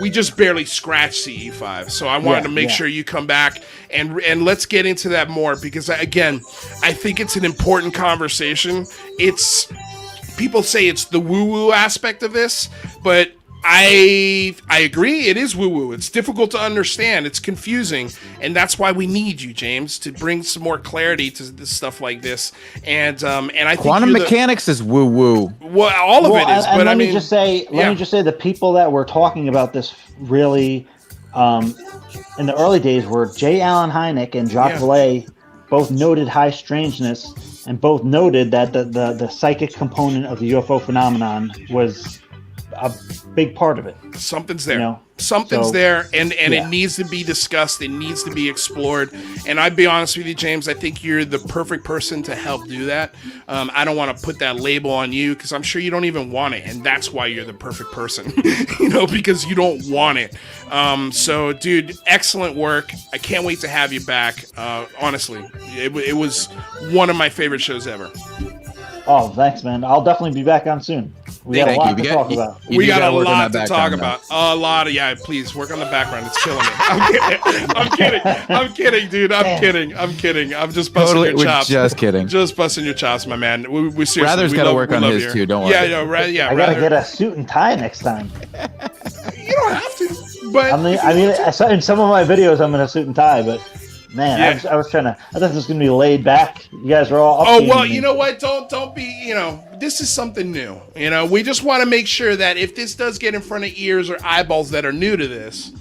just barely scratched CE5. So I wanted to make sure you come back and let's get into that more because again, I think it's an important conversation. People say it's the woo-woo aspect of this, but I agree. It is woo-woo. It's difficult to understand. It's confusing, and that's why we need you, James, to bring some more clarity to this stuff like this. And I think quantum mechanics is woo-woo. Well, all of it is. And but let me just say the people that were talking about this really in the early days were J. Allen Hynek and Jacques Vallée, both noted high strangeness, and both noted that the psychic component of the UFO phenomenon was a big part of it. Something's there. You know? Something's there, and it needs to be discussed. It needs to be explored. And I'd be honest with you, James, I think you're the perfect person to help do that. I don't want to put that label on you because I'm sure you don't even want it, and that's why you're the perfect person, because you don't want it. So, dude, excellent work. I can't wait to have you back. Honestly, it was one of my favorite shows ever. Oh, thanks, man. I'll definitely be back on soon. We got a lot to talk about. We got a lot to talk about. A lot of, please work on the background. It's killing me. I'm kidding, dude. I'm kidding. I'm just busting your chops. Just kidding. Just busting your chops, my man. We seriously. Rather's got to work on his too. Don't worry. Yeah. I got to get a suit and tie next time. You don't have to. But I mean, in some of my videos, I'm in a suit and tie, but. Man, I was trying to. I thought this was gonna be laid back. You guys are all. Oh well, you know what? Don't be. This is something new. We just want to make sure that if this does get in front of ears or eyeballs that are new to this,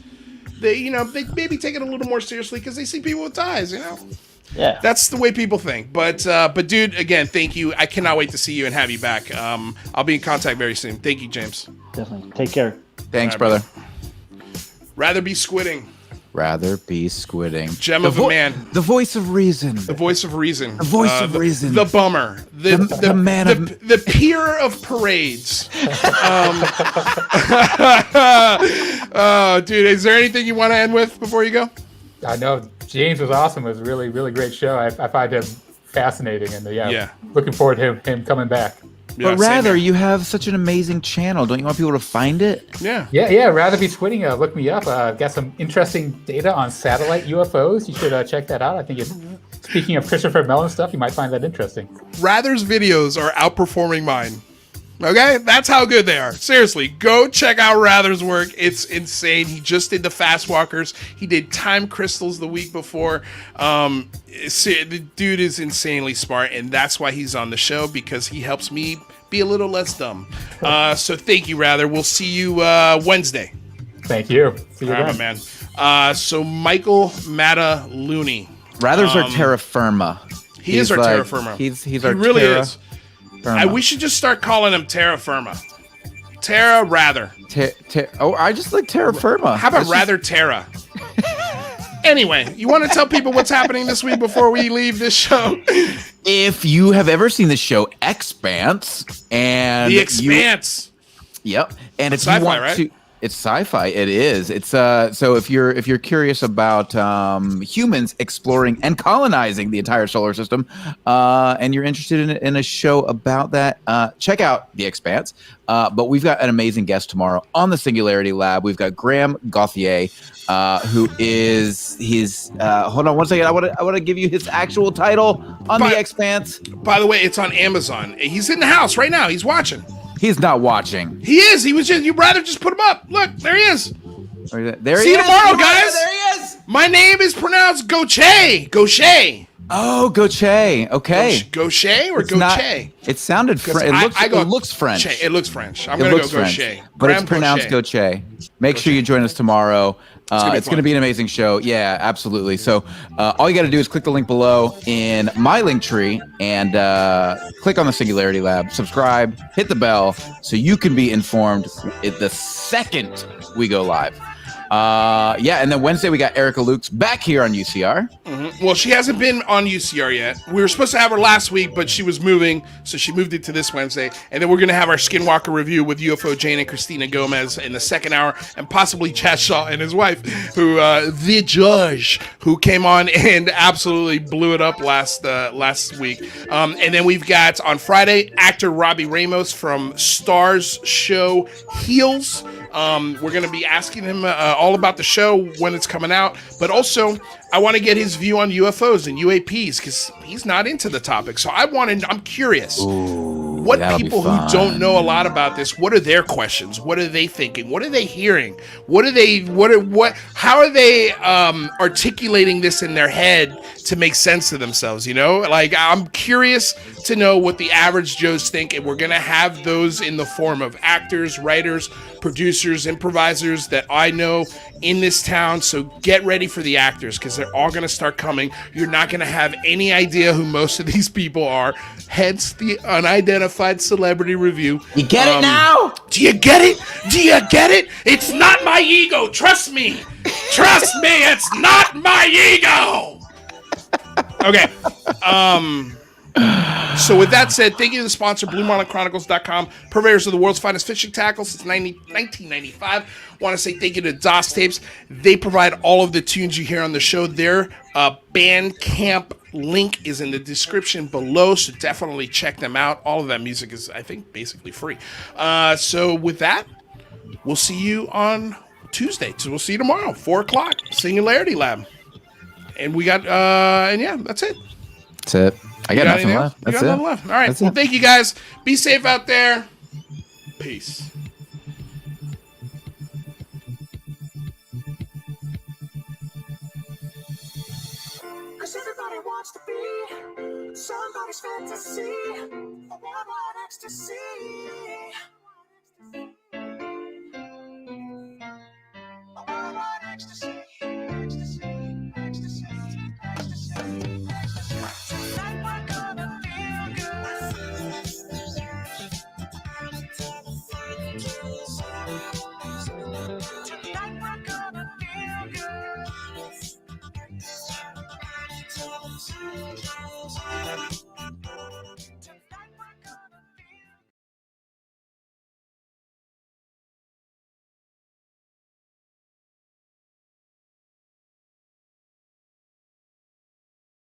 they maybe take it a little more seriously because they see people with ties. Yeah, that's the way people think. But dude, again, thank you. I cannot wait to see you and have you back. I'll be in contact very soon. Thank you, James. Definitely. Take care. Thanks, brother. Rather be squidding. Rather be squidding. Gem of a man. The voice of reason. The voice of reason. The voice of reason. The bummer. The man of... The peer of parades. Dude, is there anything you want to end with before you go? I know James was awesome. It was a really, really great show. I find him fascinating, and looking forward to him coming back. But Rather, you have such an amazing channel. Don't you want people to find it? Yeah. Rather be squidding. Look me up. Got some interesting data on satellite UFOs. You should check that out. I think speaking of Christopher Mellon stuff, you might find that interesting. Rather's videos are outperforming mine. Okay, that's how good they are. Seriously, go check out Rather's work. It's insane. He just did the Fast Walkers. He did Time Crystals the week before. The dude is insanely smart, and that's why he's on the show, because he helps me be a little less dumb. So thank you, Rather. We'll see you Wednesday. Thank you. See you All right, then. my man. So Michael Mataluni. Rather's our terra firma. He is our terra firma. He's our really terra is. We should just start calling him Terra Firma. Terra Rather. I just like terra firma. How about Rather Terra? Anyway, you want to tell people what's happening this week before we leave this show? If you have ever seen the show Expanse, and The Expanse. Yep. And if Sci-fi, you want right? to, it's sci-fi. It is. It's so if you're curious about humans exploring and colonizing the entire solar system, and you're interested in a show about that, check out The Expanse. But we've got an amazing guest tomorrow on the Singularity Lab. We've got Graeme Gauthier, who is hold on one second. I want to give you his actual title on The Expanse. By the way, it's on Amazon. He's in the house right now. He's watching. He's not watching. He is. He was just. You'd rather just put him up. Look, there he is. There See he you is. tomorrow, guys. There he is. My name is pronounced Gaucho. Gaucho. Oh, Gaucho. Okay. Gaucho or It's not- Gaucho? It sounded French. It looks French. It looks French. I'm It going to looks go French, Gaucho. but it's Graeme pronounced Gaucho. Make sure you join us tomorrow. It's going to be an amazing show. Yeah, absolutely. So all you got to do is click the link below in my Linktree and click on the Singularity Lab, subscribe, hit the bell so you can be informed the second we go live. And then Wednesday we got Erica Lukes back here on UCR. Mm-hmm. Well, she hasn't been on UCR yet. We were supposed to have her last week, but she was moving, so she moved it to this Wednesday. And then we're going to have our Skinwalker review with UFO Jane and Cristina Gomez in the second hour, and possibly Chad Shaw and his wife, who the judge, who came on and absolutely blew it up last week. And then we've got on Friday actor Robbie Ramos from Star's show Heels. We're going to be asking him all about the show when it's coming out, but also I want to get his view on UFOs and UAPs because he's not into the topic. So I'm curious. What people who don't know a lot about this, what are their questions? What are they thinking? What are they hearing? How are they articulating this in their head to make sense to themselves? You know, like I'm curious to know what the average Joes think, and we're going to have those in the form of actors, writers, producers, improvisers that I know in this town. So get ready for the actors because they're all going to start coming. You're not going to have any idea who most of these people are, hence the unidentified celebrity review. You get it now? Do you get it? Do you get it? It's not my ego. Trust me. Trust me. It's not my ego. Okay. So with that said, thank you to the sponsor, BlueMarlinChronicles.com, purveyors of the world's finest fishing tackles since 1995. Want to say thank you to DOS Tapes. They provide all of the tunes you hear on the show. Their Bandcamp link is in the description below, so definitely check them out. All of that music is, I think, basically free. So with that, we'll see you on Tuesday. So we'll see you tomorrow, 4 o'clock, Singularity Lab. And we got, and yeah, that's it. That's it. I got nothing left. That's it. All right. Well, thank you guys. Be safe out there. Peace. Cause everybody wants to be somebody's fantasy, a worldwide ecstasy.